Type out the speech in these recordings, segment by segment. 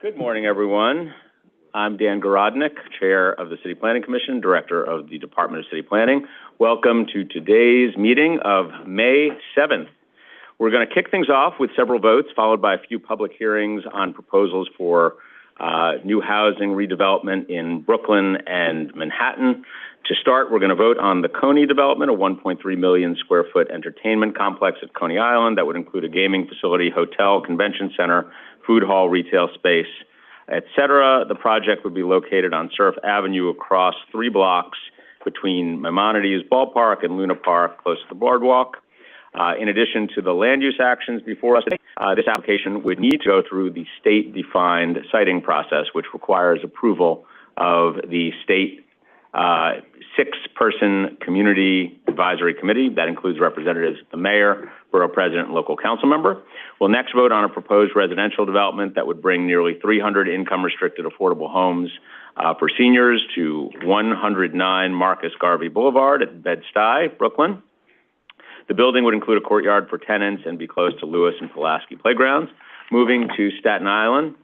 Good morning, everyone. I'm Dan Garodnick, Chair of the City Planning Commission, Director of the Department of City Planning. Welcome to today's meeting of May 7th. We're going to kick things off with several votes, followed by a few public hearings on proposals for new housing redevelopment in Brooklyn and Manhattan. To start, we're going to vote on the Coney development, a 1.3 million square foot entertainment complex at Coney Island that would include a gaming facility, hotel, convention center, food hall, retail space, etc. The project would be located on Surf Avenue across 3 blocks between Maimonides Ballpark and Luna Park, close to the boardwalk. In addition to the land use actions before us, this application would need to go through the state-defined siting process, which requires approval of the state 6-person community advisory committee. That includes representatives of the mayor, borough president, and local council member. We'll next vote on a proposed residential development that would bring nearly 300 income-restricted affordable homes for seniors to 109 Marcus Garvey Boulevard at Bed-Stuy, Brooklyn. The building would include a courtyard for tenants and be close to Lewis and Pulaski playgrounds. Moving to Staten Island,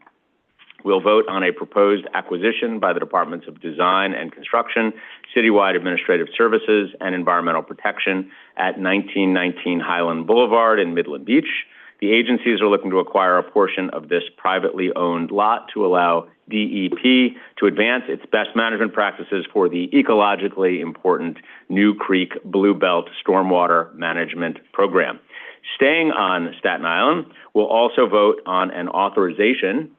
we'll vote on a proposed acquisition by the Departments of Design and Construction, Citywide Administrative Services, and Environmental Protection at 1919 Highland Boulevard in Midland Beach. The agencies are looking to acquire a portion of this privately owned lot to allow DEP to advance its best management practices for the ecologically important New Creek Blue Belt Stormwater Management Program. Staying on Staten Island, we'll also vote on an authorization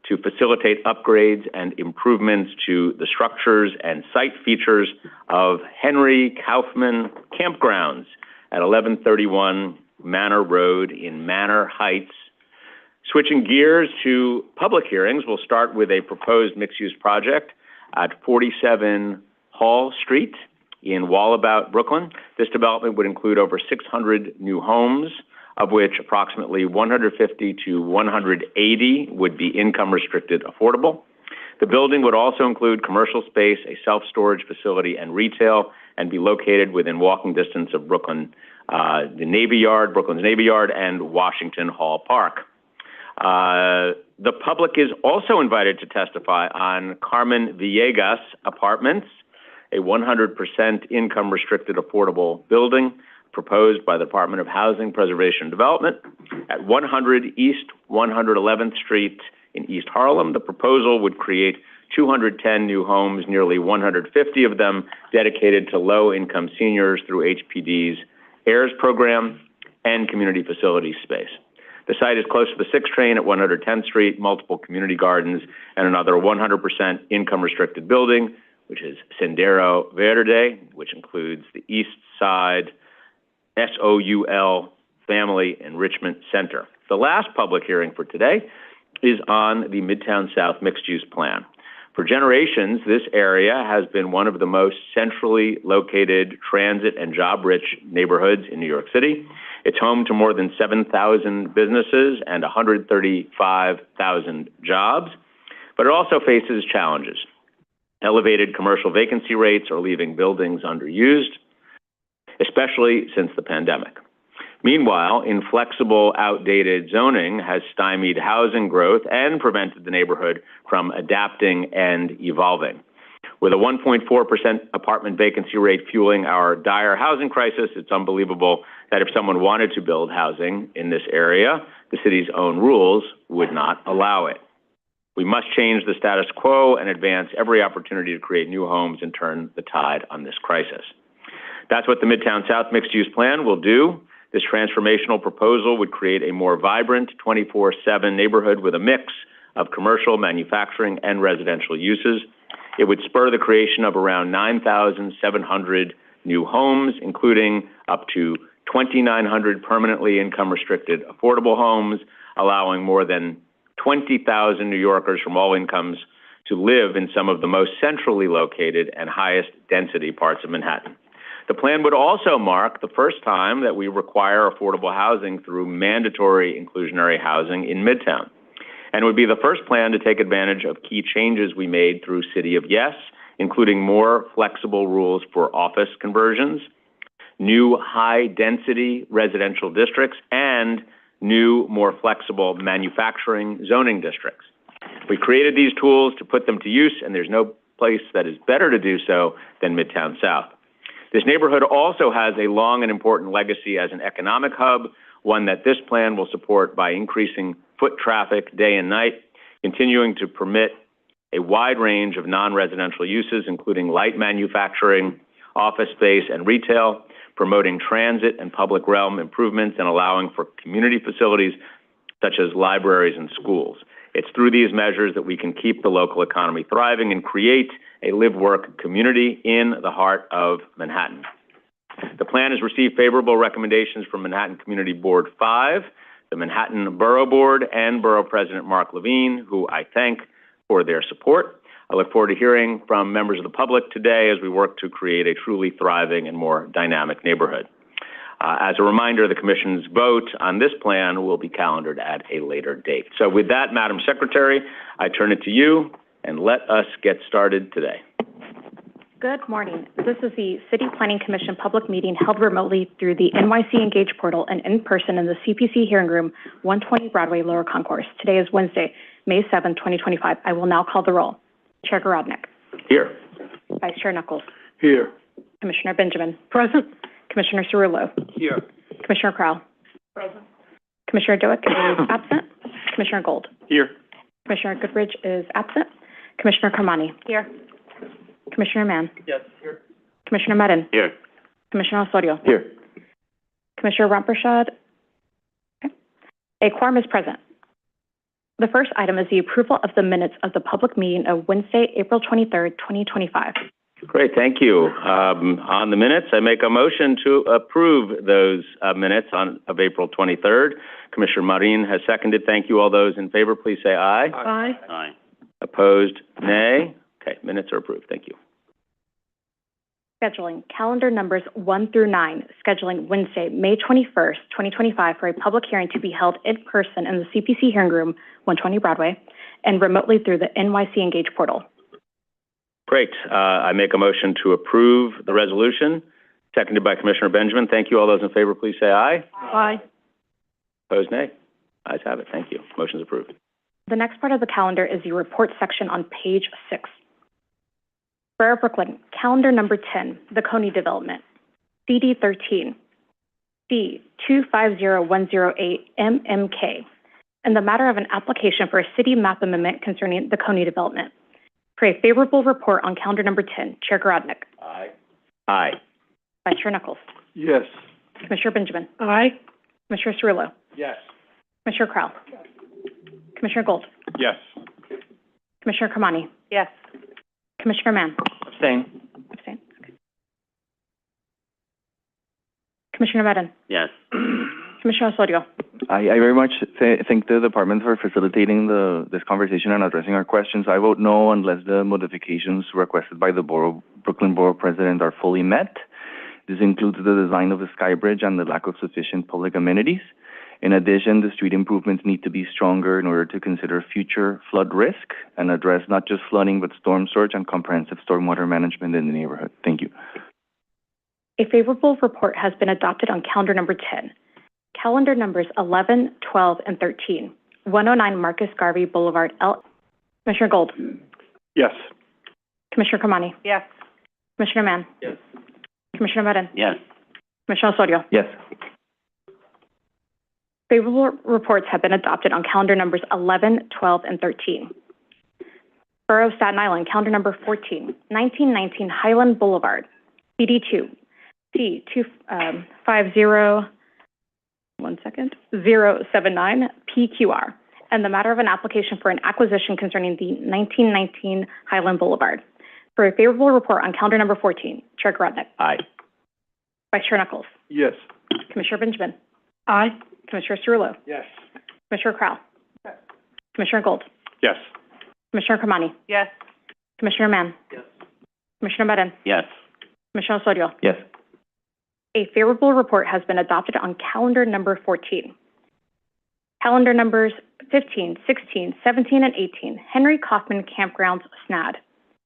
to facilitate upgrades and improvements to the structures and site features of Henry Kaufman Campgrounds at 1131 Manor Road in Manor Heights. Switching gears to public hearings, we'll start with a proposed mixed-use project at 47 Hall Street in Wallabout, Brooklyn. This development would include over 600 new homes, of which approximately 150 to 180 would be income-restricted affordable. The building would also include commercial space, a self-storage facility, and retail, and be located within walking distance of Brooklyn's Navy Yard, and Washington Hall Park. The public is also invited to testify on Carmen Villegas Apartments, a 100% income-restricted affordable building proposed by the Department of Housing, Preservation, and Development at 100 East 111th Street in East Harlem. The proposal would create 210 new homes, nearly 150 of them dedicated to low-income seniors through HPD's AIRS program and community facilities space. The site is close to the 6 train at 110th Street, multiple community gardens, and another 100% income-restricted building, which is Sendero Verde, which includes the East Side SOUL Family Enrichment Center. The last public hearing for today is on the Midtown South mixed-use plan. For generations, this area has been one of the most centrally located transit and job-rich neighborhoods in New York City. It's home to more than 7,000 businesses and 135,000 jobs, but it also faces challenges. Elevated commercial vacancy rates are leaving buildings underused, especially since the pandemic. Meanwhile, inflexible, outdated zoning has stymied housing growth and prevented the neighborhood from adapting and evolving. With a 1.4% apartment vacancy rate fueling our dire housing crisis, it's unbelievable that if someone wanted to build housing in this area, the city's own rules would not allow it. We must change the status quo and advance every opportunity to create new homes and turn the tide on this crisis. That's what the Midtown South mixed-use plan will do. This transformational proposal would create a more vibrant 24/7 neighborhood with a mix of commercial, manufacturing, and residential uses. It would spur the creation of around 9,700 new homes, including up to 2,900 permanently income-restricted affordable homes, allowing more than 20,000 New Yorkers from all incomes to live in some of the most centrally located and highest density parts of Manhattan. The plan would also mark the first time that we require affordable housing through mandatory inclusionary housing in Midtown. And it would be the first plan to take advantage of key changes we made through City of Yes, including more flexible rules for office conversions, new high-density residential districts, and new, more flexible manufacturing zoning districts. We created these tools to put them to use, and there's no place that is better to do so than Midtown South. This neighborhood also has a long and important legacy as an economic hub, one that this plan will support by increasing foot traffic day and night, continuing to permit a wide range of non-residential uses, including light manufacturing, office space, and retail, promoting transit and public realm improvements, and allowing for community facilities such as libraries and schools. It's through these measures that we can keep the local economy thriving and create a live-work community in the heart of Manhattan. The plan has received favorable recommendations from Manhattan Community Board 5, the Manhattan Borough Board, and Borough President Mark Levine, who I thank for their support. I look forward to hearing from members of the public today as we work to create a truly thriving and more dynamic neighborhood. As a reminder, the Commission's vote on this plan will be calendared at a later date. So with that, Madam Secretary, I turn it to you, and let us get started today. Good morning. This is the City Planning Commission public meeting held remotely through the NYC Engage portal and in person in the CPC hearing room, 120 Broadway, Lower Concourse. Today is Wednesday, May 7, 2025. I will now call the roll. Chair Garodnick. Here. Vice Chair Knuckles. Here. Commissioner Benjamin. Present. Commissioner Cerullo. Here. Commissioner Crowell. Present. Commissioner Doak is absent. Commissioner Gold. Here. Commissioner Goodridge is absent. Commissioner Kermani. Here. Commissioner Mann. Yes. Here. Commissioner Medin. Here. Commissioner Osorio. Here. Commissioner Ramprashad. Okay. A quorum is present. The first item is the approval of the minutes of the public meeting of Wednesday, April 23rd, 2025. Great, thank you. On the minutes, I make a motion to approve those minutes of April 23rd. Commissioner Marin has seconded. Thank you. All those in favor, please say aye. Aye. Aye. Opposed, nay. Okay, minutes are approved. Thank you. Scheduling, calendar numbers 1 through 9, scheduling Wednesday, May 21st, 2025 for a public hearing to be held in person in the CPC hearing room, 120 Broadway, and remotely through the NYC Engage portal. Great. I make a motion to approve the resolution, seconded by Commissioner Benjamin. Thank you. All those in favor, please say aye. Aye. Opposed, nay. Ayes have it. Thank you. Motion is approved. The next part of the calendar is the report section on page 6. Borough of Brooklyn, calendar number 10, the Coney Development, CD 13, C 250108 MMK, and the matter of an application for a city map amendment concerning the Coney Development. For a favorable report on calendar number 10, Chair Garodnick. Aye. Aye. Vice Chair Knuckles. Yes. Commissioner Benjamin. Aye. Commissioner Cerullo. Yes. Commissioner Crowell. Commissioner Gold. Yes. Commissioner Kermani. Yes. Commissioner Mann. Abstain. Abstain. Okay. Commissioner Medin. Yes. Commissioner Osorio. I very much thank the department for facilitating this conversation and addressing our questions. I vote no unless the modifications requested by the Brooklyn Borough President are fully met. This includes the design of the sky bridge and the lack of sufficient public amenities. In addition, the street improvements need to be stronger in order to consider future flood risk and address not just flooding, but storm surge and comprehensive stormwater management in the neighborhood. Thank you. A favorable report has been adopted on calendar number 10. Calendar numbers 11, 12, and 13. 109 Marcus Garvey Boulevard, Commissioner Gold. Yes. Commissioner Kermani. Yes. Commissioner Mann. Yes. Commissioner Medin. Yes. Commissioner Osorio. Yes. Favorable reports have been adopted on calendar numbers 11, 12, and 13. Borough of Staten Island, calendar number 14, 1919 Highland Boulevard, CD2, C250, 079 PQR, and the matter of an application for an acquisition concerning the 1919 Highland Boulevard. For a favorable report on calendar number 14, Chair Garodnick. Aye. Vice Chair Knuckles. Yes. Commissioner Benjamin. Aye. Commissioner Cerullo. Yes. Commissioner Crowell. Yes. Commissioner Gold. Yes. Commissioner Kermani. Yes. Commissioner Mann. Yes. Commissioner Medin. Yes. Commissioner Osorio. Yes. A favorable report has been adopted on calendar number 14. Calendar numbers 15, 16, 17, and 18, Henry Kaufman Campgrounds, SNAD,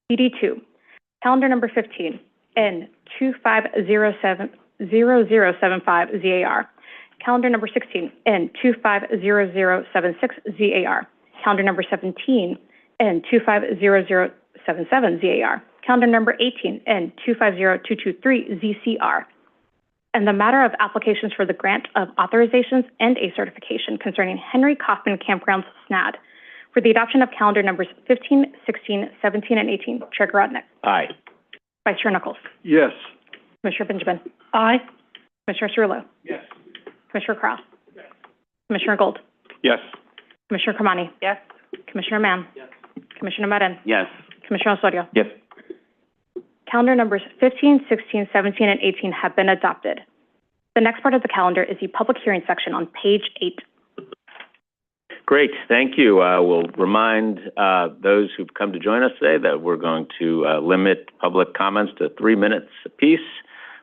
CD2. Calendar number 15, N250075 ZAR. Calendar number 16, N250076 ZAR. Calendar number 17, N250077 ZAR, calendar number 18, N250223 ZCR, and the matter of applications for the grant of authorizations and a certification concerning Henry Kaufman Campgrounds, SNAD, for the adoption of calendar numbers 15, 16, 17, and 18. Chair Garodnick. Aye. Vice Chair Nichols. Yes. Commissioner Benjamin. Aye. Commissioner Cerullo. Yes. Commissioner Kraus. Yes. Commissioner Gold. Yes. Commissioner Kamani. Yes. Commissioner Mann. Yes. Commissioner Marin. Yes. Commissioner Osorio. Yes. Calendar numbers 15, 16, 17, and 18 have been adopted. The next part of the calendar is the public hearing section on page 8. Great, thank you. We'll remind those who've come to join us today that we're going to limit public comments to 3 minutes apiece,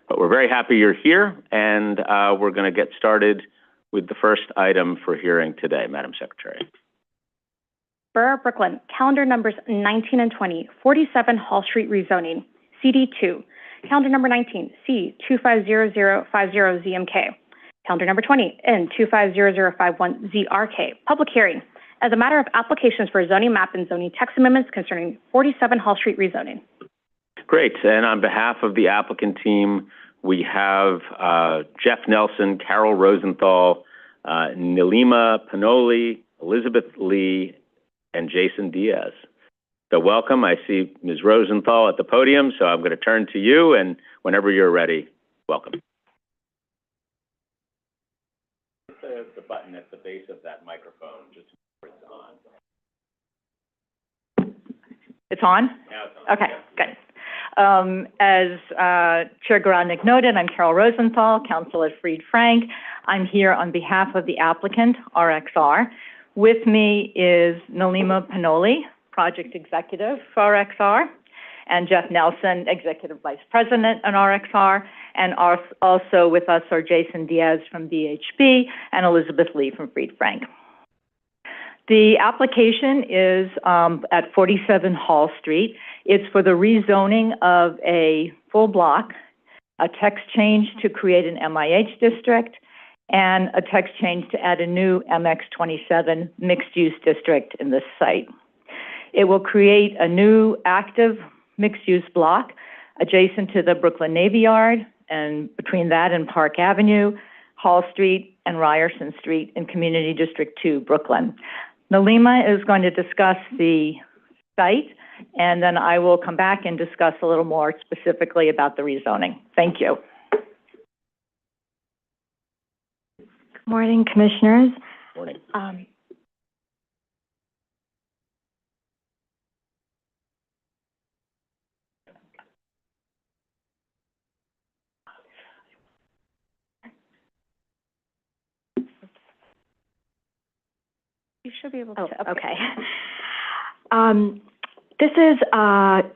but we're very happy you're here, and we're going to get started with the first item for hearing today. Madam Secretary. Borough of Brooklyn, calendar numbers 19 and 20, 47 Hall Street rezoning, CD2, calendar number 19, C250050ZMK. Calendar number 20, N250051 ZRK, public hearing as a matter of applications for zoning map and zoning text amendments concerning 47 Hall Street rezoning. Great, and on behalf of the applicant team, we have Jeff Nelson, Carol Rosenthal, Nilima Panoli, Elizabeth Lee, and Jason Diaz. So welcome. I see Ms. Rosenthal at the podium, so I'm going to turn to you, and whenever you're ready, welcome. The button at the base of that microphone, just so it's on. It's on? Now it's on. Okay, good. As Chair Garodnick noted, I'm Carol Rosenthal, counsel at Fried Frank. I'm here on behalf of the applicant, RXR. With me is Nilima Panoli, project executive for RXR, and Jeff Nelson, executive vice president at RXR, and also with us are Jason Diaz from VHB and Elizabeth Lee from Fried Frank. The application is at 47 Hall Street. It's for the rezoning of a full block, a text change to create an MIH district, and a text change to add a new MX27 mixed-use district in this site. It will create a new active mixed-use block adjacent to the Brooklyn Navy Yard, and between that and Park Avenue, Hall Street, and Ryerson Street in Community District 2, Brooklyn. Nilima is going to discuss the site, and then I will come back and discuss a little more specifically about the rezoning. Thank you. Good morning, commissioners. Morning. You should be able to. Oh, okay. This is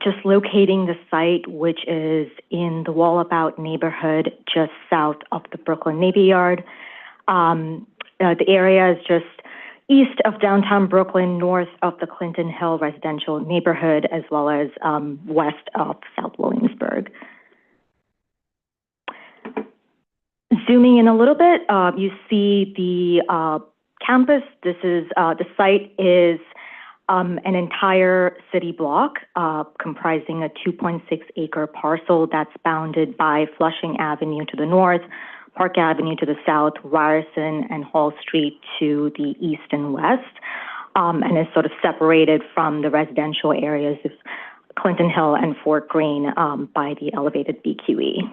just locating the site, which is in the Wallabout neighborhood, just south of the Brooklyn Navy Yard. The area is just east of downtown Brooklyn, north of the Clinton Hill residential neighborhood, as well as west of South Williamsburg. Zooming in a little bit, you see the campus. This is the site is an entire city block comprising a 2.6-acre parcel that's bounded by Flushing Avenue to the north, Park Avenue to the south, Ryerson and Hall Street to the east and west, and is sort of separated from the residential areas of Clinton Hill and Fort Greene by the elevated BQE.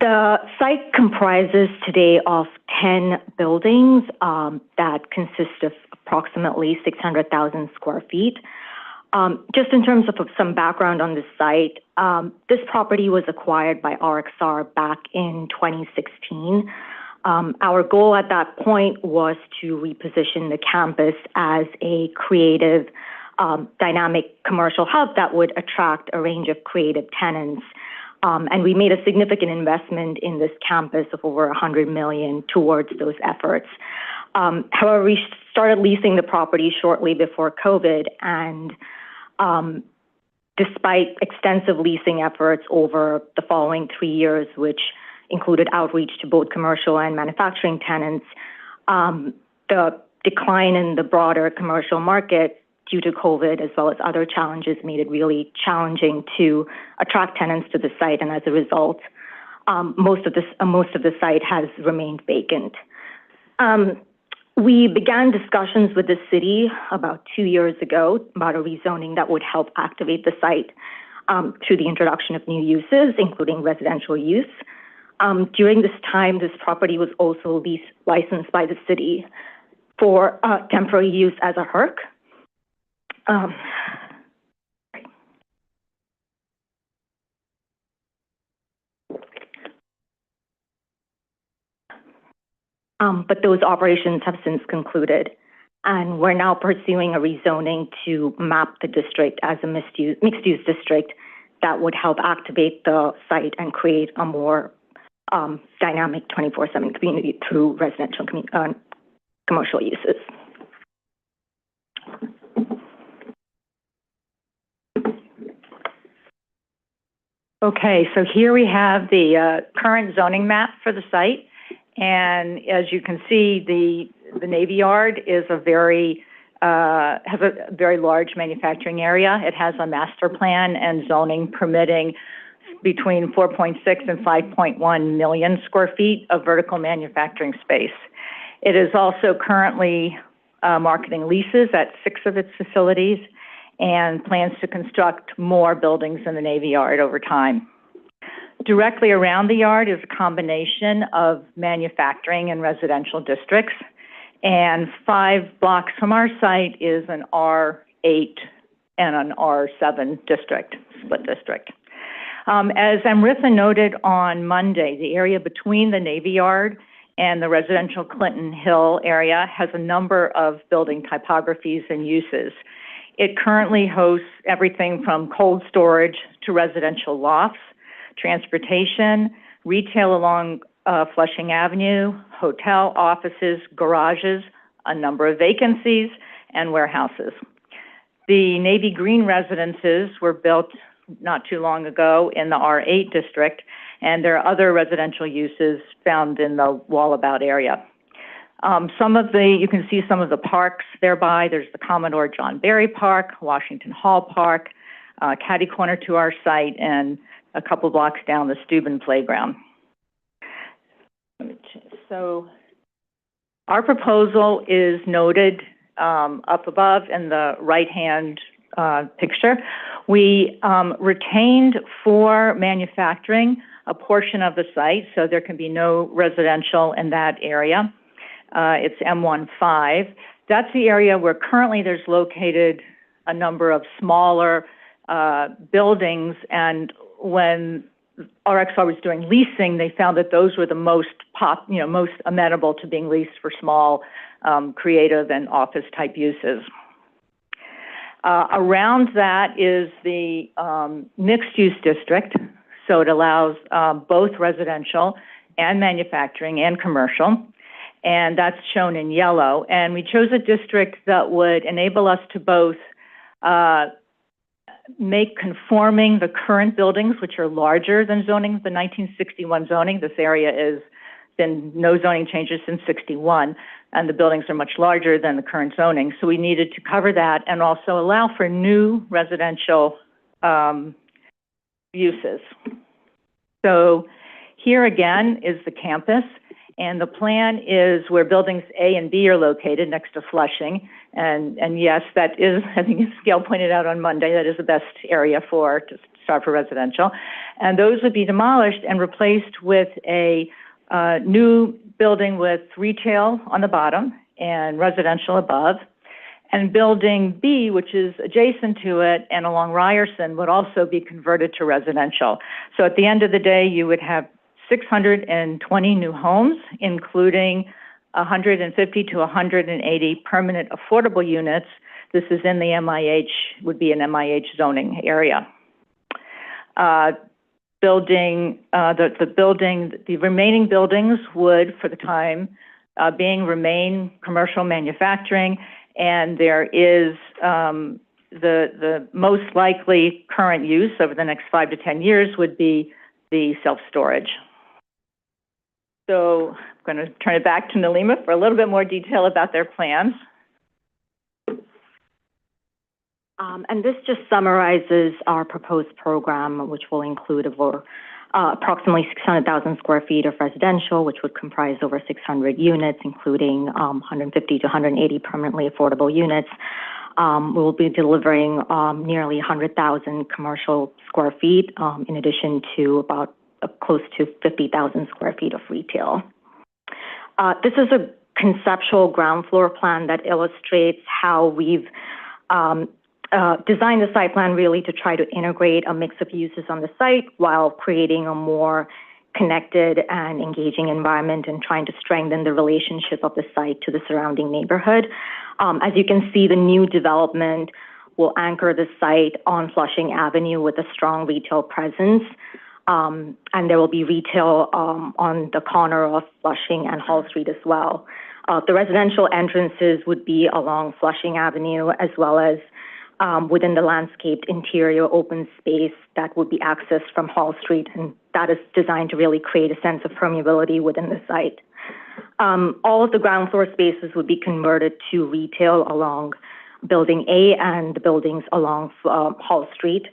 The site comprises today of 10 buildings that consist of approximately 600,000 square feet. Just in terms of some background on this site, this property was acquired by RXR back in 2016. Our goal at that point was to reposition the campus as a creative, dynamic commercial hub that would attract a range of creative tenants. And we made a significant investment in this campus of over $100 million towards those efforts. However, we started leasing the property shortly before COVID, and despite extensive leasing efforts over the following 3 years, which included outreach to both commercial and manufacturing tenants, the decline in the broader commercial market due to COVID, as well as other challenges, made it really challenging to attract tenants to the site, and as a result, most of the site has remained vacant. We began discussions with the city about 2 years ago about a rezoning that would help activate the site through the introduction of new uses, including residential use. During this time, this property was also licensed by the city for temporary use as a HERC. But those operations have since concluded, and we're now pursuing a rezoning to map the district as a mixed-use district that would help activate the site and create a more dynamic 24/7 community through residential commercial uses. Okay, so here we have the current zoning map for the site. And as you can see, the Navy Yard is has a very large manufacturing area. It has a master plan and zoning permitting between 4.6 and 5.1 million square feet of vertical manufacturing space. It is also currently marketing leases at 6 of its facilities and plans to construct more buildings in the Navy Yard over time. Directly around the yard is a combination of manufacturing and residential districts, and 5 blocks from our site is an R8 and an R7 district, split district. As Amrita noted on Monday, the area between the Navy Yard and the residential Clinton Hill area has a number of building typographies and uses. It currently hosts everything from cold storage to residential lofts, transportation, retail along Flushing Avenue, hotel, offices, garages, a number of vacancies, and warehouses. The Navy Green residences were built not too long ago in the R8 district, and there are other residential uses found in the Wallabout area. You can see some of the parks thereby. There's the Commodore John Berry Park, Washington Hall Park, catty corner to our site, and a couple blocks down the Steuben Playground. So our proposal is noted up above in the right-hand picture. We retained for manufacturing a portion of the site, so there can be no residential in that area. It's M15. That's the area where currently there's located a number of smaller buildings, and when RXR was doing leasing, they found that those were the most amenable to being leased for small, creative and office-type uses. Around that is the mixed-use district, so it allows both residential and manufacturing and commercial, and that's shown in yellow. And we chose a district that would enable us to both make conforming the current buildings, which are larger than zoning, the 1961 zoning. This area has been no zoning changes since 61, and the buildings are much larger than the current zoning. So we needed to cover that and also allow for new residential uses. So here again is the campus, and the plan is where buildings A and B are located next to Flushing. And yes, that is, I think as Gail pointed out on Monday, that is the best area to start for residential. And those would be demolished and replaced with a new building with retail on the bottom and residential above. And building B, which is adjacent to it and along Ryerson, would also be converted to residential. So at the end of the day, you would have 620 new homes, including 150 to 180 permanent affordable units. This is in the would be an MIH zoning area. The remaining buildings would, for the time being, remain commercial manufacturing, and there is the most likely current use over the next 5 to 10 years would be the self-storage. So going to turn it back to Nalima for a little bit more detail about their plans. And this just summarizes our proposed program, which will include approximately 600,000 square feet of residential, which would comprise over 600 units, including 150 to 180 permanently affordable units. We will be delivering nearly 100,000 commercial square feet, in addition to about close to 50,000 square feet of retail. This is a conceptual ground floor plan that illustrates how we've designed the site plan really to try to integrate a mix of uses on the site while creating a more connected and engaging environment and trying to strengthen the relationship of the site to the surrounding neighborhood. As you can see, the new development will anchor the site on Flushing Avenue with a strong retail presence. And there will be retail on the corner of Flushing and Hall Street as well. The residential entrances would be along Flushing Avenue as well as within the landscaped interior open space that would be accessed from Hall Street, and that is designed to really create a sense of permeability within the site. All of the ground floor spaces would be converted to retail along Building A and the buildings along Hall Street.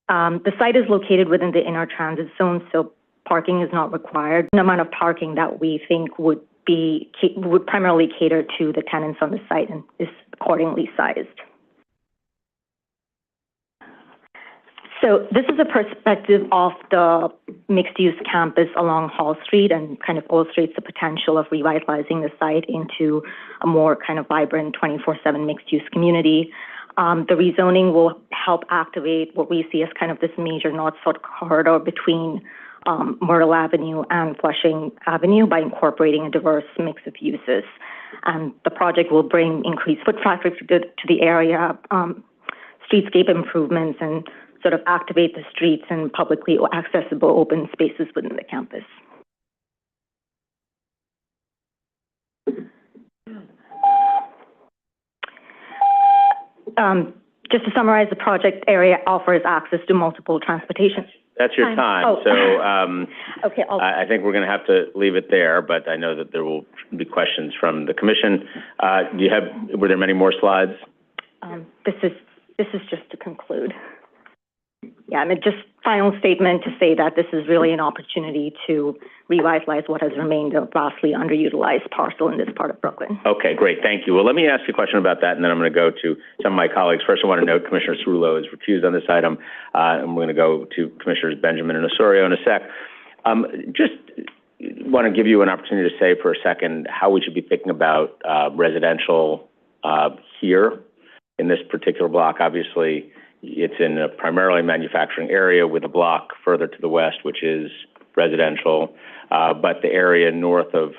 The site is located within the inner transit zone, so parking is not required. The amount of parking that we think would primarily cater to the tenants on the site and is accordingly sized. So this is a perspective of the mixed-use campus along Hall Street and kind of illustrates the potential of revitalizing the site into a more kind of vibrant 24/7 mixed-use community. The rezoning will help activate what we see as kind of this major north-south corridor between Myrtle Avenue and Flushing Avenue by incorporating a diverse mix of uses. And the project will bring increased foot traffic to the area, streetscape improvements, and sort of activate the streets and publicly accessible open spaces within the campus. Just to summarize, the project area offers access to multiple transportation. That's your time. Oh. So okay, I think we're going to have to leave it there, but I know that there will be questions from the commission. Were there many more slides? This is just to conclude. Yeah, and just final statement to say that this is really an opportunity to revitalize what has remained a vastly underutilized parcel in this part of Brooklyn. Okay, great. Thank you. Well, let me ask you a question about that, and then I'm going to go to some of my colleagues. First, I want to note Commissioner Cerullo is recused on this item, and we're going to go to Commissioners Benjamin and Osorio in a sec. Just want to give you an opportunity to say for a second how we should be thinking about residential here in this particular block. Obviously, it's in a primarily manufacturing area with a block further to the west, which is residential, but the area north of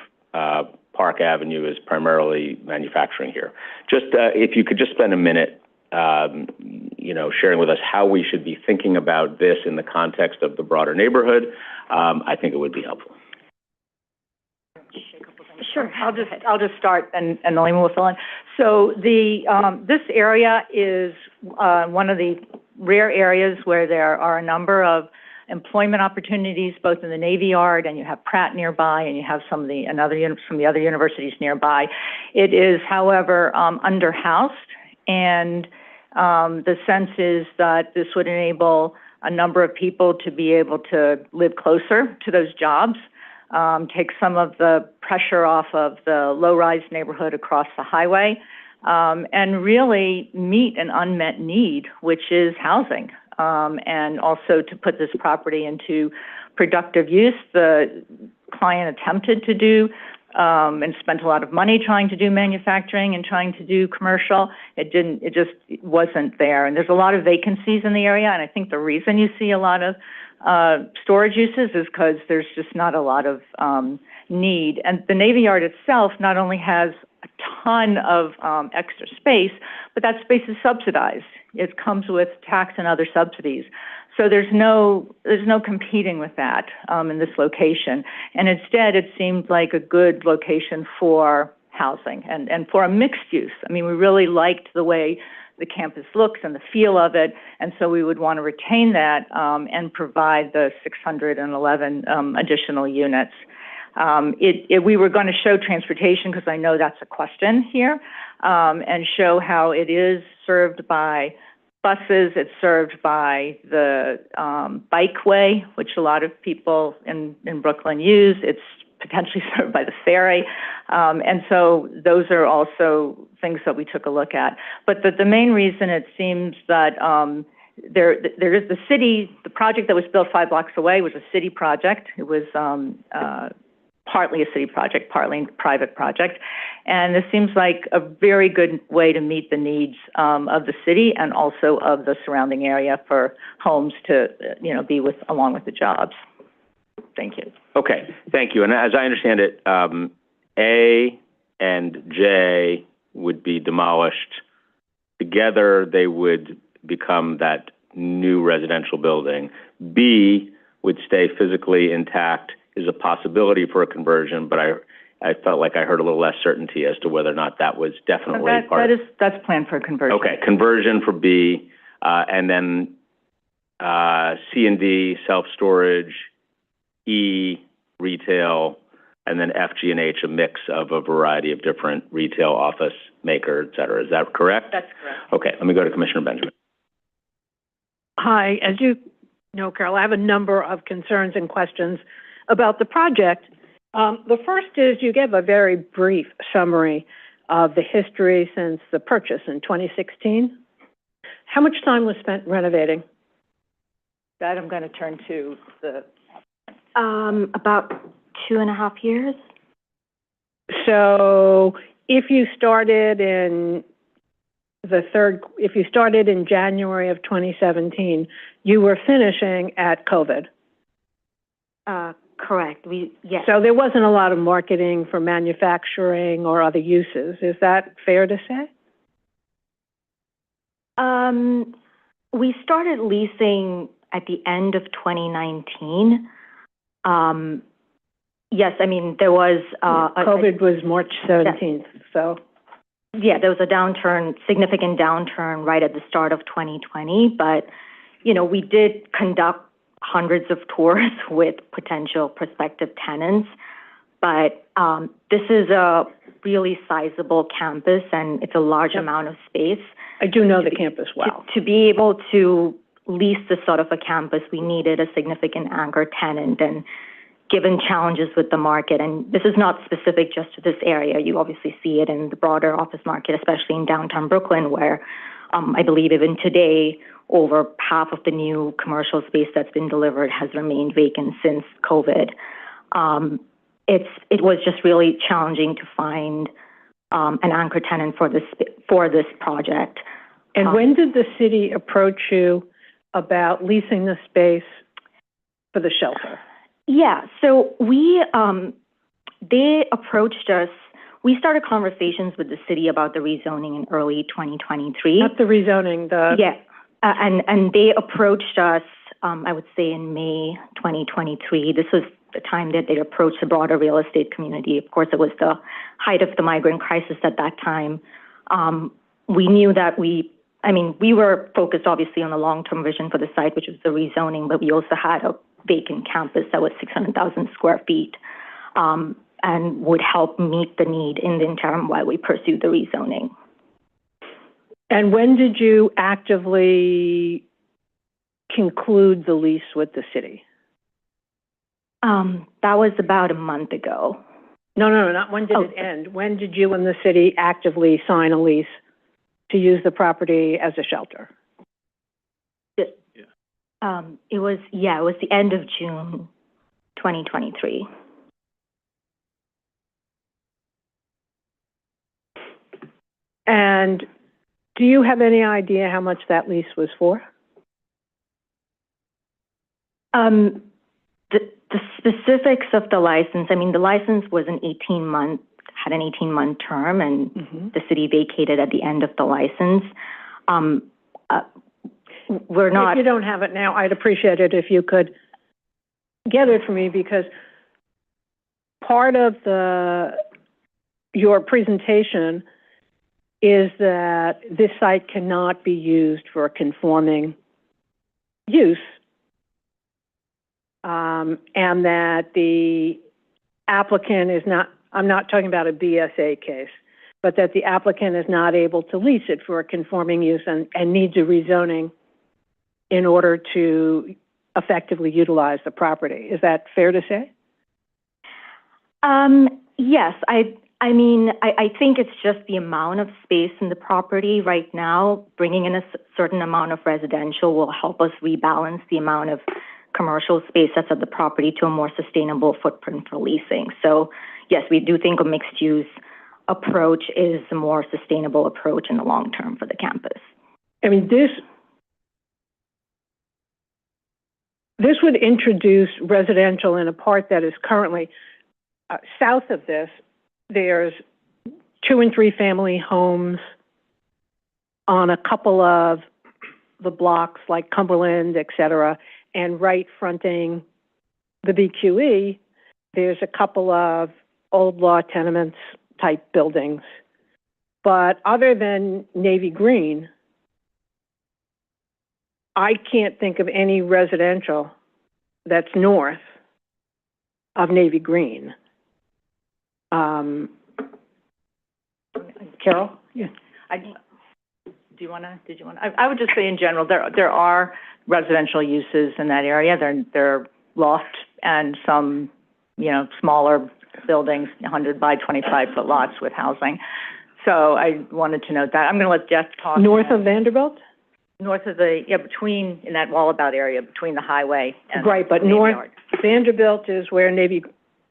Park Avenue is primarily manufacturing here. Just if you could just spend a minute, sharing with us how we should be thinking about this in the context of the broader neighborhood, I think it would be helpful. Sure. I'll just start, and Nalima will fill in. So this area is one of the rare areas where there are a number of employment opportunities, both in the Navy Yard, and you have Pratt nearby, and you have some of the other universities nearby. It is, however, underhoused, and the sense is that this would enable a number of people to be able to live closer to those jobs. Take some of the pressure off of the low-rise neighborhood across the highway, and really meet an unmet need, which is housing, and also to put this property into productive use. The client attempted to do and spent a lot of money trying to do manufacturing and trying to do commercial. It just wasn't there. And there's a lot of vacancies in the area, and I think the reason you see a lot of storage uses is because there's just not a lot of need. And the Navy Yard itself not only has a ton of extra space, but that space is subsidized. It comes with tax and other subsidies. So there's no competing with that in this location. And instead, it seemed like a good location for housing and for a mixed use. I mean, we really liked the way the campus looks and the feel of it, and so we would want to retain that and provide the 611 additional units. We were going to show transportation because I know that's a question here, and show how it is served by buses, it's served by the bikeway, which a lot of people in Brooklyn use. It's potentially served by the ferry. And so those are also things that we took a look at. But the main reason it seems that there is the project that was built 5 blocks away was a city project. It was partly a city project, partly a private project. And this seems like a very good way to meet the needs of the city and also of the surrounding area for homes to, be along with the jobs. Thank you. Okay, thank you. And as I understand it, A and J would be demolished. Together, they would become that new residential building. B would stay physically intact. Is a possibility for a conversion, but I felt like I heard a little less certainty as to whether or not that was definitely that's planned for a conversion. Okay, conversion for B, and then C and D, self-storage, E, retail, and then F, G, and H, a mix of a variety of different retail, office, maker, et cetera. Is that correct? That's correct. Okay, let me go to Commissioner Benjamin. Hi, as you know, Carol, I have a number of concerns and questions about the project. The first is you gave a very brief summary of the history since the purchase in 2016. How much time was spent renovating? That I'm going to turn to the... About 2.5 years. So if you started in January of 2017, you were finishing at COVID. Correct. Yes. So there wasn't a lot of marketing for manufacturing or other uses. Is that fair to say? We started leasing at the end of 2019. Yes, I mean, there was... COVID was March 17th, so... Yeah, there was a significant downturn right at the start of 2020, but, we did conduct hundreds of tours with potential prospective tenants, but this is a really sizable campus and it's a large amount of space. I do know the campus well. To be able to lease this sort of a campus, we needed a significant anchor tenant, and given challenges with the market, and this is not specific just to this area, you obviously see it in the broader office market, especially in downtown Brooklyn, where I believe even today, over half of the new commercial space that's been delivered has remained vacant since COVID. It was just really challenging to find an anchor tenant for this project. And when did the city approach you about leasing the space for the shelter? Yeah, so they approached us. We started conversations with the city about the rezoning in early 2023. Not the rezoning, Yeah, and they approached us, I would say in May 2023. This was the time that they approached the broader real estate community. Of course, it was the height of the migrant crisis at that time. We knew that we were focused obviously on the long-term vision for the site, which was the rezoning, but we also had a vacant campus that was 600,000 square feet and would help meet the need in the interim while we pursued the rezoning. And when did you actively conclude the lease with the city? That was about a month ago. No, not when did it end. When did you and the city actively sign a lease to use the property as a shelter? It was the end of June 2023. And do you have any idea how much that lease was for? The specifics of the license, the license was had an 18-month term, and the city vacated at the end of the license. We're not... If you don't have it now, I'd appreciate it if you could get it for me, because part of your presentation is that this site cannot be used for a conforming use, and that the applicant is not, I'm not talking about a BSA case, but that the applicant is not able to lease it for a conforming use and needs a rezoning in order to effectively utilize the property. Is that fair to say? Yes, I mean, I think it's just the amount of space in the property right now. Bringing in a certain amount of residential will help us rebalance the amount of commercial space that's at the property to a more sustainable footprint for leasing. So yes, we do think a mixed use approach is a more sustainable approach in the long term for the campus. I mean, this would introduce residential in a part that is currently south of this. There's 2 and 3 family homes on a couple of the blocks like Cumberland, et cetera, and right fronting the BQE, there's a couple of old law tenements type buildings. But other than navy green, I can't think of any residential that's north of navy green. Carol? Yeah. Did you want to? I would just say in general, there are residential uses in that area. They're loft and some, smaller buildings, 100 by 25 foot lots with housing. So I wanted to note that. I'm going to let Jeff talk. North of Vanderbilt? North of between, in that Wallabout area, between the highway and right, but north, Vanderbilt is where navy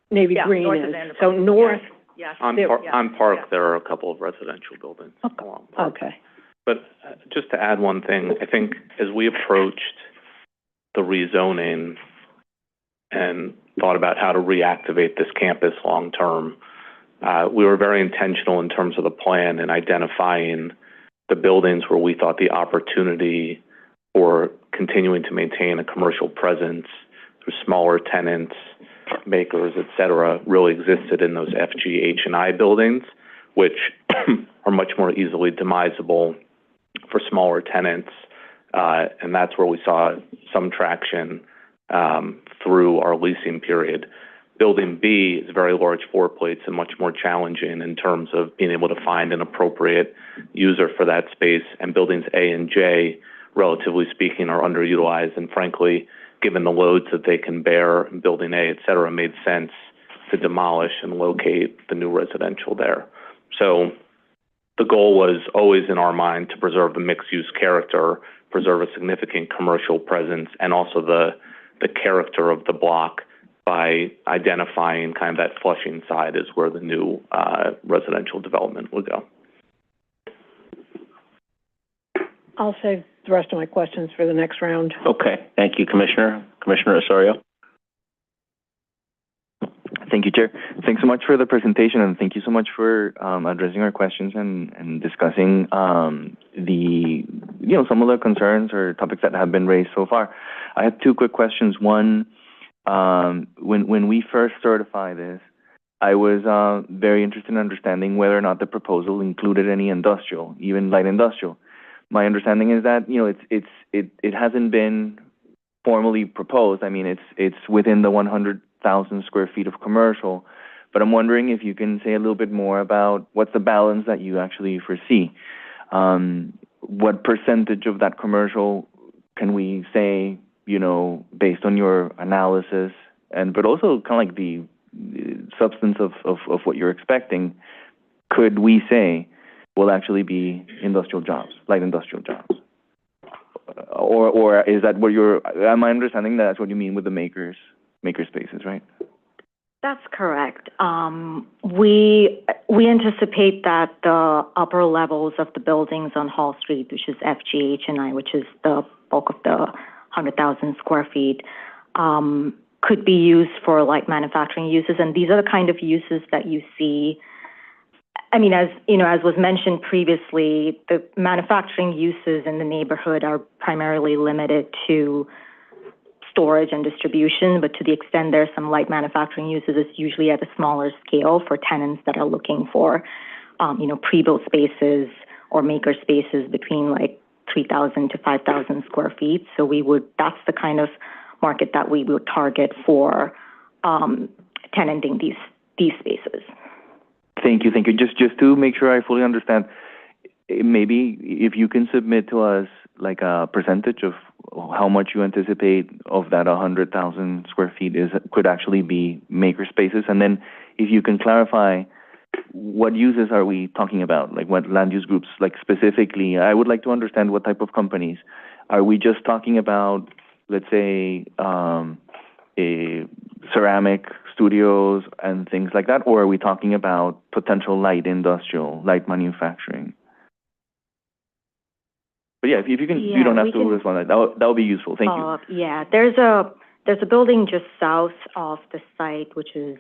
green north is. Of Vanderbilt. So north. Yes. On Park, there are a couple of residential buildings along Park. Okay. But just to add one thing, I think as we approached the rezoning and thought about how to reactivate this campus long term, we were very intentional in terms of the plan and identifying the buildings where we thought the opportunity for continuing to maintain a commercial presence through smaller tenants, makers, et cetera, really existed in those FG, H, and I buildings, which are much more easily demisable for smaller tenants. And that's where we saw some traction through our leasing period. Building B is very large floor plates and much more challenging in terms of being able to find an appropriate user for that space. And buildings A and J, relatively speaking, are underutilized. And frankly, given the loads that they can bear in building A, et cetera, made sense to demolish and locate the new residential there. So the goal was always in our mind to preserve the mixed-use character, preserve a significant commercial presence, and also the character of the block by identifying kind of that Flushing side is where the new residential development would go. I'll save the rest of my questions for the next round. Okay, thank you, Commissioner. Commissioner Osorio? Thank you, Chair. Thanks so much for the presentation, and thank you so much for addressing our questions and discussing some of the concerns or topics that have been raised so far. I have 2 quick questions. One, when we first certified this, I was very interested in understanding whether or not the proposal included any industrial, even light industrial. My understanding is that it hasn't been formally proposed. I mean, it's within the 100,000 square feet of commercial, but I'm wondering if you can say a little bit more about what's the balance that you actually foresee. What percentage of that commercial can we say, based on your analysis, but also kind of like the substance of what you're expecting, could we say will actually be industrial jobs, light industrial jobs? Or is that what am I understanding that's what you mean with the maker spaces, right? That's correct. We anticipate that the upper levels of the buildings on Hall Street, which is FGH and I, which is the bulk of the 100,000 square feet, could be used for light manufacturing uses. And these are the kind of uses that you see. I mean, as was mentioned previously, the manufacturing uses in the neighborhood are primarily limited to storage and distribution, but to the extent there's some light manufacturing uses, it's usually at a smaller scale for tenants that are looking for, pre-built spaces or maker spaces between like 3,000 to 5,000 square feet. So that's the kind of market that we would target for tenanting these spaces. Thank you. Just to make sure I fully understand, maybe if you can submit to us like a percentage of how much you anticipate of that 100,000 square feet could actually be maker spaces, and then if you can clarify what uses are we talking about, like what land use groups, like specifically, I would like to understand what type of companies. Are we just talking about, let's say, ceramic studios and things like that, or are we talking about potential light industrial, light manufacturing? But yeah, if you can, you don't have to respond. That would be useful. Thank you. Yeah, there's a building just south of the site, which is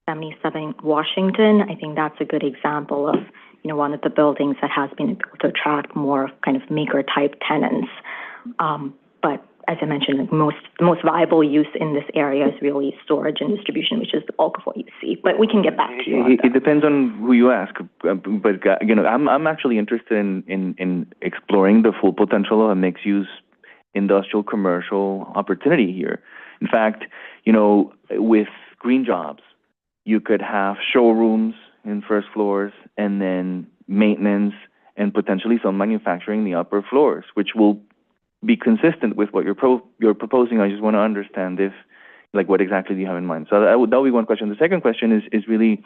77 Washington. I think that's a good example of one of the buildings that has been able to attract more kind of maker type tenants. But as I mentioned, the most viable use in this area is really storage and distribution, which is the bulk of what you see. But we can get back to you. It depends on who you ask. But I'm actually interested in exploring the full potential of a mixed use industrial commercial opportunity here. In fact, with green jobs, you could have showrooms in first floors and then maintenance and potentially some manufacturing in the upper floors, which will be consistent with what you're proposing. I just want to understand what exactly do you have in mind. So that would be one question. The second question is really,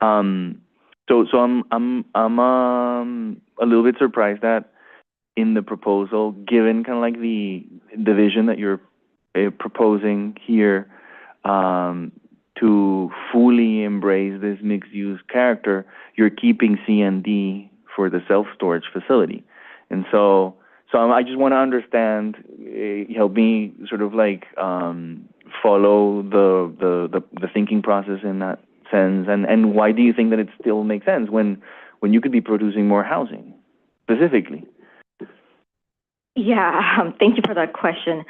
so I'm a little bit surprised that in the proposal, given kind of like the vision that you're proposing here, to fully embrace this mixed-use character, you're keeping C&D for the self-storage facility. And so I just want to understand, help me sort of follow the thinking process in that sense, and why do you think that it still makes sense when you could be producing more housing, specifically? Yeah, thank you for that question.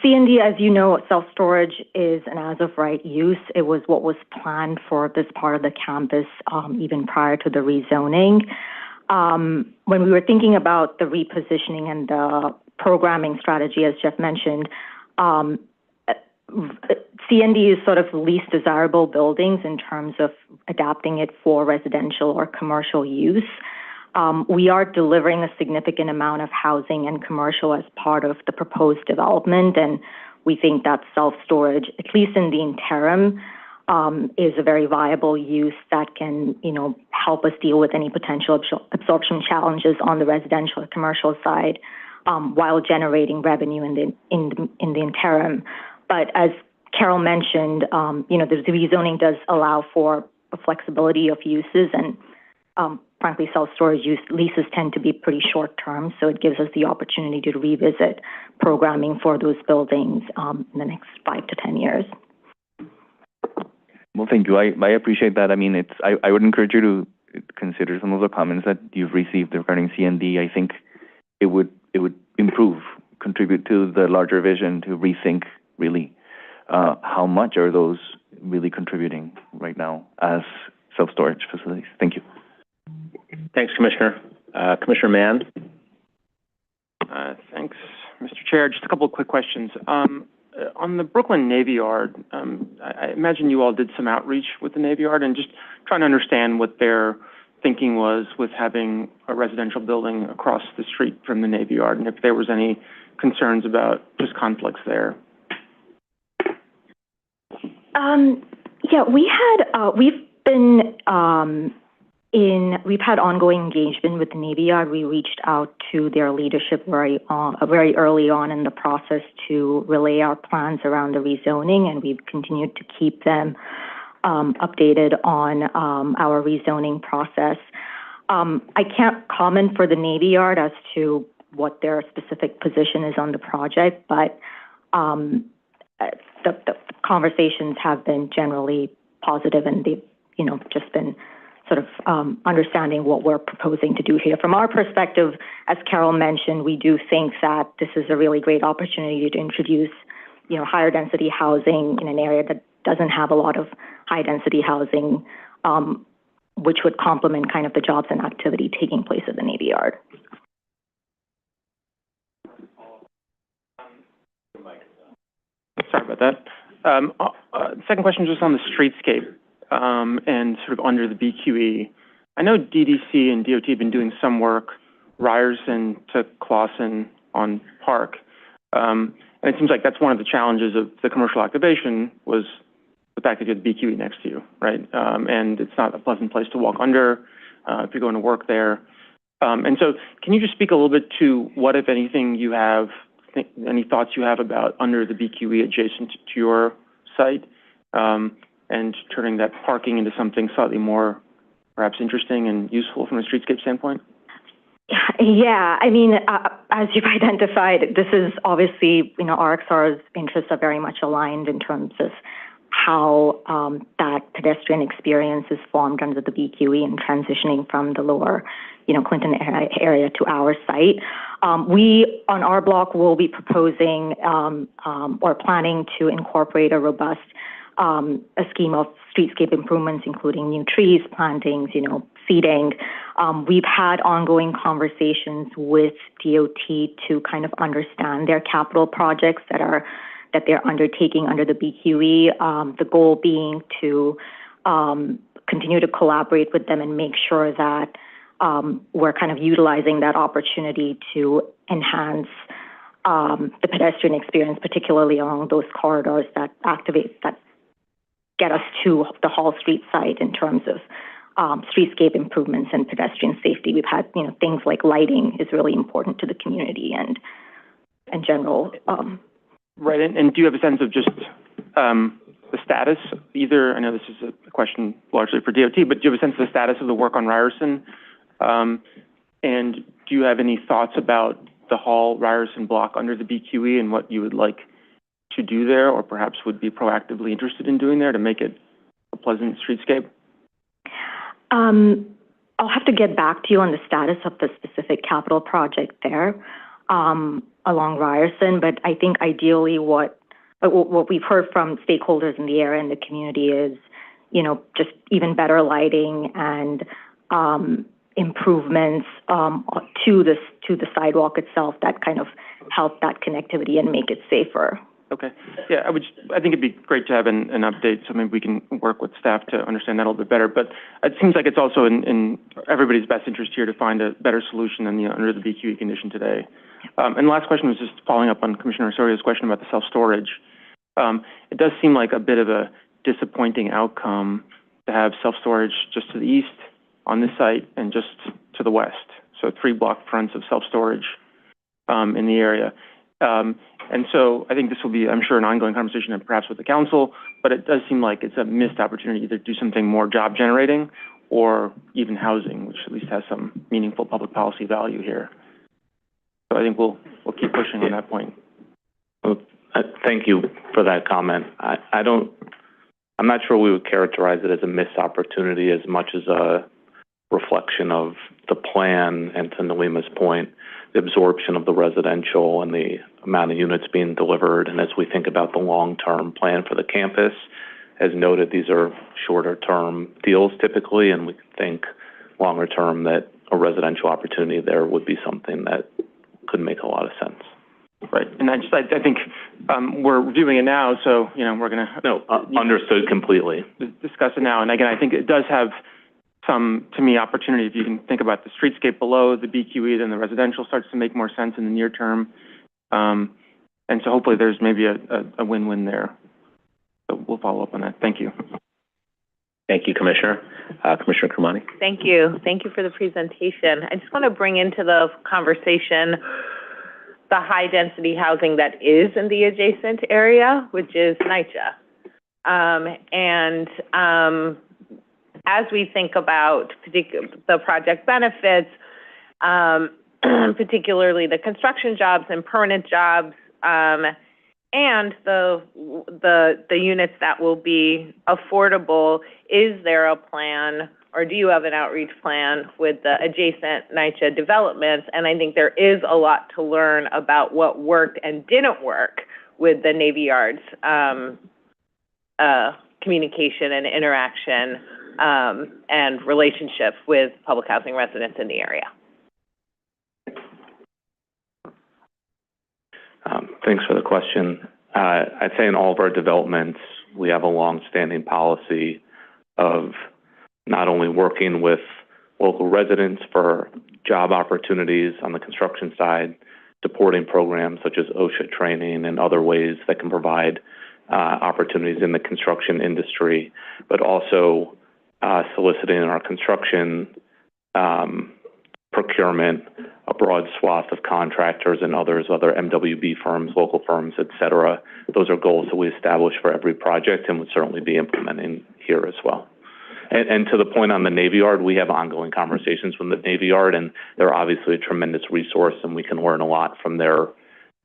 C&D, as you know, self-storage is an as-of-right use. It was what was planned for this part of the campus even prior to the rezoning. When we were thinking about the repositioning and the programming strategy, as Jeff mentioned, C&D is sort of least desirable buildings in terms of adapting it for residential or commercial use. We are delivering a significant amount of housing and commercial as part of the proposed development, and we think that self-storage, at least in the interim, is a very viable use that can, help us deal with any potential absorption challenges on the residential or commercial side, while generating revenue in the interim. But as Carol mentioned, the rezoning does allow for a flexibility of uses, and frankly, self-storage use leases tend to be pretty short-term, so it gives us the opportunity to revisit programming for those buildings in the next 5 to 10 years. Well, thank you. I appreciate that. I mean, I would encourage you to consider some of the comments that you've received regarding C&D. I think it would contribute to the larger vision to rethink really how much are those really contributing right now as self-storage facilities. Thank you. Thanks, Commissioner. Commissioner Mann? Thanks, Mr. Chair. Just a couple of quick questions. On the Brooklyn Navy Yard, I imagine you all did some outreach with the Navy Yard and just trying to understand what their thinking was with having a residential building across the street from the Navy Yard, and if there was any concerns about just conflicts there. Yeah, we've had ongoing engagement with the Navy Yard. We reached out to their leadership very early on in the process to relay our plans around the rezoning, and we've continued to keep them updated on our rezoning process. I can't comment for the Navy Yard as to what their specific position is on the project, but the conversations have been generally positive, and they've just been sort of understanding what we're proposing to do here. From our perspective, as Carol mentioned, we do think that this is a really great opportunity to introduce, higher density housing in an area that doesn't have a lot of high density housing, which would complement kind of the jobs and activity taking place at the Navy Yard. Sorry about that. Second question is just on the streetscape, and sort of under the BQE. I know DDC and DOT have been doing some work, Ryerson to Clausen on Park. And it seems like that's one of the challenges of the commercial activation was the fact that you have the BQE next to you, right? And it's not a pleasant place to walk under if you're going to work there. And so can you just speak a little bit to what, if anything, you have, any thoughts you have about under the BQE adjacent to your site, and turning that parking into something slightly more perhaps interesting and useful from a streetscape standpoint? Yeah, I mean, as you've identified, this is obviously, RXR's interests are very much aligned in terms of how that pedestrian experience is formed under the BQE and transitioning from the lower, Clinton area to our site. We, on our block, will be proposing or planning to incorporate a robust a scheme of streetscape improvements, including new trees, plantings, seating. We've had ongoing conversations with DOT to kind of understand their capital projects that they're undertaking under the BQE. The goal being to continue to collaborate with them and make sure that we're kind of utilizing that opportunity to enhance the pedestrian experience, particularly along those corridors that get us to the Hall Street site in terms of streetscape improvements and pedestrian safety. We've had, things like lighting is really important to the community and general. Right, and do you have a sense of just the status, either, I know this is a question largely for DOT, but do you have a sense of the status of the work on Ryerson? And do you have any thoughts about the Hall Ryerson block under the BQE and what you would like to do there, or perhaps would be proactively interested in doing there to make it a pleasant streetscape? I'll have to get back to you on the status of the specific capital project there along Ryerson, but I think ideally what we've heard from stakeholders in the area and the community is, just even better lighting and improvements to the sidewalk itself that kind of help that connectivity and make it safer. Okay. Yeah, I think it'd be great to have an update, so maybe we can work with staff to understand that a little bit better. But it seems like it's also in everybody's best interest here to find a better solution than under the BQE condition today. And the last question was just following up on Commissioner Osorio's question about the self-storage. It does seem like a bit of a disappointing outcome to have self-storage just to the east on this site and just to the west. So 3 block fronts of self-storage in the area. And so I think this will be, I'm sure, an ongoing conversation and perhaps with the council, but it does seem like it's a missed opportunity either to do something more job generating or even housing, which at least has some meaningful public policy value here. So I think we'll keep pushing on that point. Well, thank you for that comment. I'm not sure we would characterize it as a missed opportunity as much as a reflection of the plan, and to Nalima's point, the absorption of the residential and the amount of units being delivered. And as we think about the long-term plan for the campus, as noted, these are shorter-term deals typically, and we think longer-term that a residential opportunity there would be something that could make a lot of sense. Right, and I think we're reviewing it now, so we're going to understood completely. Discuss it now. And again, I think it does have some, to me, opportunity. If you can think about the streetscape below the BQE, then the residential starts to make more sense in the near term. And so hopefully there's maybe a win-win there. So we'll follow up on that. Thank you. Thank you, Commissioner. Commissioner Kermani. Thank you. Thank you for the presentation. I just want to bring into the conversation the high-density housing that is in the adjacent area, which is NYCHA. As we think about the project benefits, particularly the construction jobs and permanent jobs, and the units that will be affordable, is there a plan, or do you have an outreach plan with the adjacent NYCHA developments? And I think there is a lot to learn about what worked and didn't work with the Navy Yards communication and interaction and relationship with public housing residents in the area. Thanks for the question. I'd say in all of our developments, we have a long-standing policy of not only working with local residents for job opportunities on the construction side, supporting programs such as OSHA training and other ways that can provide opportunities in the construction industry, but also soliciting in our construction procurement a broad swath of contractors and other MWB firms, local firms, et cetera. Those are goals that we establish for every project and would certainly be implementing here as well. And to the point on the Navy Yard, we have ongoing conversations with the Navy Yard, and they're obviously a tremendous resource, and we can learn a lot from their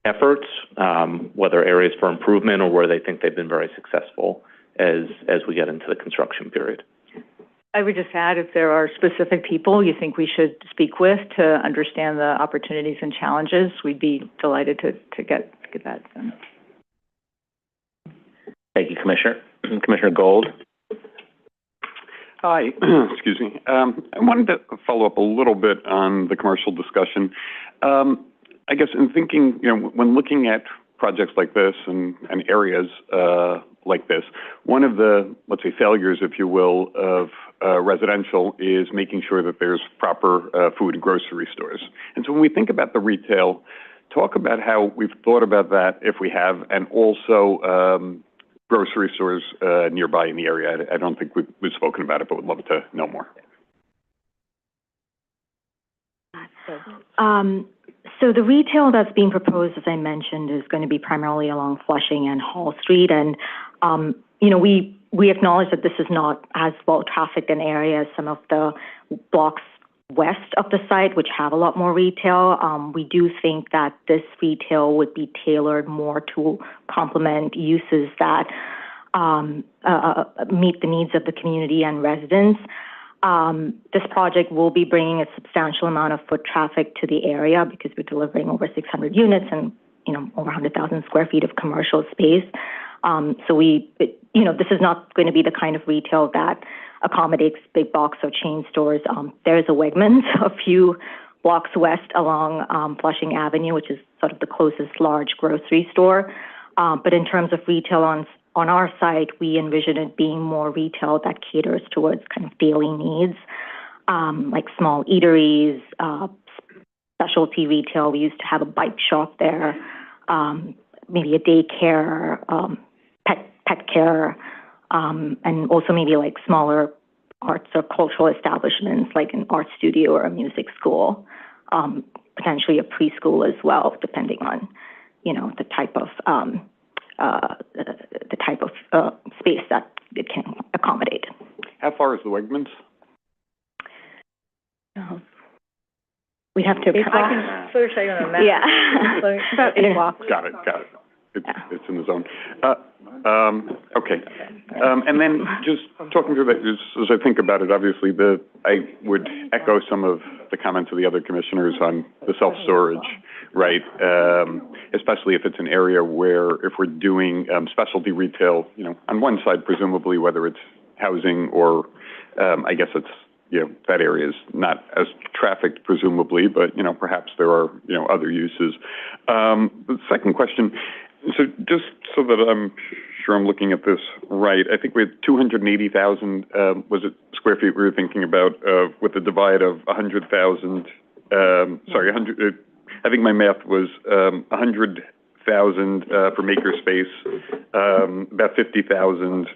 efforts, whether areas for improvement or where they think they've been very successful as we get into the construction period. I would just add, if there are specific people you think we should speak with to understand the opportunities and challenges, we'd be delighted to get that done. Thank you, Commissioner. Commissioner Gold. Hi, excuse me. I wanted to follow up a little bit on the commercial discussion. I guess in thinking, when looking at projects like this and areas like this, one of the, let's say, failures, if you will, of residential is making sure that there's proper food and grocery stores. And so when we think about the retail, talk about how we've thought about that, if we have, and also grocery stores nearby in the area. I don't think we've spoken about it, but would love to know more. So the retail that's being proposed, as I mentioned, is going to be primarily along Flushing and Hall Street. And, we acknowledge that this is not as well trafficked an area as some of the blocks west of the site, which have a lot more retail. We do think that this retail would be tailored more to complement uses that meet the needs of the community and residents. This project will be bringing a substantial amount of foot traffic to the area because we're delivering over 600 units and, over 100,000 square feet of commercial space. This is not going to be the kind of retail that accommodates big box or chain stores. There is a Wegmans a few blocks west along Flushing Avenue, which is sort of the closest large grocery store. But in terms of retail on our site, we envision it being more retail that caters towards kind of daily needs, like small eateries, specialty retail. We used to have a bike shop there, maybe a daycare, pet care, and also maybe like smaller arts or cultural establishments like an art studio or a music school, potentially a preschool as well, depending on, the type of space that it can accommodate. How far is the Wegmans? We have to. I can sort of show you on a map. Yeah. About 8 blocks. Got it. It's in the zone. Okay. And then just talking through that, as I think about it, obviously I would echo some of the comments of the other commissioners on the self-storage, right? Especially if it's an area where if we're doing specialty retail, on one side, presumably, whether it's housing or I guess it's, that area is not as trafficked, presumably, but, perhaps there are, other uses. The second question, so just so that I'm sure I'm looking at this right, I think we had 280,000, was it square feet we were thinking about, with a divide of 100,000, I think my math was 100,000 for makerspace, about 50,000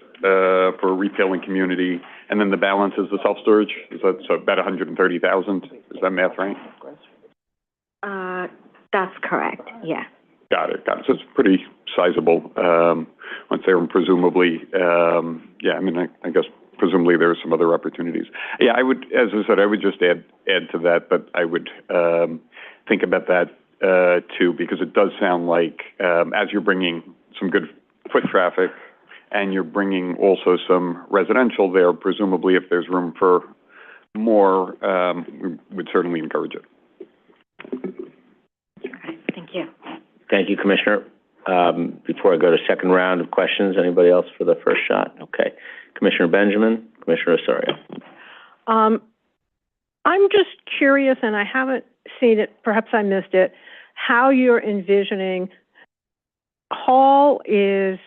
for retail and community, and then the balance is the self-storage. Is that so about 130,000? Is that math right? That's correct. Yeah. Got it. So it's pretty sizable. Once there, presumably, I guess presumably there are some other opportunities. Yeah, I would, as I said, I would just add to that, but I would think about that too, because it does sound like as you're bringing some good foot traffic and you're bringing also some residential there, presumably if there's room for more, we would certainly encourage it. Okay, thank you. Thank you, Commissioner. Before I go to second round of questions, anybody else for the first shot? Okay. Commissioner Benjamin, Commissioner Osorio. I'm just curious, and I haven't seen it, perhaps I missed it, how you're envisioning Hall is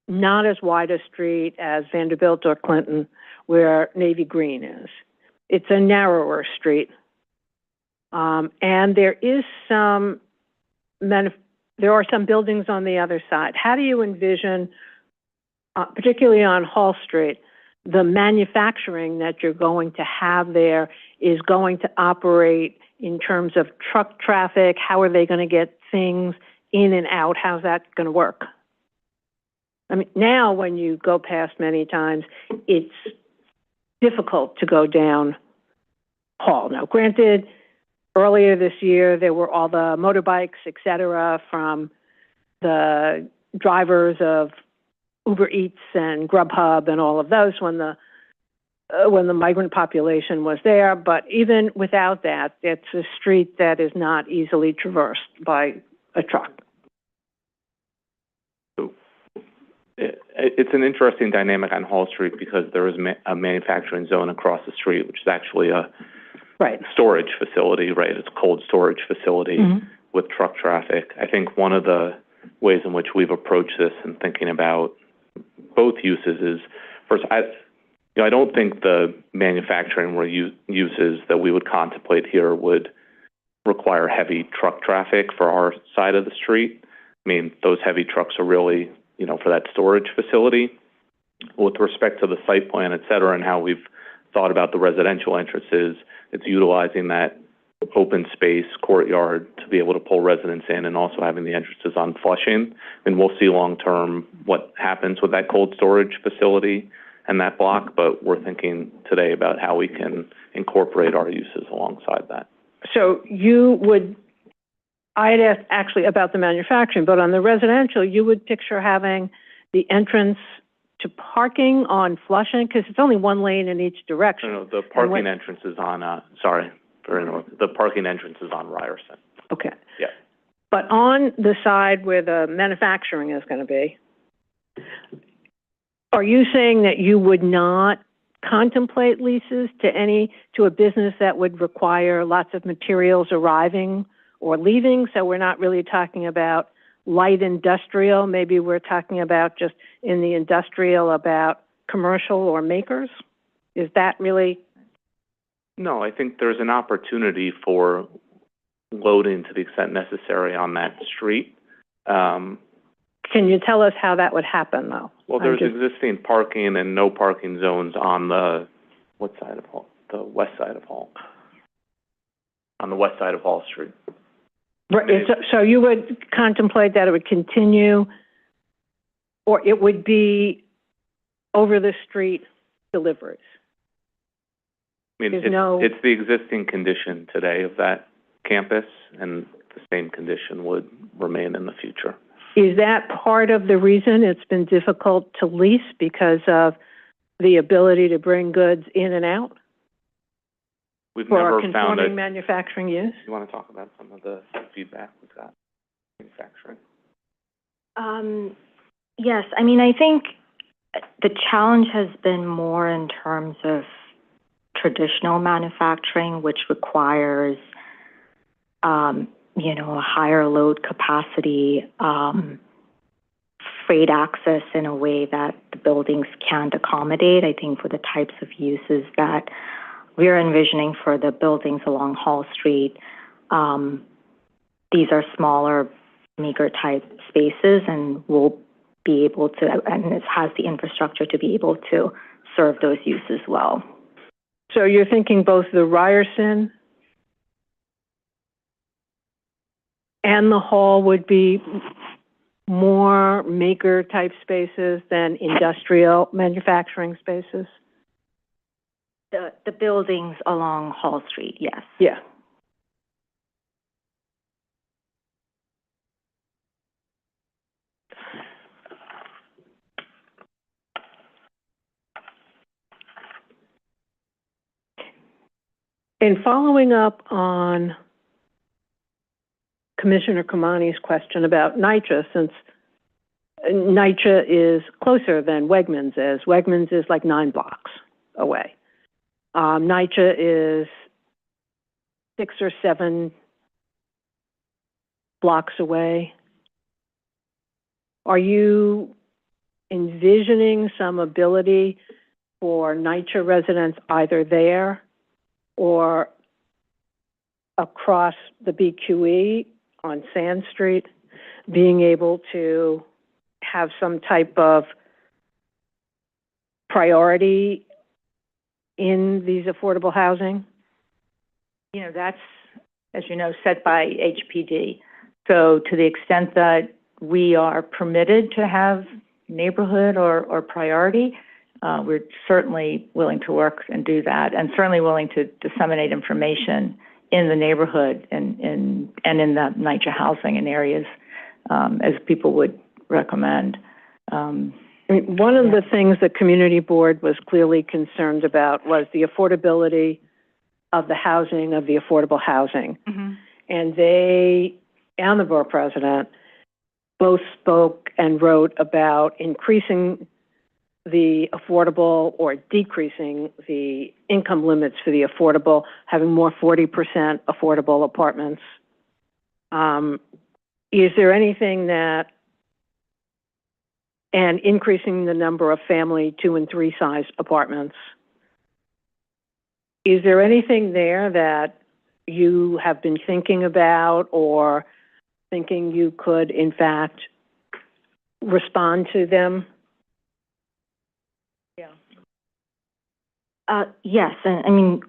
not as wide a street as Vanderbilt or Clinton, where Navy Green is. It's a narrower street. And there are some buildings on the other side. How do you envision, particularly on Hall Street, the manufacturing that you're going to have there is going to operate in terms of truck traffic? How are they going to get things in and out? How's that going to work? I mean, now when you go past many times, it's difficult to go down Hall. Now, granted, earlier this year, there were all the motorbikes, et cetera, from the drivers of Uber Eats and Grubhub and all of those when the migrant population was there. But even without that, it's a street that is not easily traversed by a truck. It's an interesting dynamic on Hall Street because there is a manufacturing zone across the street, which is actually a storage facility, right? It's a cold storage facility with truck traffic. I think one of the ways in which we've approached this and thinking about both uses is, first, I don't think the manufacturing uses that we would contemplate here would require heavy truck traffic for our side of the street. I mean, those heavy trucks are really, for that storage facility. With respect to the site plan, et cetera, and how we've thought about the residential entrances, it's utilizing that open space courtyard to be able to pull residents in and also having the entrances on Flushing. And we'll see long-term what happens with that cold storage facility and that block, but we're thinking today about how we can incorporate our uses alongside that. So I'd asked actually about the manufacturing, but on the residential, you would picture having the entrance to parking on Flushing, because it's only one lane in each direction. No, the parking entrance is on, the parking entrance is on Ryerson. Okay. Yeah. But on the side where the manufacturing is going to be, are you saying that you would not contemplate leases to a business that would require lots of materials arriving or leaving? So we're not really talking about light industrial. Maybe we're talking about just in the industrial about commercial or makers. Is that really? No, I think there's an opportunity for loading to the extent necessary on that street. Can you tell us how that would happen, though? Well, there's existing parking and no parking zones on the, what side of Hall? The west side of Hall. On the west side of Hall Street. Right. So you would contemplate that it would continue, or it would be over the street deliveries? I mean, it's the existing condition today of that campus, and the same condition would remain in the future. Is that part of the reason it's been difficult to lease, because of the ability to bring goods in and out? We've for never a conforming manufacturing use? You want to talk about some of the feedback we've got manufacturing? Yes, I mean, I think the challenge has been more in terms of traditional manufacturing, which requires, a higher load capacity, freight access in a way that the buildings can't accommodate. I think for the types of uses that we're envisioning for the buildings along Hall Street, these are smaller, meager type spaces, and we'll be able to, and it has the infrastructure to be able to serve those uses well. So you're thinking both the Ryerson and the Hall would be more maker type spaces than industrial manufacturing spaces? The buildings along Hall Street, yes. Yeah. And following up on Commissioner Kamani's question about NYCHA, since NYCHA is closer than Wegmans is. Wegmans is like 9 blocks away. NYCHA is 6 or 7 blocks away. Are you envisioning some ability for NYCHA residents either there or across the BQE on Sand Street being able to have some type of priority in these affordable housing? You know, that's, as you know, set by HPD. So to the extent that we are permitted to have neighborhood or priority, we're certainly willing to work and do that, and certainly willing to disseminate information in the neighborhood and in the NYCHA housing in areas as people would recommend. I mean, one of the things the community board was clearly concerned about was the affordability of the housing, of the affordable housing. Mm-hmm. And they and the borough president both spoke and wrote about increasing the affordable or decreasing the income limits for the affordable, having more 40% affordable apartments. Is there anything that, and increasing the number of family 2 and 3 size apartments, is there anything there that you have been thinking about or thinking you could, in fact, respond to them? Yes, and I mean,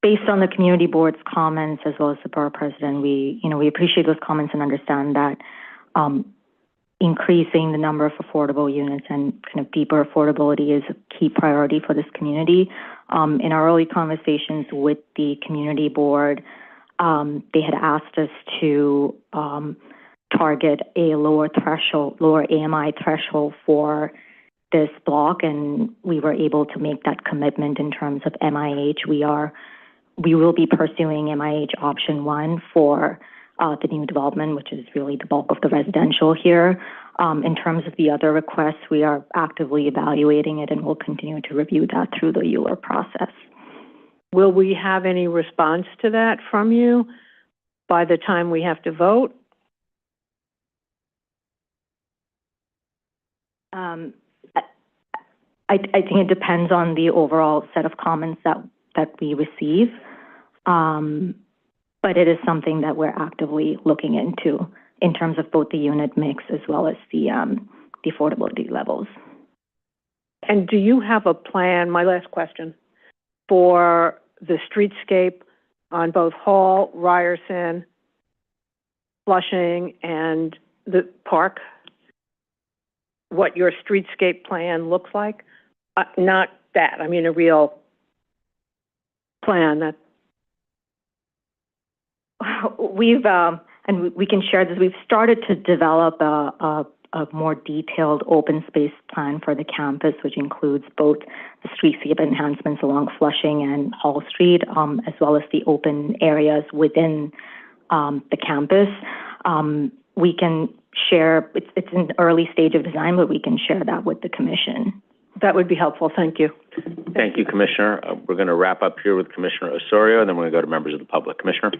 based on the community board's comments as well as the borough president, we appreciate those comments and understand that increasing the number of affordable units and kind of deeper affordability is a key priority for this community. In our early conversations with the community board, they had asked us to target a lower AMI threshold for this block, and we were able to make that commitment in terms of MIH. We will be pursuing MIH option 1 for the new development, which is really the bulk of the residential here. In terms of the other requests, we are actively evaluating it and will continue to review that through the ULUR process. Will we have any response to that from you by the time we have to vote? I think it depends on the overall set of comments that we receive, but it is something that we're actively looking into in terms of both the unit mix as well as the affordability levels. And do you have a plan, my last question, for the streetscape on both Hall, Ryerson, Flushing, and the park? What your streetscape plan looks like? Not that, I mean a real plan that... We've, and we can share this, we've started to develop a more detailed open space plan for the campus, which includes both the streetscape enhancements along Flushing and Hall Street, as well as the open areas within the campus. We can share, it's in the early stage of design, but we can share that with the commission. That would be helpful. Thank you. Thank you, Commissioner. We're going to wrap up here with Commissioner Osorio, and then we're going to go to members of the public. Commissioner?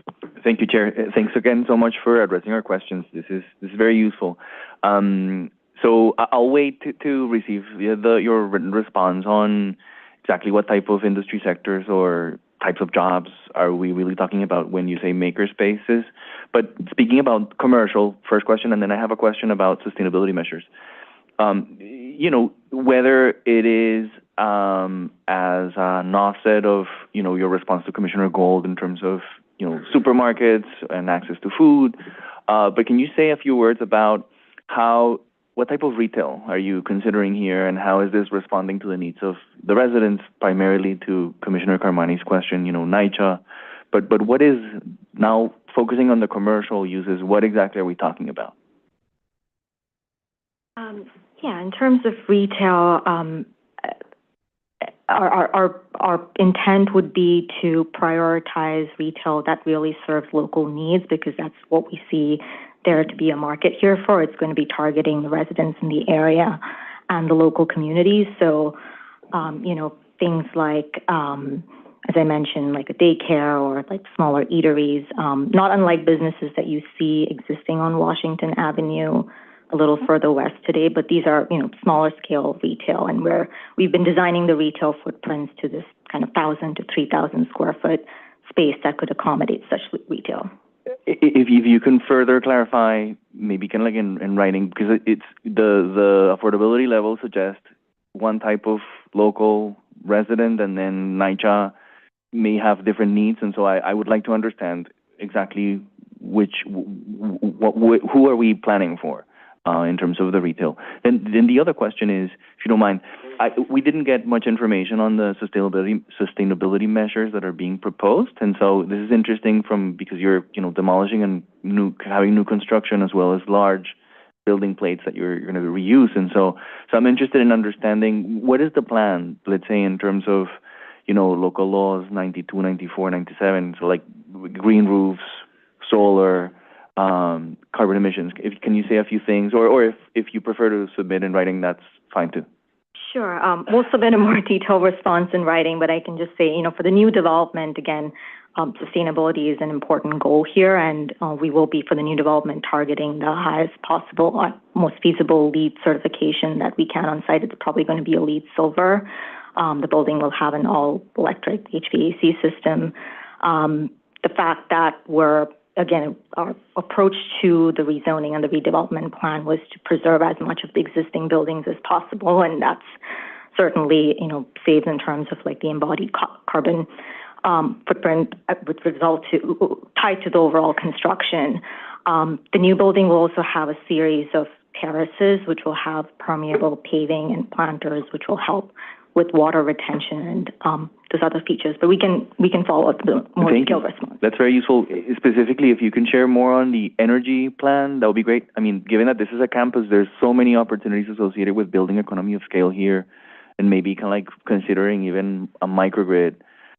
Thank you, Chair. Thanks again so much for addressing our questions. This is very useful. So I'll wait to receive your written response on exactly what type of industry sectors or types of jobs are we really talking about when you say maker spaces. But speaking about commercial, first question, and then I have a question about sustainability measures. Whether it is as an offset of, your response to Commissioner Gold in terms of, supermarkets and access to food, but can you say a few words about what type of retail are you considering here, and how is this responding to the needs of the residents, primarily to Commissioner Carmani's question, NYCHA, but what is now focusing on the commercial uses, what exactly are we talking about? Yeah, in terms of retail, our intent would be to prioritize retail that really serves local needs, because that's what we see there to be a market here for. It's going to be targeting the residents in the area and the local communities. So, things like, as I mentioned, like a daycare or like smaller eateries, not unlike businesses that you see existing on Washington Avenue, a little further west today, but these are, smaller scale retail, and we've been designing the retail footprints to this kind of 1,000 to 3,000 square foot space that could accommodate such retail. If you can further clarify, maybe kind of like in writing, because it's the affordability level suggests one type of local resident, and then NYCHA may have different needs, and so I would like to understand exactly who are we planning for in terms of the retail. Then the other question is, if you don't mind, we didn't get much information on the sustainability measures that are being proposed, and so this is interesting because you're demolishing and having new construction as well as large building plates that you're going to reuse, and so I'm interested in understanding what is the plan, let's say in terms of local laws 92, 94, 97, so like green roofs, solar, carbon emissions. Can you say a few things, or if you prefer to submit in writing, that's fine too. Sure. We'll submit a more detailed response in writing, but I can just say, for the new development, again, sustainability is an important goal here, and we will be, for the new development, targeting the highest possible, most feasible LEED certification that we can on site. It's probably going to be a LEED Silver. The building will have an all-electric HVAC system. The fact that our approach to the rezoning and the redevelopment plan was to preserve as much of the existing buildings as possible, and that's certainly, saves in terms of like the embodied carbon footprint with result tied to the overall construction. The new building will also have a series of terraces, which will have permeable paving and planters, which will help with water retention and those other features. But we can follow up with a more detailed response. That's very useful. Specifically, if you can share more on the energy plan, that would be great. I mean, given that this is a campus, there's so many opportunities associated with building economy of scale here, and maybe kind of like considering even a microgrid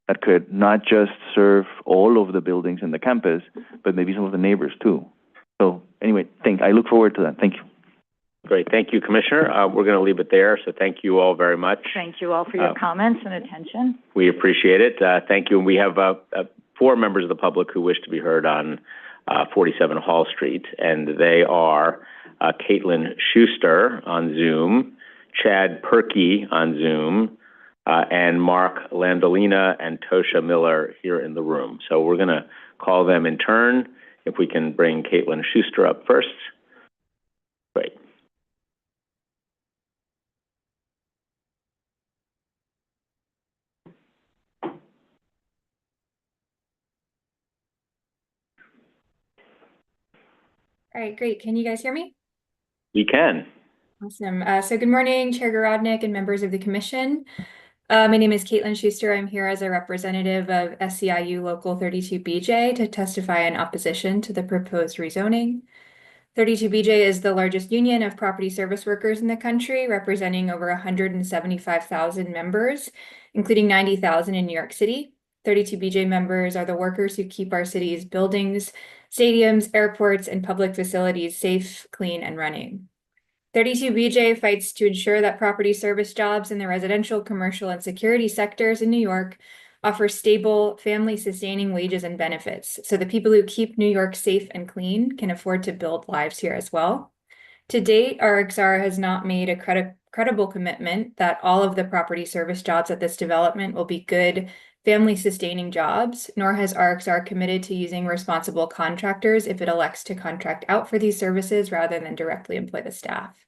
that could not just serve all of the buildings in the campus, but maybe some of the neighbors too. So anyway, I look forward to that. Thank you. Great. Thank you, Commissioner. We're going to leave it there, so thank you all very much. Thank you all for your comments and attention. We appreciate it. Thank you. And we have 4 members of the public who wish to be heard on 47 Hall Street, and they are Caitlin Schuster on Zoom, Chad Perkey on Zoom, and Mark Landolina and Tosha Miller here in the room. So we're going to call them in turn. If we can bring Caitlin Schuster up first. Great. All right, great. Can you guys hear me? We can. Awesome. So good morning, Chair Garodnick and members of the commission. My name is Caitlin Schuster. I'm here as a representative of SEIU Local 32BJ to testify in opposition to the proposed rezoning. 32BJ is the largest union of property service workers in the country, representing over 175,000 members, including 90,000 in New York City. 32BJ members are the workers who keep our city's buildings, stadiums, airports, and public facilities safe, clean, and running. 32BJ fights to ensure that property service jobs in the residential, commercial, and security sectors in New York offer stable, family-sustaining wages and benefits, so the people who keep New York safe and clean can afford to build lives here as well. To date, RXR has not made a credible commitment that all of the property service jobs at this development will be good, family-sustaining jobs, nor has RXR committed to using responsible contractors if it elects to contract out for these services rather than directly employ the staff.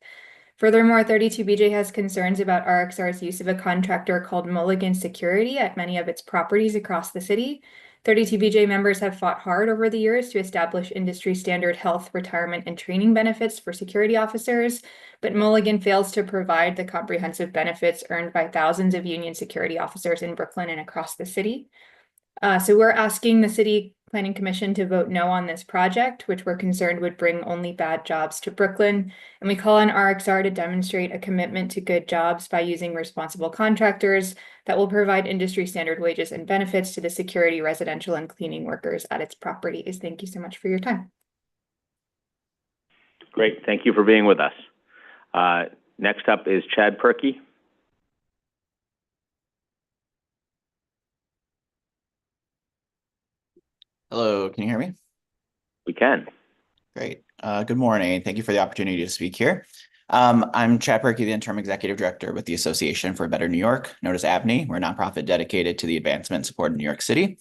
Furthermore, 32BJ has concerns about RXR's use of a contractor called Mulligan Security at many of its properties across the city. 32BJ members have fought hard over the years to establish industry standard health, retirement, and training benefits for security officers, but Mulligan fails to provide the comprehensive benefits earned by thousands of union security officers in Brooklyn and across the city. So we're asking the City Planning Commission to vote no on this project, which we're concerned would bring only bad jobs to Brooklyn. And we call on RXR to demonstrate a commitment to good jobs by using responsible contractors that will provide industry standard wages and benefits to the security, residential, and cleaning workers at its properties. Thank you so much for your time. Great. Thank you for being with us. Next up is Chad Perkey. Hello, can you hear me? We can. Great. Good morning. Thank you for the opportunity to speak here. I'm Chad Perkey, the Interim Executive Director with the Association for a Better New York, known as ABNY. We're a nonprofit dedicated to the advancement and support of New York City.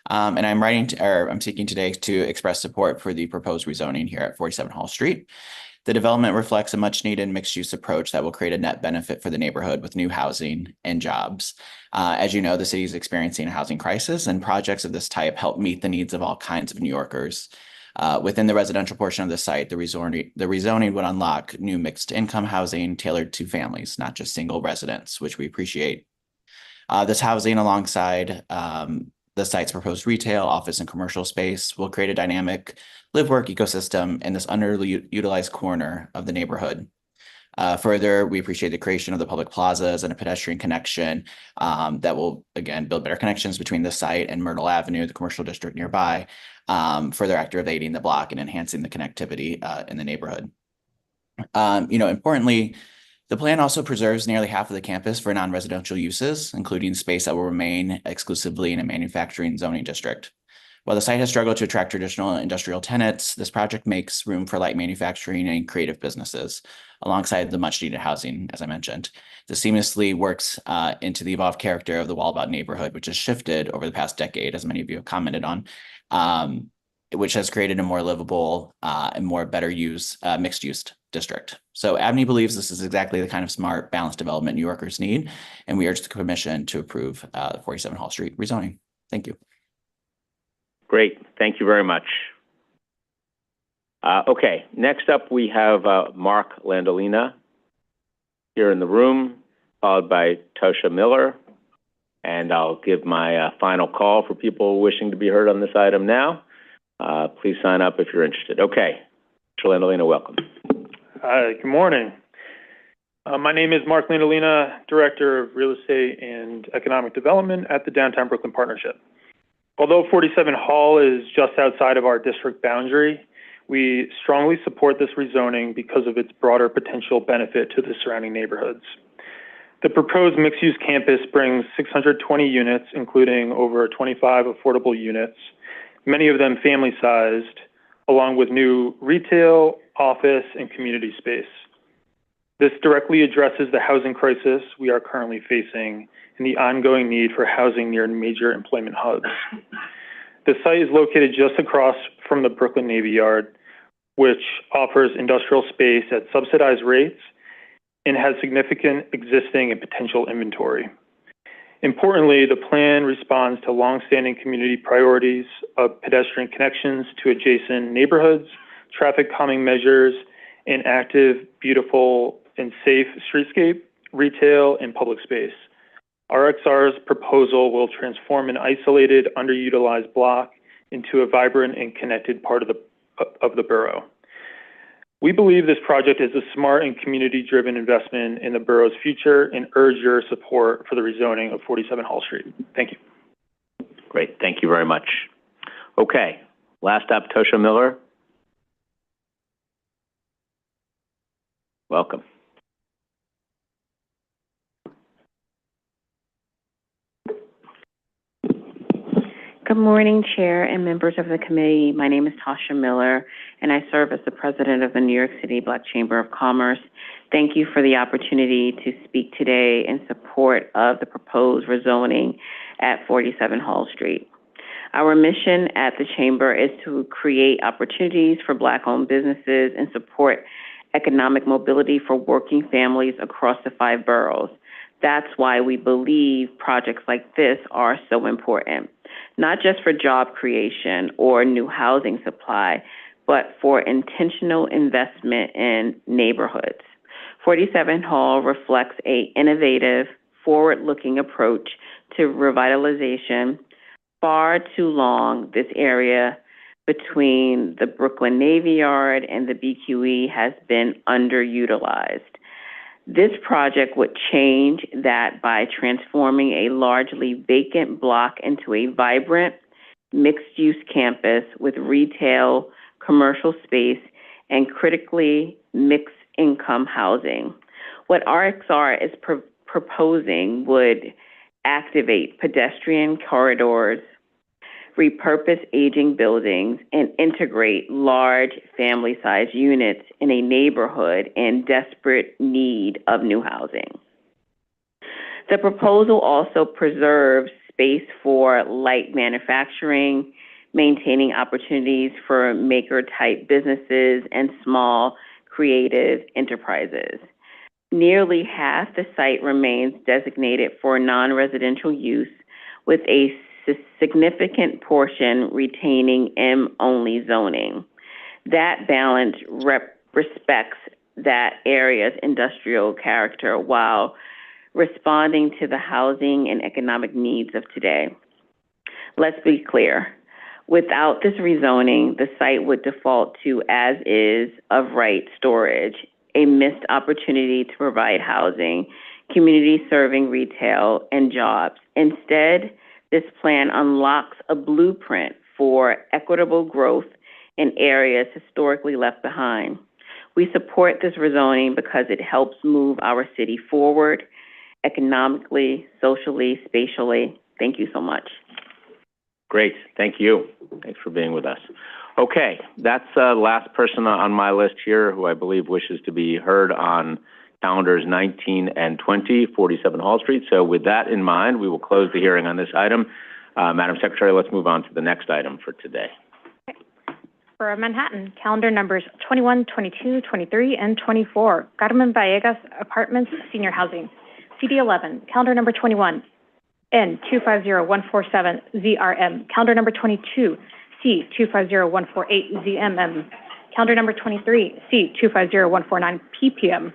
And I'm seeking today to express support for the proposed rezoning here at 47 Hall Street. The development reflects a much-needed mixed-use approach that will create a net benefit for the neighborhood with new housing and jobs. As you know, the city is experiencing a housing crisis, and projects of this type help meet the needs of all kinds of New Yorkers. Within the residential portion of the site, the rezoning would unlock new mixed-income housing tailored to families, not just single residents, which we appreciate. This housing alongside the site's proposed retail, office, and commercial space will create a dynamic live-work ecosystem in this underutilized corner of the neighborhood. Further, we appreciate the creation of the public plazas and a pedestrian connection that will, again, build better connections between the site and Myrtle Avenue, the commercial district nearby, further activating the block and enhancing the connectivity in the neighborhood. Importantly, the plan also preserves nearly half of the campus for non-residential uses, including space that will remain exclusively in a manufacturing zoning district. While the site has struggled to attract traditional industrial tenants, this project makes room for light manufacturing and creative businesses, alongside the much-needed housing, as I mentioned. This seamlessly works into the evolved character of the Walbaut neighborhood, which has shifted over the past decade, as many of you have commented on, which has created a more livable and more better use mixed-use district. So ABNY believes this is exactly the kind of smart, balanced development New Yorkers need, and we urge the Commission to approve the 47 Hall Street rezoning. Thank you. Great. Thank you very much. Okay, next up we have Mark Landolina here in the room, followed by Tosha Miller. And I'll give my final call for people wishing to be heard on this item now. Please sign up if you're interested. Okay, Mr. Landolina, welcome. Hi, good morning. My name is Mark Landolina, Director of Real Estate and Economic Development at the Downtown Brooklyn Partnership. Although 47 Hall is just outside of our district boundary, we strongly support this rezoning because of its broader potential benefit to the surrounding neighborhoods. The proposed mixed-use campus brings 620 units, including over 25 affordable units, many of them family-sized, along with new retail, office, and community space. This directly addresses the housing crisis we are currently facing and the ongoing need for housing near major employment hubs. The site is located just across from the Brooklyn Navy Yard, which offers industrial space at subsidized rates and has significant existing and potential inventory. Importantly, the plan responds to longstanding community priorities of pedestrian connections to adjacent neighborhoods, traffic calming measures, and active, beautiful, and safe streetscape, retail, and public space. RXR's proposal will transform an isolated, underutilized block into a vibrant and connected part of the borough. We believe this project is a smart and community-driven investment in the borough's future and urge your support for the rezoning of 47 Hall Street. Thank you. Great. Thank you very much. Okay. Last up, Tosha Miller. Welcome. Good morning, Chair and members of the committee. My name is Tasha Miller, and I serve as the president of the New York City Black Chamber of Commerce. Thank you for the opportunity to speak today in support of the proposed rezoning at 47 Hall Street. Our mission at the Chamber is to create opportunities for Black-owned businesses and support economic mobility for working families across the 5 boroughs. That's why we believe projects like this are so important, not just for job creation or new housing supply, but for intentional investment in neighborhoods. 47 Hall reflects an innovative, forward-looking approach to revitalization. Far too long, this area between the Brooklyn Navy Yard and the BQE has been underutilized. This project would change that by transforming a largely vacant block into a vibrant, mixed-use campus with retail, commercial space, and critically mixed-income housing. What RXR is proposing would activate pedestrian corridors, repurpose aging buildings, and integrate large family-sized units in a neighborhood in desperate need of new housing. The proposal also preserves space for light manufacturing, maintaining opportunities for maker-type businesses and small creative enterprises. Nearly half the site remains designated for non-residential use, with a significant portion retaining M-only zoning. That balance respects that area's industrial character while responding to the housing and economic needs of today. Let's be clear. Without this rezoning, the site would default to as-is of right storage, a missed opportunity to provide housing, community-serving retail, and jobs. Instead, this plan unlocks a blueprint for equitable growth in areas historically left behind. We support this rezoning because it helps move our city forward economically, socially, spatially. Thank you so much. Great. Thank you. Thanks for being with us. Okay, that's the last person on my list here who I believe wishes to be heard on calendars 19 and 20, 47 Hall Street. So with that in mind, we will close the hearing on this item. Madam Secretary, let's move on to the next item for today. Okay. For Manhattan, calendar numbers 21, 22, 23, and 24, Carmen Villegas Apartments Senior Housing. CD 11, calendar number 21, N250147ZRM, calendar number 22, C250148ZMM, calendar number 23, C250149PPM,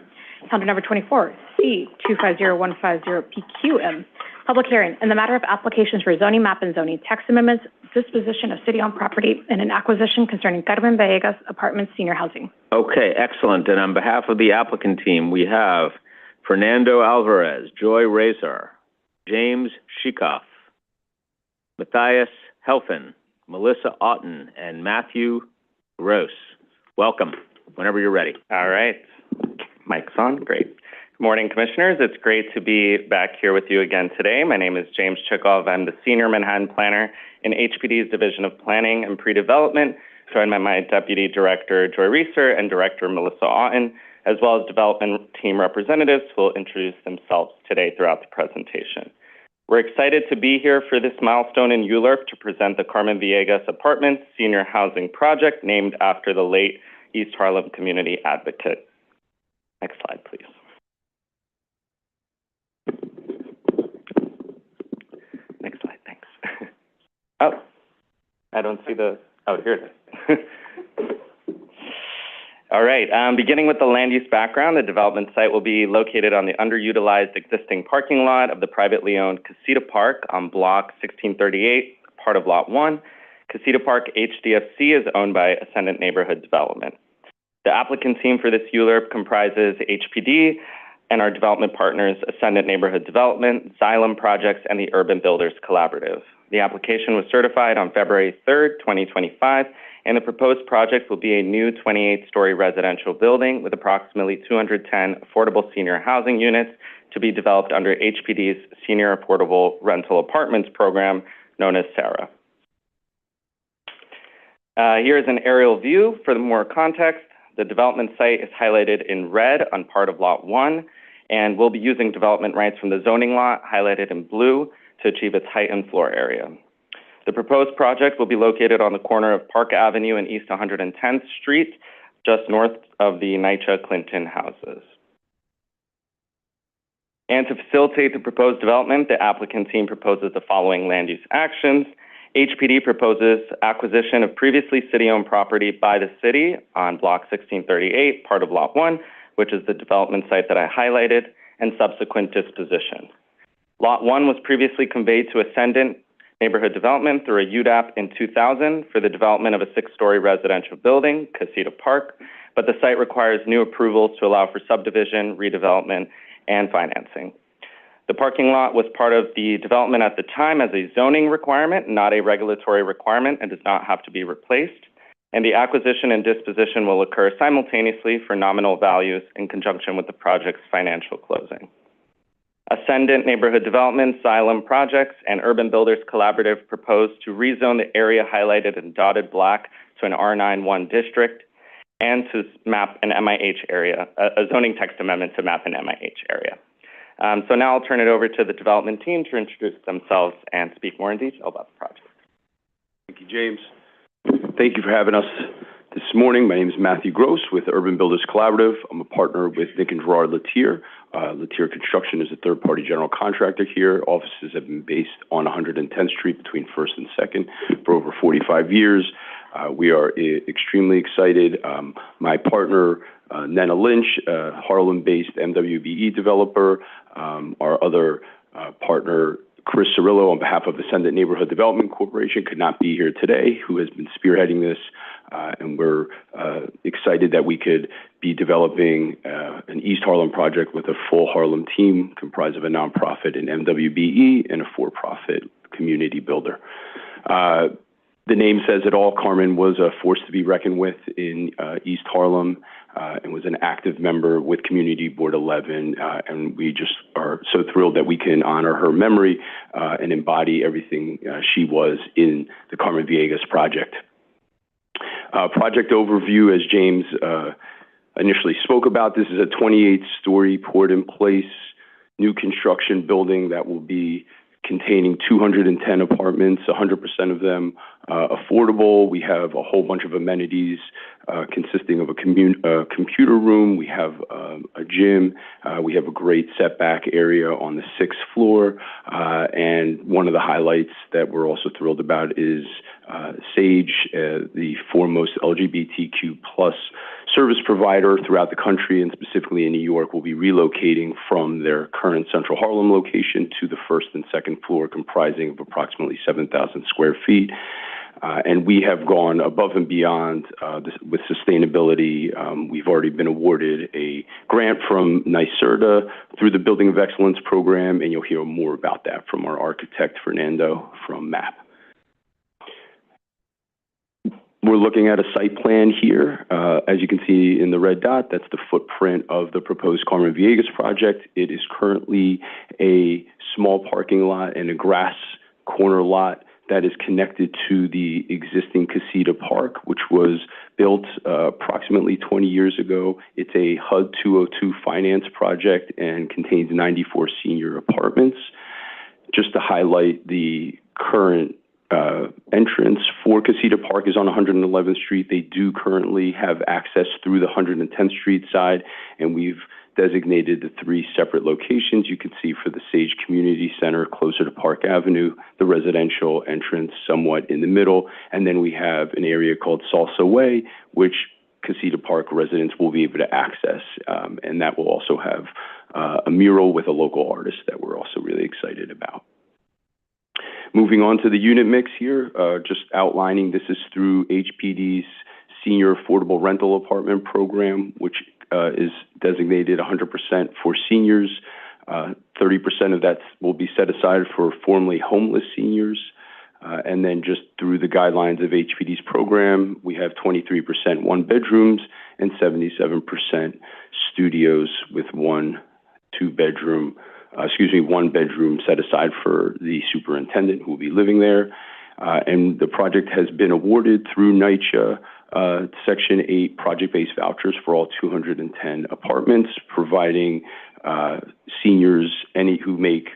calendar number 24, C250150PQM. Public hearing in the matter of applications for zoning map and zoning text amendments, disposition of city-owned property, and an acquisition concerning Carmen Villegas Apartments Senior Housing. Okay, excellent. And on behalf of the applicant team, we have Fernando Alvarez, Joy Razor, James Shikoff, Matthias Helfen, Melissa Otten, and Matthew Gross. Welcome, whenever you're ready. All right. Mic's on. Great. Good morning, Commissioners. It's great to be back here with you again today. My name is James Chikov. I'm the Senior Manhattan Planner in HPD's Division of Planning and Pre-Development, joined by my Deputy Director, Joy Reeser, and Director, Melissa Otten, as well as development team representatives who will introduce themselves today throughout the presentation. We're excited to be here for this milestone in ULURP to present the Carmen Villegas Apartments Senior Housing Project named after the late East Harlem community advocate. Next slide, please. Next slide, thanks. Oh, I don't see the, oh, here it is. All right, beginning with the land use background, the development site will be located on the underutilized existing parking lot of the privately owned Casita Park on Block 1638, part of Lot 1. Casita Park HDFC is owned by Ascendant Neighborhood Development. The applicant team for this ULURP comprises HPD and our development partners, Ascendant Neighborhood Development, Xylem Projects, and the Urban Builders Collaborative. The application was certified on February 3rd, 2025, and the proposed project will be a new 28-story residential building with approximately 210 affordable senior housing units to be developed under HPD's Senior Affordable Rental Apartments program, known as SARA. Here is an aerial view for more context. The development site is highlighted in red on part of Lot 1, and we'll be using development rights from the zoning lot, highlighted in blue, to achieve its height and floor area. The proposed project will be located on the corner of Park Avenue and East 110th Street, just north of the NYCHA Clinton houses. And to facilitate the proposed development, the applicant team proposes the following land use actions. HPD proposes acquisition of previously city-owned property by the city on Block 1638, part of Lot 1, which is the development site that I highlighted, and subsequent disposition. Lot 1 was previously conveyed to Ascendant Neighborhood Development through a UDAP in 2000 for the development of a 6-story residential building, Casita Park, but the site requires new approvals to allow for subdivision, redevelopment, and financing. The parking lot was part of the development at the time as a zoning requirement, not a regulatory requirement, and does not have to be replaced. And the acquisition and disposition will occur simultaneously for nominal values in conjunction with the project's financial closing. Ascendant Neighborhood Development, Xylem Projects, and Urban Builders Collaborative propose to rezone the area highlighted in dotted black to an R9-1 district and to map an MIH area, a zoning text amendment to map an MIH area. So now I'll turn it over to the development team to introduce themselves and speak more in detail about the project. Thank you, James. Thank you for having us this morning. My name is Matthew Gross with Urban Builders Collaborative. I'm a partner with Nick and Gerard Latier. Latier Construction is a third-party general contractor here. Offices have been based on 110th Street between 1st and 2nd for over 45 years. We are extremely excited. My partner, Nena Lynch, Harlem-based MWBE developer. Our other partner, Chris Cirillo, on behalf of Ascendant Neighborhood Development Corporation, could not be here today, who has been spearheading this, and we're excited that we could be developing an East Harlem project with a full Harlem team comprised of a nonprofit and MWBE and a for-profit community builder. The name says it all. Carmen was a force to be reckoned with in East Harlem and was an active member with Community Board 11, and we just are so thrilled that we can honor her memory and embody everything she was in the Carmen Villegas project. Project overview, as James initially spoke about, this is a 28-story poured-in-place new construction building that will be containing 210 apartments, 100% of them affordable. We have a whole bunch of amenities consisting of a computer room. We have a gym. We have a great setback area on the 6th floor. And one of the highlights that we're also thrilled about is Sage, the foremost LGBTQ plus service provider throughout the country and specifically in New York, will be relocating from their current Central Harlem location to the 1st and 2nd floor, comprising of approximately 7,000 square feet. And we have gone above and beyond with sustainability. We've already been awarded a grant from NYSERDA through the Building of Excellence program, and you'll hear more about that from our architect, Fernando, from MAP. We're looking at a site plan here. As you can see in the red dot, that's the footprint of the proposed Carmen Villegas project. It is currently a small parking lot and a grass corner lot that is connected to the existing Casita Park, which was built approximately 20 years ago. It's a HUD 202 finance project and contains 94 senior apartments. Just to highlight, the current entrance for Casita Park is on 111th Street. They do currently have access through the 110th Street side, and we've designated the 3 separate locations you can see for the Sage Community Center closer to Park Avenue, the residential entrance somewhat in the middle, and then we have an area called Salsa Way, which Casita Park residents will be able to access, and that will also have a mural with a local artist that we're also really excited about. Moving on to the unit mix here, just outlining this is through HPD's Senior Affordable Rental Apartment Program, which is designated 100% for seniors. 30% of that will be set aside for formerly homeless seniors. And then just through the guidelines of HPD's program, we have 23% one-bedrooms and 77% studios with one bedroom set aside for the superintendent who will be living there. And the project has been awarded through NYCHA Section 8 project-based vouchers for all 210 apartments, providing seniors who make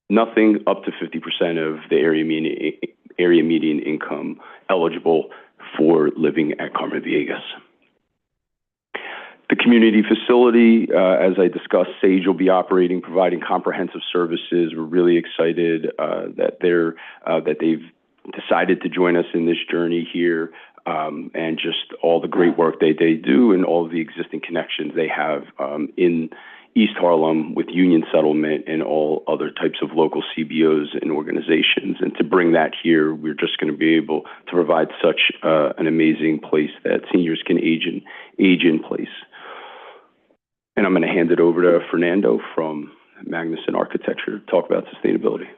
nothing up to 50% of the area median income eligible for living at Carmen Villegas. The community facility, as I discussed, Sage will be operating, providing comprehensive services. We're really excited that they've decided to join us in this journey here, and just all the great work they do and all of the existing connections they have in East Harlem with Union Settlement and all other types of local CBOs and organizations. And to bring that here, we're just going to be able to provide such an amazing place that seniors can age in place. And I'm going to hand it over to Fernando from Magnuson Architecture to talk about sustainability.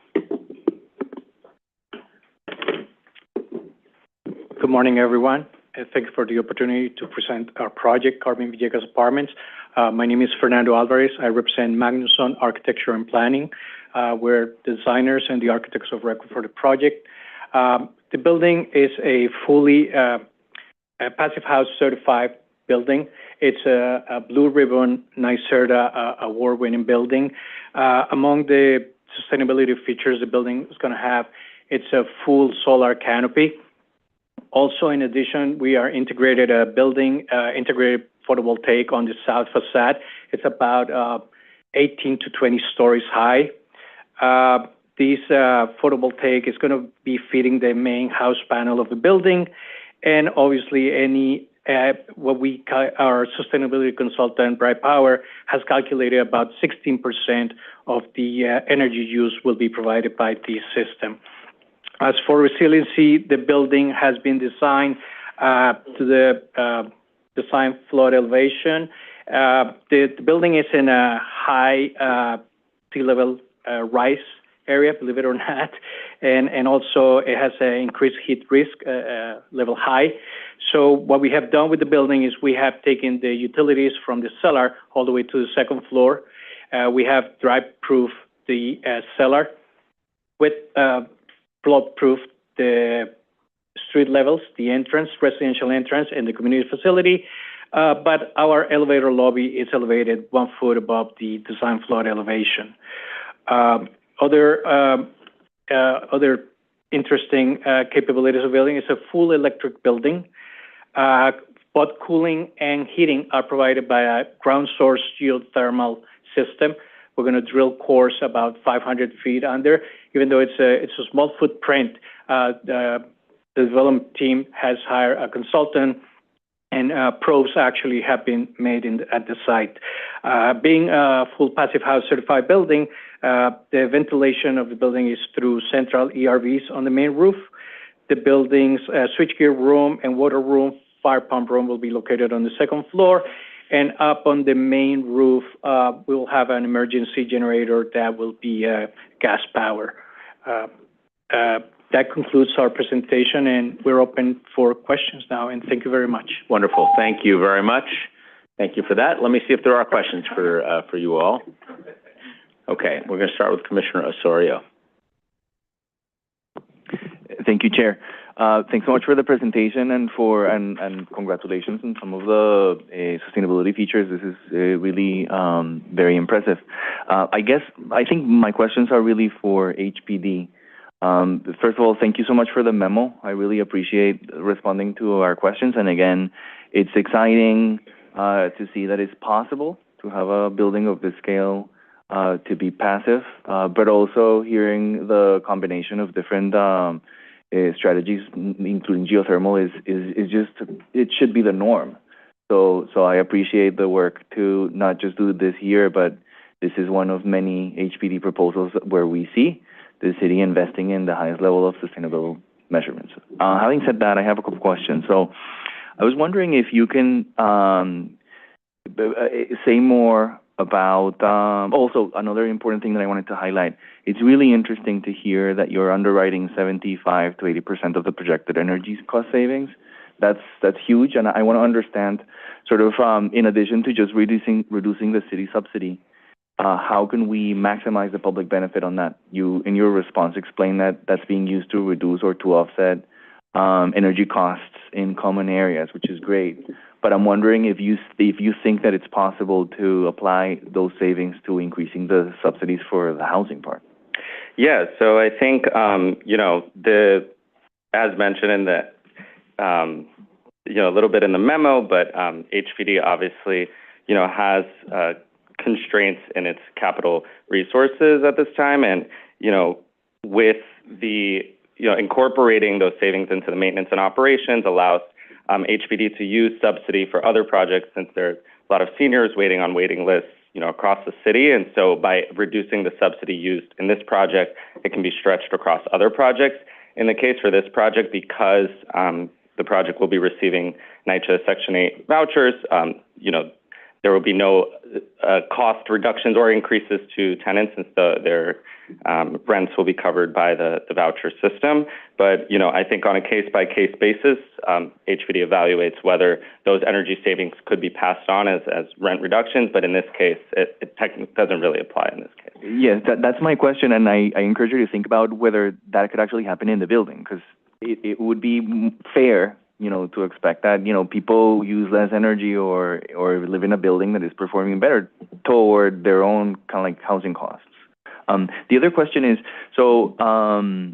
Good morning, everyone. thank you for the opportunity to present our project, Carmen Villegas Apartments. My name is Fernando Alvarez. I represent Magnusson Architecture and Planning. We're designers and the architects of record for the project. The building is a fully Passive House certified building. It's a Blue Ribbon NYSERDA award-winning building. Among the sustainability features the building is going to have, it's a full solar canopy. Also, in addition, we are integrated integrated photovoltaic on the south facade. It's about 18 to 20 stories high. This photovoltaic is going to be feeding the main house panel of the building, and obviously any our sustainability consultant, Bright Power, has calculated about 16% of the energy use will be provided by this system. As for resiliency, the building has been designed to the design flood elevation. The building is in a high sea level rise area, believe it or not, and also it has an increased heat risk level high. So what we have done with the building is we have taken the utilities from the cellar all the way to the second floor. We have dry-proof the cellar with flood-proof the street levels, the entrance, residential entrance, and the community facility. But our elevator lobby is elevated 1 foot above the design flood elevation. Other interesting capabilities of the building is a full electric building. Both cooling and heating are provided by a ground source geothermal system. We're going to drill cores about 500 feet under. Even though it's a small footprint, the development team has hired a consultant, and probes actually have been made at the site. Being a full Passive House certified building, the ventilation of the building is through central ERVs on the main roof. The building's switchgear room and water room, fire pump room will be located on the second floor. And up on the main roof, we'll have an emergency generator that will be gas power. That concludes our presentation, and we're open for questions now, and thank you very much. Wonderful. Thank you very much. Thank you for that. Let me see if there are questions for you all. Okay, we're going to start with Commissioner Osorio. Thank you, Chair. Thanks so much for the presentation and congratulations on some of the sustainability features. This is really very impressive. I think my questions are really for HPD. First of all, thank you so much for the memo. I really appreciate responding to our questions. And again, it's exciting to see that it's possible to have a building of this scale to be passive, but also hearing the combination of different strategies, including geothermal, is just, it should be the norm. So I appreciate the work to not just do this here, but this is one of many HPD proposals where we see the city investing in the highest level of sustainable measurements. Having said that, I have a couple questions. So I was wondering if you can say more about, also another important thing that I wanted to highlight. It's really interesting to hear that you're underwriting 75 to 80% of the projected energy cost savings. That's huge, and I want to understand sort of in addition to just reducing the city subsidy, how can we maximize the public benefit on that? You, in your response, explain that that's being used to reduce or to offset energy costs in common areas, which is great. But I'm wondering if you think that it's possible to apply those savings to increasing the subsidies for the housing part. Yeah, so I think, as mentioned in the, a little bit in the memo, but HPD obviously, has constraints in its capital resources at this time. And, with the, incorporating those savings into the maintenance and operations allows HPD to use subsidy for other projects, since there's a lot of seniors waiting on waiting lists, across the city. And so by reducing the subsidy used in this project, it can be stretched across other projects. In the case for this project, because the project will be receiving NYCHA Section 8 vouchers, there will be no cost reductions or increases to tenants, since their rents will be covered by the voucher system. But, I think on a case-by-case basis, HPD evaluates whether those energy savings could be passed on as rent reductions, but in this case, it technically doesn't really apply in this case. Yes, that's my question, and I encourage you to think about whether that could actually happen in the building, because it would be fair, to expect that, people use less energy or live in a building that is performing better toward their own kind of like housing costs. The other question is, so I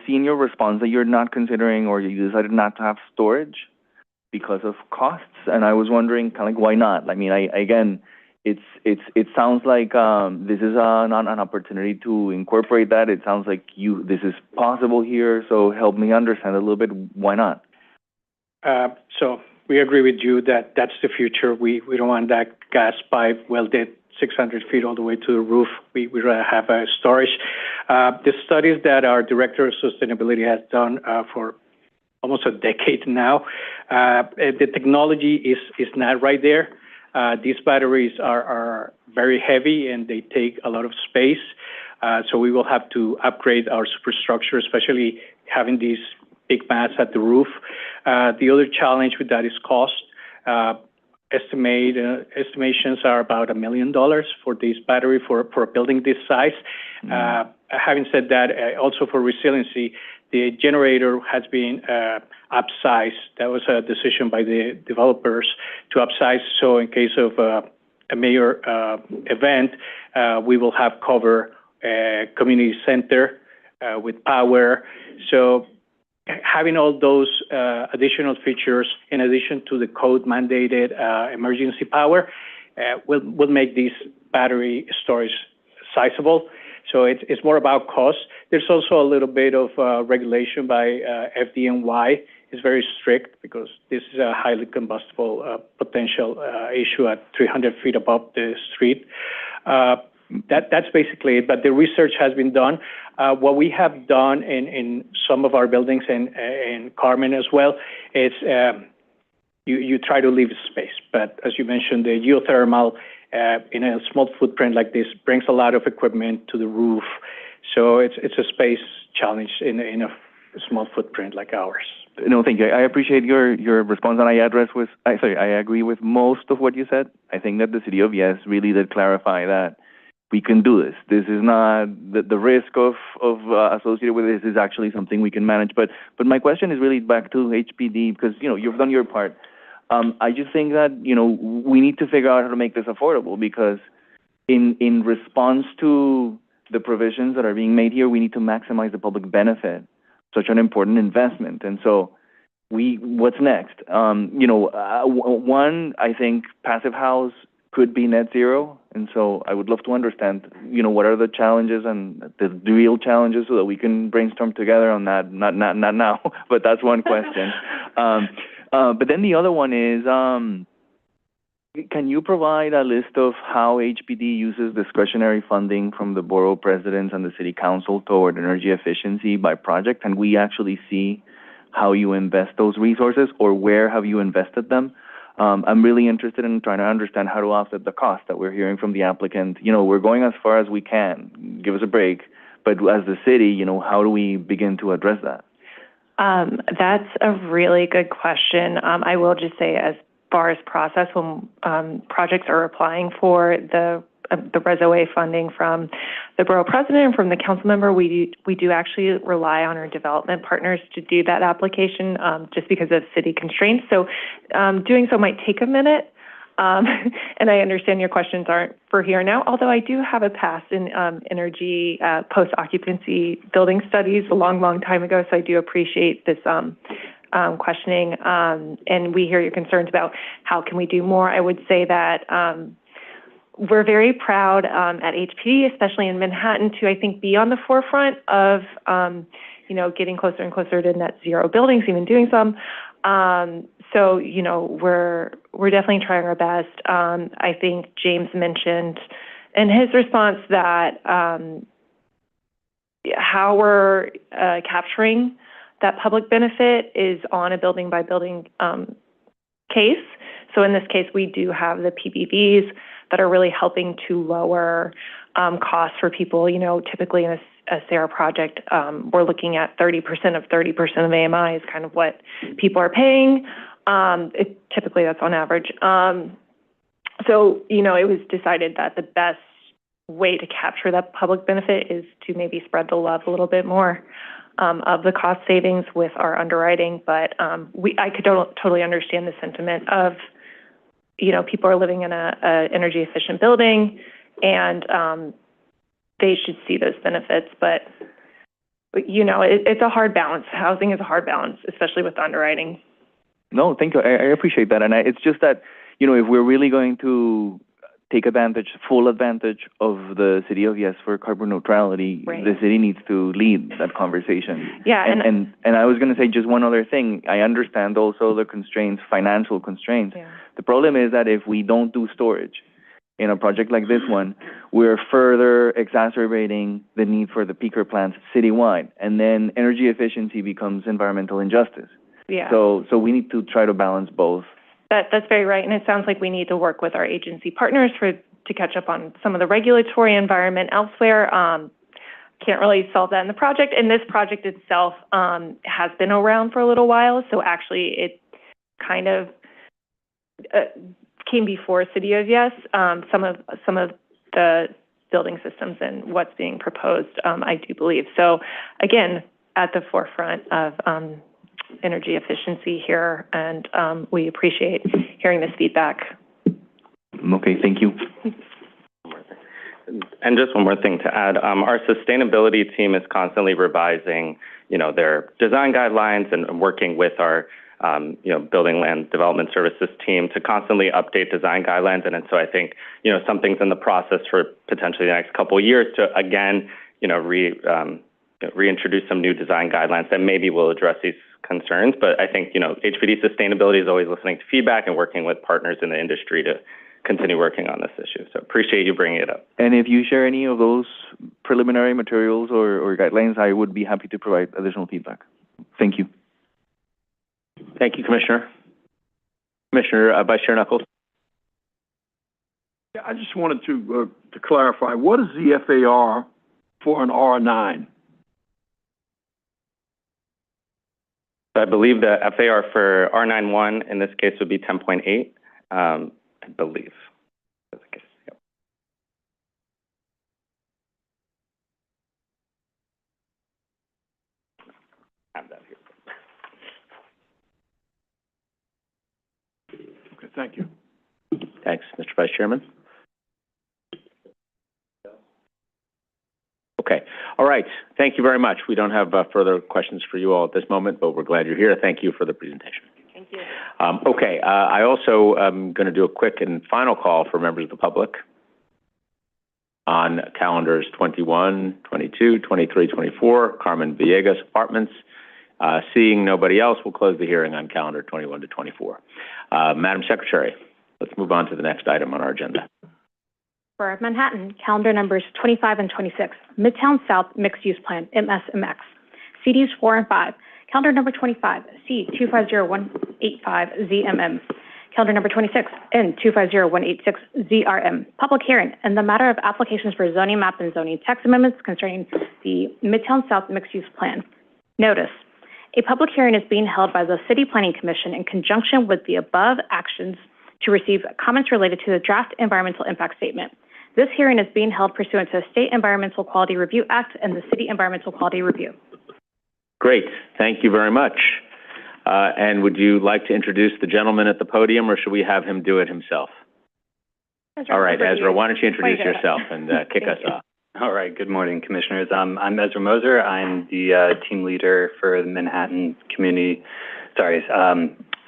see in your response that you're not considering, or you decided not to have storage because of costs, and I was wondering kind of like why not? I mean, again, it sounds like this is an opportunity to incorporate that. It sounds like this is possible here. So help me understand a little bit why not. So we agree with you that that's the future. We don't want that gas pipe welded 600 feet all the way to the roof. We rather have a storage. The studies that our Director of Sustainability has done for almost a decade now, the technology is not right there. These batteries are very heavy and they take a lot of space. So we will have to upgrade our superstructure, especially having these big mats at the roof. The other challenge with that is cost. Estimations are about $1 million for this battery for a building this size. Having said that, also for resiliency, the generator has been upsized. That was a decision by the developers to upsize. So in case of a major event, we will have cover community center with power. So having all those additional features in addition to the code mandated emergency power will make this battery storage sizable. So it's more about cost. There's also a little bit of regulation by FDNY. It's very strict because this is a highly combustible potential issue at 300 feet above the street. That's basically it, but the research has been done. What we have done in some of our buildings and Carmen as well is you try to leave space. But as you mentioned, the geothermal in a small footprint like this brings a lot of equipment to the roof. So it's a space challenge in a small footprint like ours. No, thank you. I appreciate your response, and I agree with most of what you said. I think that the City of Yes really did clarify that we can do this. This is not the risk of associated with this is actually something we can manage. But my question is really back to HPD because you've done your part. I just think that we need to figure out how to make this affordable because in response to the provisions that are being made here, we need to maximize the public benefit. Such an important investment, and so what's next? One, I think passive house could be net zero, and so I would love to understand, what are the challenges and the real challenges so that we can brainstorm together on that. Not now, but that's one question. But then the other one is, can you provide a list of how HPD uses discretionary funding from the borough presidents and the city council toward energy efficiency by project? Can we actually see how you invest those resources or where have you invested them? I'm really interested in trying to understand how to offset the cost that we're hearing from the applicant. We're going as far as we can. Give us a break. But as the city, how do we begin to address that? That's a really good question. I will just say as far as process, when projects are applying for the RESO-A funding from the borough president and from the council member, we do actually rely on our development partners to do that application just because of city constraints. So doing so might take a minute. And I understand your questions aren't for here now, although I do have a past in energy post-occupancy building studies a long, long time ago, so I do appreciate this questioning, and we hear your concerns about how can we do more. I would say that we're very proud at HPD, especially in Manhattan, to I think be on the forefront of getting closer and closer to net zero buildings, even doing some. So we're definitely trying our best. I think James mentioned in his response that how we're capturing that public benefit is on a building by building case. So in this case, we do have the PBVs that are really helping to lower costs for people. You know, typically in a SARA project, we're looking at 30% of 30% of AMI is kind of what people are paying. Typically that's on average. So, you know, it was decided that the best way to capture that public benefit is to maybe spread the love a little bit more of the cost savings with our underwriting. But I could totally understand the sentiment of, you know, people are living in a energy efficient building and they should see those benefits. But you know, it's a hard balance. Housing is a hard balance, especially with underwriting. No, thank you. I appreciate that. And it's just that, you know, if we're really going to take full advantage of the city of Yes for carbon neutrality, right, the city needs to lead that conversation. Yeah. And I was going to say just one other thing. I understand also the constraints, financial constraints. Yeah. The problem is that if we don't do storage in a project like this one, we're further exacerbating the need for the peaker plants citywide. And then energy efficiency becomes environmental injustice. Yeah. So we need to try to balance both. That's very right, and it sounds like we need to work with our agency partners to catch up on some of the regulatory environment elsewhere. Can't really solve that in the project, and this project itself has been around for a little while, so actually it kind of came before City of Yes. Some of the building systems and what's being proposed, I do believe. So again, at the forefront of energy efficiency here, and we appreciate hearing this feedback. Okay, thank you. And just one more thing to add, our sustainability team is constantly revising, you know, their design guidelines and working with our, you know, building land development services team to constantly update design guidelines. And so I think, you know, something's in the process for potentially the next couple of years to, again, you know, reintroduce some new design guidelines that maybe will address these concerns. But I think, you know, HPD sustainability is always listening to feedback and working with partners in the industry to continue working on this issue. So appreciate you bringing it up. And if you share any of those preliminary materials or guidelines, I would be happy to provide additional feedback. Thank you. Thank you, Commissioner. Commissioner, Vice Chair Knuckles. Yeah, I just wanted to clarify, what is the FAR for an R9? I believe the FAR for R91 in this case would be 10.8, I believe. That's the case. Yep. I have that here. Okay, thank you. Thanks, Mr. Vice Chairman. Okay. All right. Thank you very much. We don't have further questions for you all at this moment, but we're glad you're here. Thank you for the presentation. Thank you. Okay. I also am going to do a quick and final call for members of the public on calendars 21, 22, 23, 24, Carmen Villegas Apartments. Seeing nobody else, we'll close the hearing on calendar 21 to 24. Madam Secretary, let's move on to the next item on our agenda. For Manhattan, calendar numbers 25 and 26, Midtown South Mixed Use Plan, MSMX, CDs 4 and 5, calendar number 25, C250185ZMM, calendar number 26, N250186ZRM, public hearing in the matter of applications for zoning map and zoning text amendments concerning the Midtown South Mixed Use Plan. Notice, a public hearing is being held by the City Planning Commission in conjunction with the above actions to receive comments related to the draft environmental impact statement. This hearing is being held pursuant to the State Environmental Quality Review Act and the City Environmental Quality Review. Great. Thank you very much. And would you like to introduce the gentleman at the podium, or should we have him do it himself? All right, Ezra, why don't you introduce yourself and kick us off? All right. Good morning, Commissioners. I'm Ezra Moser. I'm the team leader for the Manhattan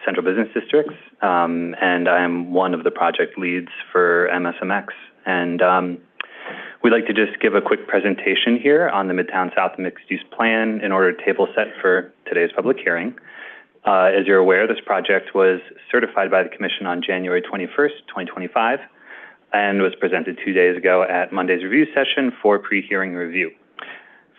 Central Business Districts, and I'm one of the project leads for MSMX. And we'd like to just give a quick presentation here on the Midtown South Mixed Use Plan in order to table set for today's public hearing. As you're aware, this project was certified by the Commission on January 21st, 2025, and was presented 2 days ago at Monday's review session for pre-hearing review.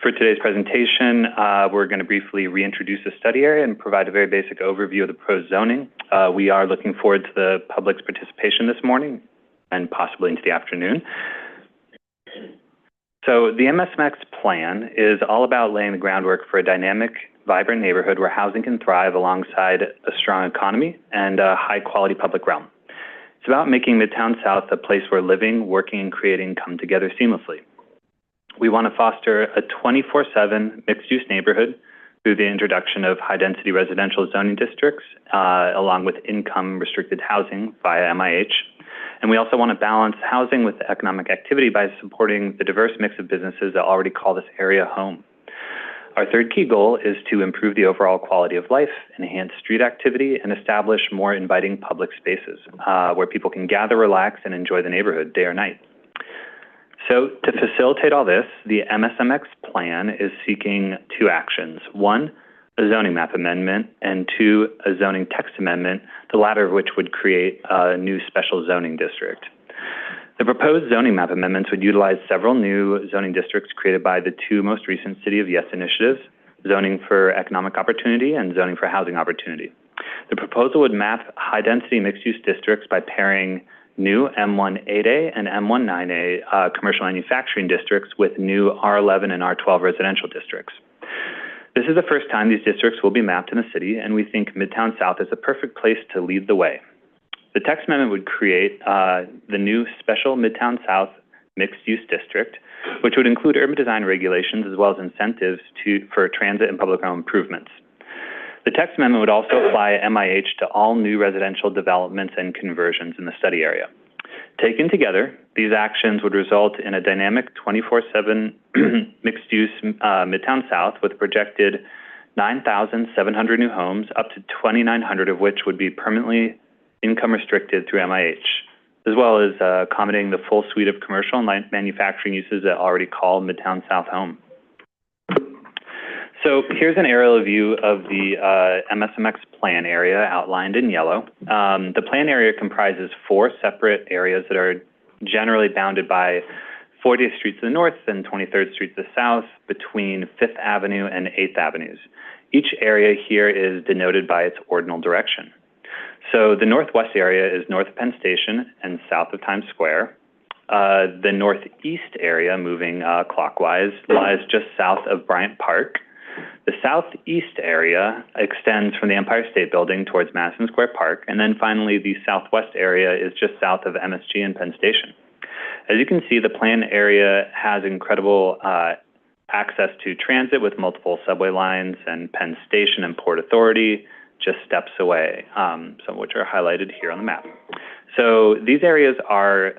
For today's presentation, we're going to briefly reintroduce the study area and provide a very basic overview of the proposed zoning. We are looking forward to the public's participation this morning and possibly into the afternoon. So the MSMX plan is all about laying the groundwork for a dynamic, vibrant neighborhood where housing can thrive alongside a strong economy and a high-quality public realm. It's about making Midtown South a place where living, working, and creating come together seamlessly. We want to foster a 24/7 mixed-use neighborhood through the introduction of high-density residential zoning districts, along with income-restricted housing via MIH. And we also want to balance housing with economic activity by supporting the diverse mix of businesses that already call this area home. Our third key goal is to improve the overall quality of life, enhance street activity, and establish more inviting public spaces where people can gather, relax, and enjoy the neighborhood day or night. So to facilitate all this, the MSMX plan is seeking two actions. One, a zoning map amendment, and two, a zoning text amendment, the latter of which would create a new special zoning district. The proposed zoning map amendments would utilize several new zoning districts created by the two most recent City of Yes initiatives, zoning for economic opportunity and zoning for housing opportunity. The proposal would map high-density mixed-use districts by pairing new M1-8A and M1-9A commercial manufacturing districts with new R11 and R12 residential districts. This is the first time these districts will be mapped in the city, and we think Midtown South is the perfect place to lead the way. The text amendment would create the new special Midtown South mixed-use district, which would include urban design regulations as well as incentives for transit and public realm improvements. The text amendment would also apply MIH to all new residential developments and conversions in the study area. Taken together, these actions would result in a dynamic 24/7 mixed-use Midtown South with projected 9,700 new homes, up to 2,900 of which would be permanently income restricted through MIH, as well as accommodating the full suite of commercial and light manufacturing uses that already call Midtown South home. So here's an aerial view of the MSMX plan area outlined in yellow. The plan area comprises 4 separate areas that are generally bounded by 40th Street to the north and 23rd Street to the south between 5th Avenue and 8th Avenues. Each area here is denoted by its ordinal direction. So the northwest area is north of Penn Station and south of Times Square. The northeast area, moving clockwise, lies just south of Bryant Park. The southeast area extends from the Empire State Building towards Madison Square Park, and then finally the southwest area is just south of MSG and Penn Station. As you can see, the plan area has incredible access to transit with multiple subway lines and Penn Station and Port Authority just steps away, some of which are highlighted here on the map. So these areas are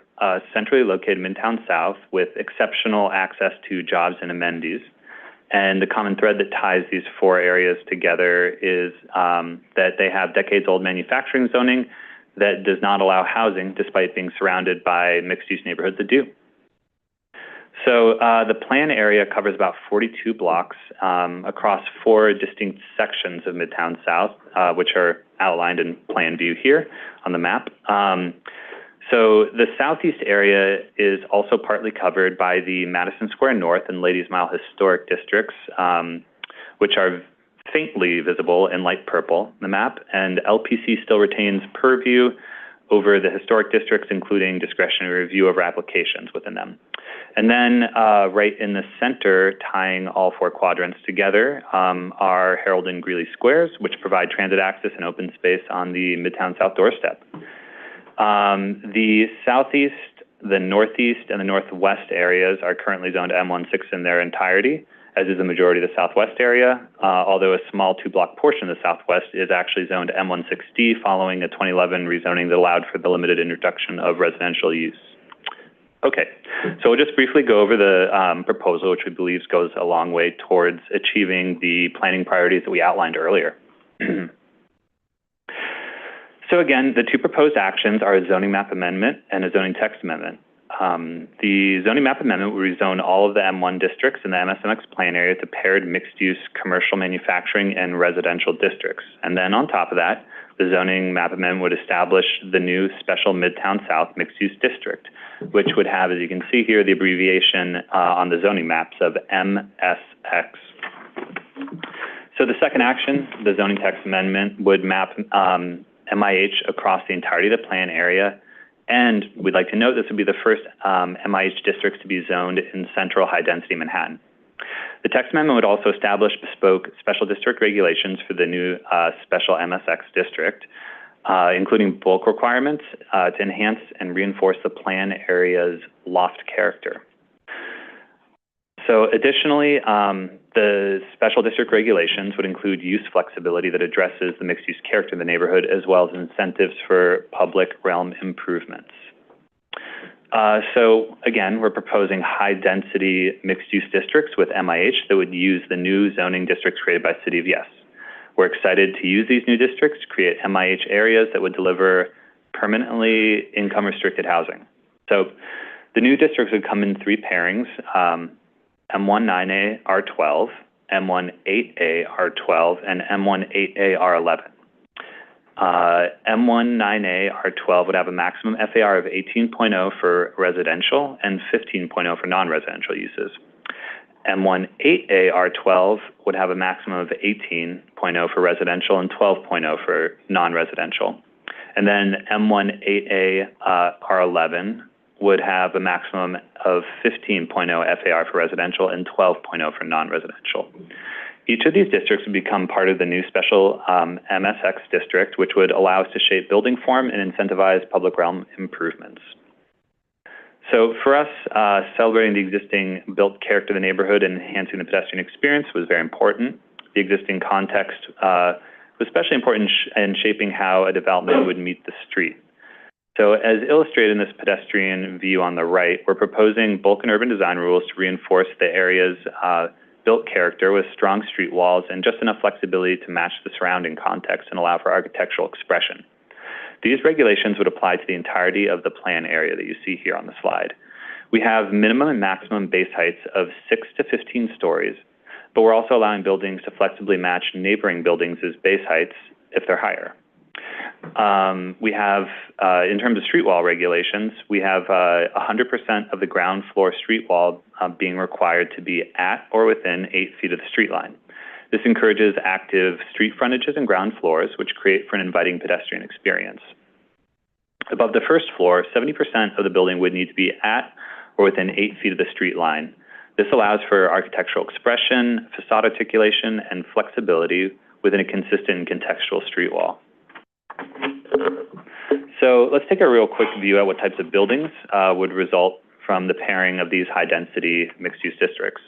centrally located in Midtown South with exceptional access to jobs and amenities. And the common thread that ties these 4 areas together is that they have decades-old manufacturing zoning that does not allow housing, despite being surrounded by mixed-use neighborhoods that do. So the plan area covers about 42 blocks across 4 distinct sections of Midtown South, which are outlined in plan view here on the map. So the southeast area is also partly covered by the Madison Square North and Ladies Mile historic districts, which are faintly visible in light purple on the map, and LPC still retains purview over the historic districts, including discretionary review of applications within them. And then right in the center, tying all 4 quadrants together, are Harold and Greeley Squares, which provide transit access and open space on the Midtown South doorstep. The southeast, the northeast, and the northwest areas are currently zoned M16 in their entirety, as is the majority of the southwest area, although a small 2-block portion of the southwest is actually zoned M16D following a 2011 rezoning that allowed for the limited introduction of residential use. Okay, so we'll just briefly go over the proposal, which we believe goes a long way towards achieving the planning priorities that we outlined earlier. So again, the 2 proposed actions are a zoning map amendment and a zoning text amendment. The zoning map amendment will rezone all of the M1 districts in the MSMX plan area to paired mixed-use commercial manufacturing and residential districts. And then on top of that, the zoning map amendment would establish the new special Midtown South mixed-use district, which would have, as you can see here, the abbreviation on the zoning maps of MSX. So the second action, the zoning text amendment, would map MIH across the entirety of the plan area, and we'd like to note this would be the first MIH districts to be zoned in central high-density Manhattan. The text amendment would also establish bespoke special district regulations for the new special MSX district, including bulk requirements to enhance and reinforce the plan area's loft character. So additionally, the special district regulations would include use flexibility that addresses the mixed-use character of the neighborhood, as well as incentives for public realm improvements. So again, we're proposing high-density mixed-use districts with MIH that would use the new zoning districts created by City of Yes. We're excited to use these new districts to create MIH areas that would deliver permanently income-restricted housing. So the new districts would come in three pairings, M19A R12, M18A R12, and M18A R11. M19A R12 would have a maximum FAR of 18.0 for residential and 15.0 for non-residential uses. M18A R12 would have a maximum of 18.0 for residential and 12.0 for non-residential. And then M18A R11 would have a maximum of 15.0 FAR for residential and 12.0 for non-residential. Each of these districts would become part of the new special MSX district, which would allow us to shape building form and incentivize public realm improvements. So for us, celebrating the existing built character of the neighborhood and enhancing the pedestrian experience was very important. The existing context was especially important in shaping how a development would meet the street. So as illustrated in this pedestrian view on the right, we're proposing bulk and urban design rules to reinforce the area's built character with strong street walls and just enough flexibility to match the surrounding context and allow for architectural expression. These regulations would apply to the entirety of the plan area that you see here on the slide. We have minimum and maximum base heights of 6 to 15 stories, but we're also allowing buildings to flexibly match neighboring buildings' base heights if they're higher. We have, in terms of street wall regulations, we have 100% of the ground floor street wall being required to be at or within 8 feet of the street line. This encourages active street frontages and ground floors, which create for an inviting pedestrian experience. Above the first floor, 70% of the building would need to be at or within 8 feet of the street line. This allows for architectural expression, facade articulation, and flexibility within a consistent and contextual street wall. So let's take a real quick view at what types of buildings would result from the pairing of these high-density mixed-use districts,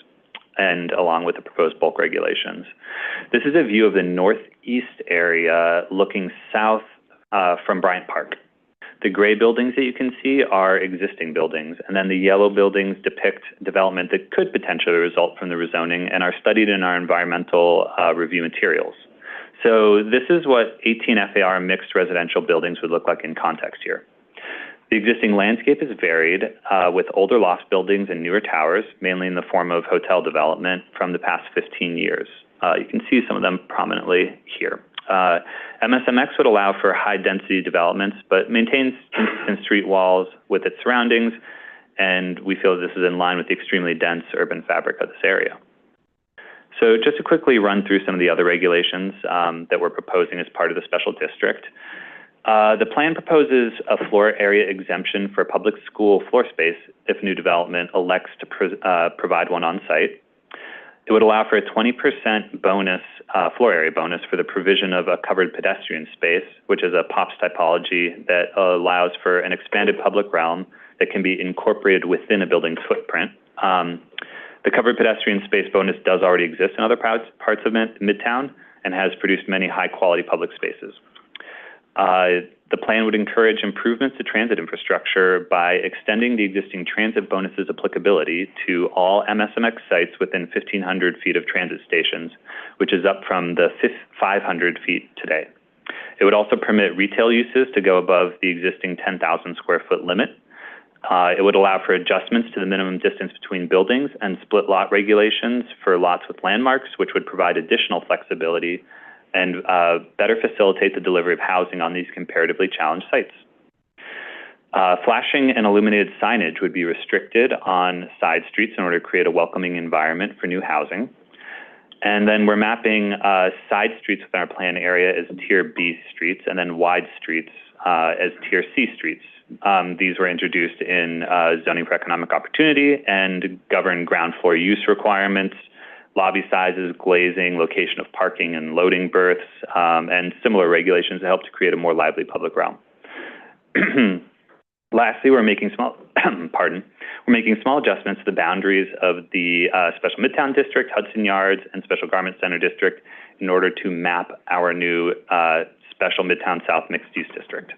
and along with the proposed bulk regulations. This is a view of the northeast area looking south from Bryant Park. The gray buildings that you can see are existing buildings, and then the yellow buildings depict development that could potentially result from the rezoning and are studied in our environmental review materials. So this is what 18 FAR mixed residential buildings would look like in context here. The existing landscape is varied with older loft buildings and newer towers, mainly in the form of hotel development from the past 15 years. You can see some of them prominently here. MSMX would allow for high-density developments, but maintains consistent street walls with its surroundings, and we feel this is in line with the extremely dense urban fabric of this area. So just to quickly run through some of the other regulations that we're proposing as part of the special district. The plan proposes a floor area exemption for public school floor space if new development elects to provide one on site. It would allow for a 20% bonus, floor area bonus for the provision of a covered pedestrian space, which is a POPs typology that allows for an expanded public realm that can be incorporated within a building's footprint. The covered pedestrian space bonus does already exist in other parts of Midtown and has produced many high-quality public spaces. The plan would encourage improvements to transit infrastructure by extending the existing transit bonus's applicability to all MSMX sites within 1,500 feet of transit stations, which is up from the 500 feet today. It would also permit retail uses to go above the existing 10,000 square foot limit. It would allow for adjustments to the minimum distance between buildings and split lot regulations for lots with landmarks, which would provide additional flexibility and better facilitate the delivery of housing on these comparatively challenged sites. Flashing and illuminated signage would be restricted on side streets in order to create a welcoming environment for new housing. And then we're mapping side streets within our plan area as Tier B streets, and then wide streets as Tier C streets. These were introduced in zoning for economic opportunity and govern ground floor use requirements, lobby sizes, glazing, location of parking and loading berths, and similar regulations that help to create a more lively public realm. Lastly, we're making small, we're making small adjustments to the boundaries of the Special Midtown District, Hudson Yards, and Special Garment Center District in order to map our new Special Midtown South Mixed Use District.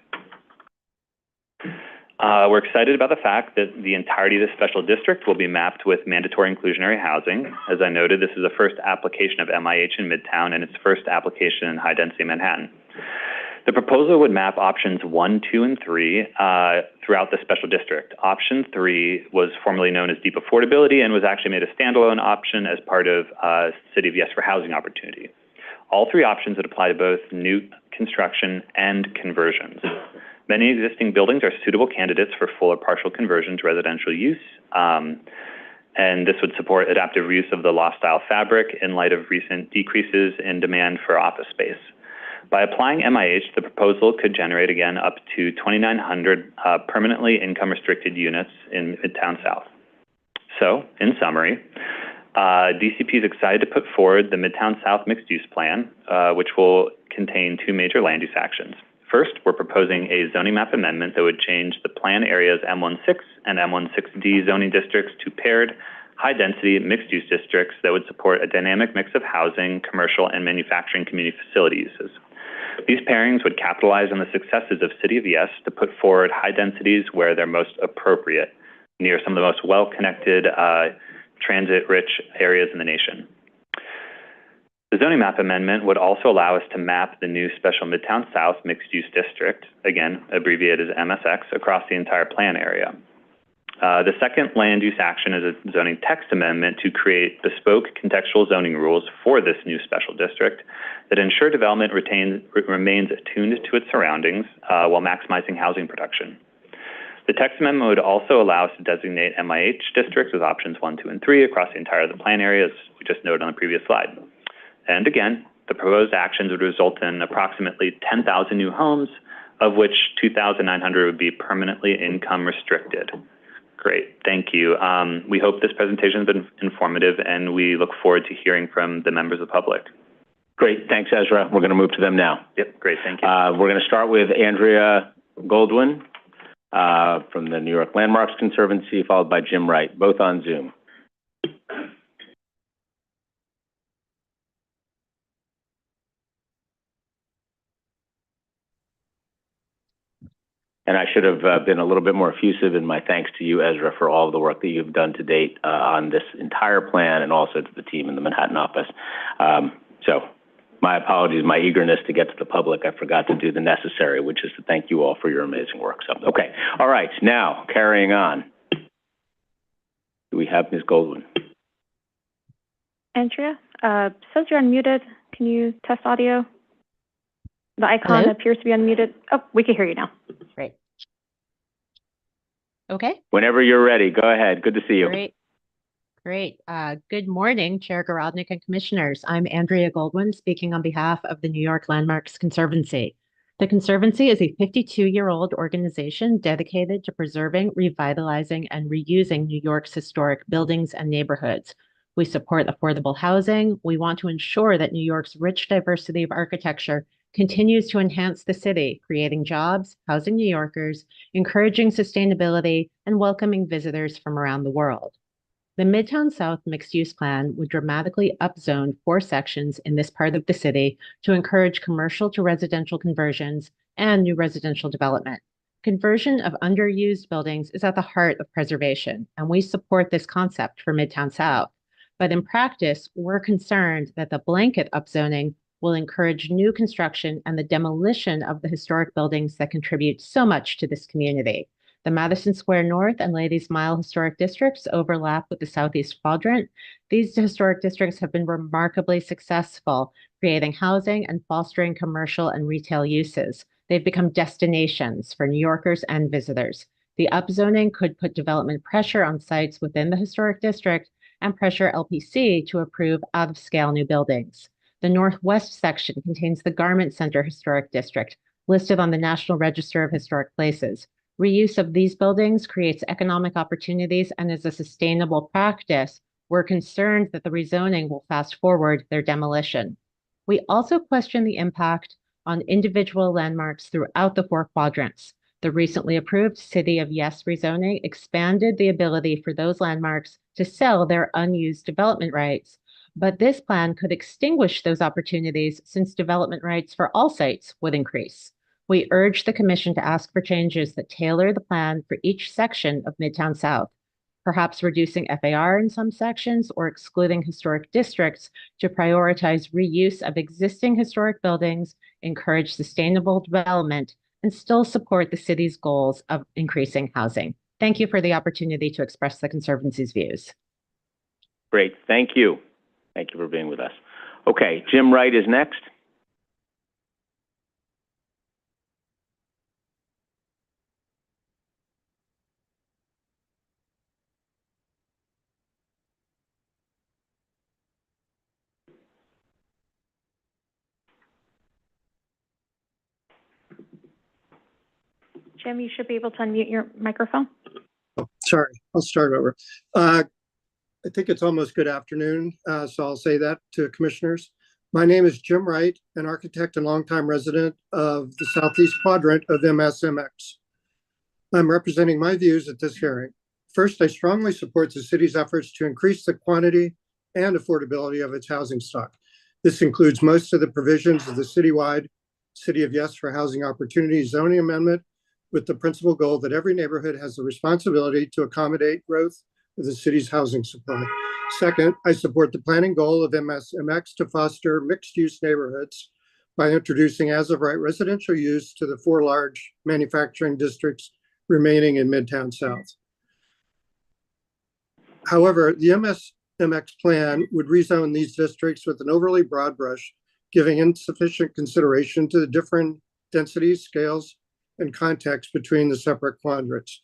We're excited about the fact that the entirety of the special district will be mapped with mandatory inclusionary housing. As I noted, this is the first application of MIH in Midtown and its first application in high-density Manhattan. The proposal would map options 1, 2, and 3 throughout the special district. Option 3 was formerly known as deep affordability and was actually made a standalone option as part of City of Yes for Housing Opportunity. All 3 options would apply to both new construction and conversions. Many existing buildings are suitable candidates for full or partial conversion to residential use, and this would support adaptive reuse of the loft-style fabric in light of recent decreases in demand for office space. By applying MIH, the proposal could generate, again, up to 2,900 permanently income-restricted units in Midtown South. So, in summary, DCP is excited to put forward the Midtown South Mixed-Use Plan, which will contain 2 major land use actions. First, we're proposing a zoning map amendment that would change the plan areas M16 and M16D zoning districts to paired, high-density mixed-use districts that would support a dynamic mix of housing, commercial, and manufacturing community facility uses. These pairings would capitalize on the successes of City of Yes to put forward high densities where they're most appropriate, near some of the most well-connected, transit-rich areas in the nation. The zoning map amendment would also allow us to map the new Special Midtown South Mixed-Use District, again, abbreviated as MSX, across the entire plan area. The second land use action is a zoning text amendment to create bespoke contextual zoning rules for this new special district that ensure development remains attuned to its surroundings while maximizing housing production. The text amendment would also allow us to designate MIH districts with options 1, 2, and 3 across the entire of the plan area, as we just noted on the previous slide. And again, the proposed actions would result in approximately 10,000 new homes, of which 2,900 would be permanently income restricted. Great, thank you. We hope this presentation has been informative, and we look forward to hearing from the members of the public. Great, thanks, Ezra. We're going to move to them now. Yep, great, thank you. We're going to start with Andrea Goldwyn from the New York Landmarks Conservancy, followed by Jim Wright, both on Zoom. And I should have been a little bit more effusive in my thanks to you, Ezra, for all of the work that you've done to date on this entire plan, and also to the team in the Manhattan office. So my apologies, my eagerness to get to the public, I forgot to do the necessary, which is to thank you all for your amazing work. So, okay. All right, now, carrying on. Do we have Ms. Goldwyn? Andrea, says you're unmuted. Can you test audio? The icon appears to be unmuted. Oh, we can hear you now. Great. Okay. Whenever you're ready, go ahead. Good to see you. Great. Good morning, Chair Garodnick and Commissioners. I'm Andrea Goldwyn, speaking on behalf of the New York Landmarks Conservancy. The Conservancy is a 52-year-old organization dedicated to preserving, revitalizing, and reusing New York's historic buildings and neighborhoods. We support affordable housing. We want to ensure that New York's rich diversity of architecture continues to enhance the city, creating jobs, housing New Yorkers, encouraging sustainability, and welcoming visitors from around the world. The Midtown South Mixed-Use Plan would dramatically upzone 4 sections in this part of the city to encourage commercial to residential conversions and new residential development. Conversion of underused buildings is at the heart of preservation, and we support this concept for Midtown South. But in practice, we're concerned that the blanket upzoning will encourage new construction and the demolition of the historic buildings that contribute so much to this community. The Madison Square North and Ladies Mile historic districts overlap with the Southeast Quadrant. These historic districts have been remarkably successful, creating housing and fostering commercial and retail uses. They've become destinations for New Yorkers and visitors. The upzoning could put development pressure on sites within the historic district and pressure LPC to approve out-of-scale new buildings. The northwest section contains the Garment Center Historic District, listed on the National Register of Historic Places. Reuse of these buildings creates economic opportunities and is a sustainable practice. We're concerned that the rezoning will fast forward their demolition. We also question the impact on individual landmarks throughout the 4 quadrants. The recently approved City of Yes rezoning expanded the ability for those landmarks to sell their unused development rights, but this plan could extinguish those opportunities since development rights for all sites would increase. We urge the Commission to ask for changes that tailor the plan for each section of Midtown South, perhaps reducing FAR in some sections or excluding historic districts to prioritize reuse of existing historic buildings, encourage sustainable development, and still support the city's goals of increasing housing. Thank you for the opportunity to express the Conservancy's views. Great, thank you. Thank you for being with us. Okay, Jim Wright is next. Jim, you should be able to unmute your microphone. Oh, sorry, I'll start over. I think it's almost good afternoon, so I'll say that to commissioners. My name is Jim Wright, an architect and longtime resident of the Southeast Quadrant of MSMX. I'm representing my views at this hearing. First, I strongly support the city's efforts to increase the quantity and affordability of its housing stock. This includes most of the provisions of the citywide City of Yes for Housing Opportunity zoning amendment, with the principal goal that every neighborhood has the responsibility to accommodate growth of the city's housing supply. Second, I support the planning goal of MSMX to foster mixed-use neighborhoods by introducing as-of-right residential use to the 4 large manufacturing districts remaining in Midtown South. However, the MSMX plan would rezone these districts with an overly broad brush, giving insufficient consideration to the different densities, scales, and context between the separate quadrants.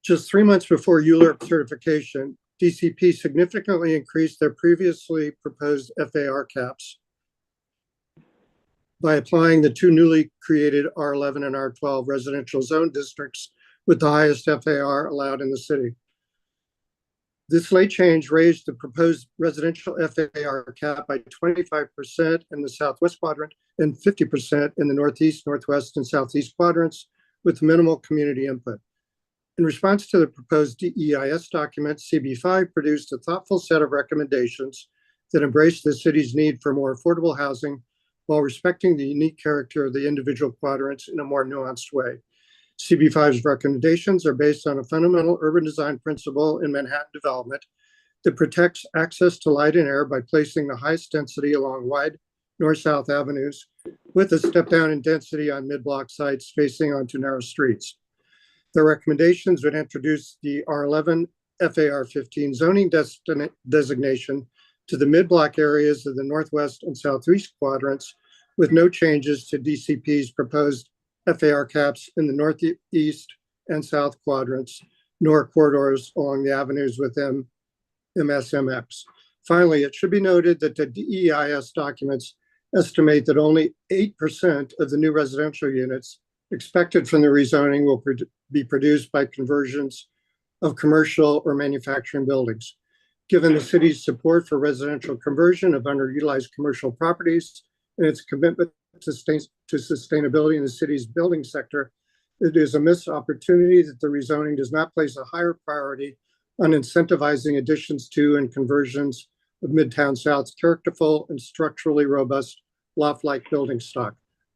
Just 3 months before ULURP certification, DCP significantly increased their previously proposed FAR caps by applying the 2 newly created R11 and R12 residential zone districts with the highest FAR allowed in the city. This late change raised the proposed residential FAR cap by 25% in the Southwest Quadrant and 50% in the Northeast, Northwest, and Southeast quadrants with minimal community input. In response to the proposed DEIS document, CB5 produced a thoughtful set of recommendations that embrace the city's need for more affordable housing while respecting the unique character of the individual quadrants in a more nuanced way. CB5's recommendations are based on a fundamental urban design principle in Manhattan development that protects access to light and air by placing the highest density along wide north-south avenues with a step down in density on mid-block sites facing onto narrow streets. The recommendations would introduce the R11 FAR 15 zoning designation to the mid-block areas of the northwest and southeast quadrants with no changes to DCP's proposed FAR caps in the northeast and south quadrants, nor corridors along the avenues within MSMX. Finally, it should be noted that the DEIS documents estimate that only 8% of the new residential units expected from the rezoning will be produced by conversions of commercial or manufacturing buildings. Given the city's support for residential conversion of underutilized commercial properties and its commitment to sustainability in the city's building sector, it is a missed opportunity that the rezoning does not place a higher priority on incentivizing additions to and conversions of Midtown South's characterful and structurally robust loft-like building stock.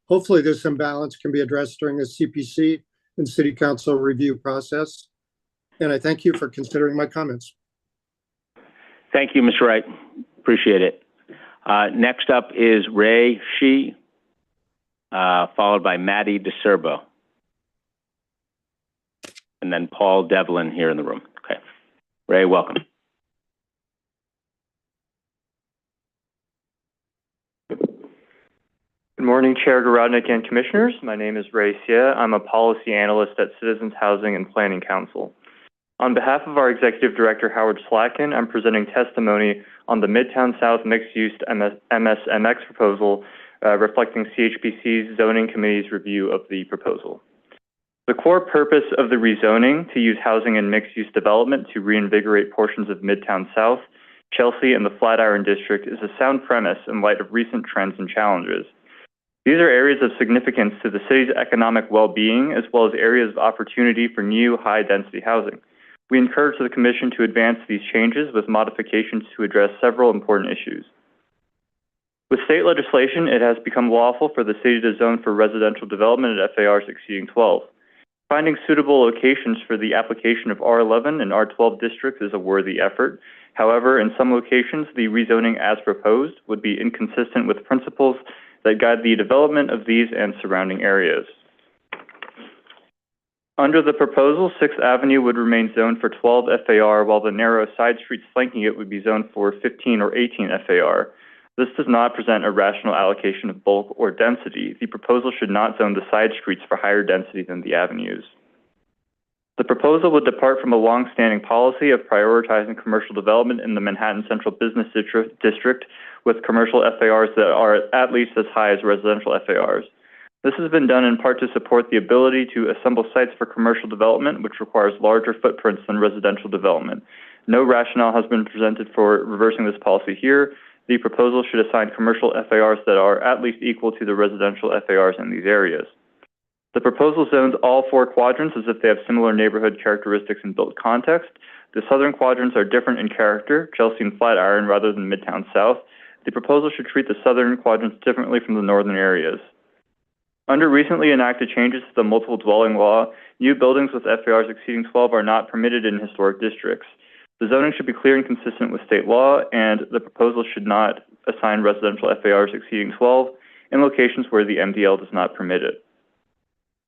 Hopefully this imbalance can be addressed during the CPC and City Council review process. And I thank you for considering my comments. Thank you, Mr. Wright. Appreciate it. Next up is Ray Shi, followed by Maddie DeCerbo. and then Paul Devlin here in the room. Okay. Ray, welcome. Good morning, Chair Garodnick and Commissioners. My name is Ray Sia. I'm a policy analyst at Citizens Housing and Planning Council. On behalf of our Executive Director, Howard Slacken, I'm presenting testimony on the Midtown South Mixed-Use MSMX proposal, reflecting CHPC's Zoning Committee's review of the proposal. The core purpose of the rezoning to use housing and mixed-use development to reinvigorate portions of Midtown South, Chelsea, and the Flatiron District is a sound premise in light of recent trends and challenges. These are areas of significance to the city's economic well-being, as well as areas of opportunity for new high-density housing. We encourage the Commission to advance these changes with modifications to address several important issues. With state legislation, it has become lawful for the city to zone for residential development at FARs exceeding 12. Finding suitable locations for the application of R11 and R12 districts is a worthy effort. However, in some locations, the rezoning as proposed would be inconsistent with principles that guide the development of these and surrounding areas. Under the proposal, 6th Avenue would remain zoned for 12 FAR, while the narrow side streets flanking it would be zoned for 15 or 18 FAR. This does not present a rational allocation of bulk or density. The proposal should not zone the side streets for higher density than the avenues. The proposal would depart from a long-standing policy of prioritizing commercial development in the Manhattan Central Business District with commercial FARs that are at least as high as residential FARs. This has been done in part to support the ability to assemble sites for commercial development, which requires larger footprints than residential development. No rationale has been presented for reversing this policy here. The proposal should assign commercial FARs that are at least equal to the residential FARs in these areas. The proposal zones all 4 quadrants as if they have similar neighborhood characteristics and built context. The southern quadrants are different in character, Chelsea and Flatiron rather than Midtown South. The proposal should treat the southern quadrants differently from the northern areas. Under recently enacted changes to the multiple dwelling law, new buildings with FARs exceeding 12 are not permitted in historic districts. The zoning should be clear and consistent with state law, and the proposal should not assign residential FARs exceeding 12 in locations where the MDL does not permit it.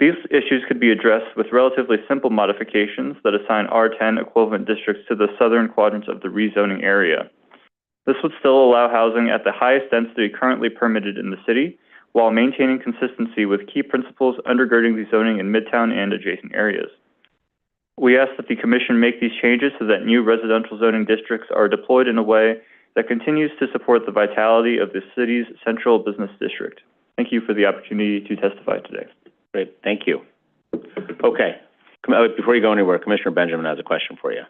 These issues could be addressed with relatively simple modifications that assign R10 equivalent districts to the southern quadrants of the rezoning area. This would still allow housing at the highest density currently permitted in the city, while maintaining consistency with key principles undergirding the zoning in Midtown and adjacent areas. We ask that the Commission make these changes so that new residential zoning districts are deployed in a way that continues to support the vitality of the city's central business district. Thank you for the opportunity to testify today. Great, thank you. Okay, before you go anywhere, Commissioner Benjamin has a question for you.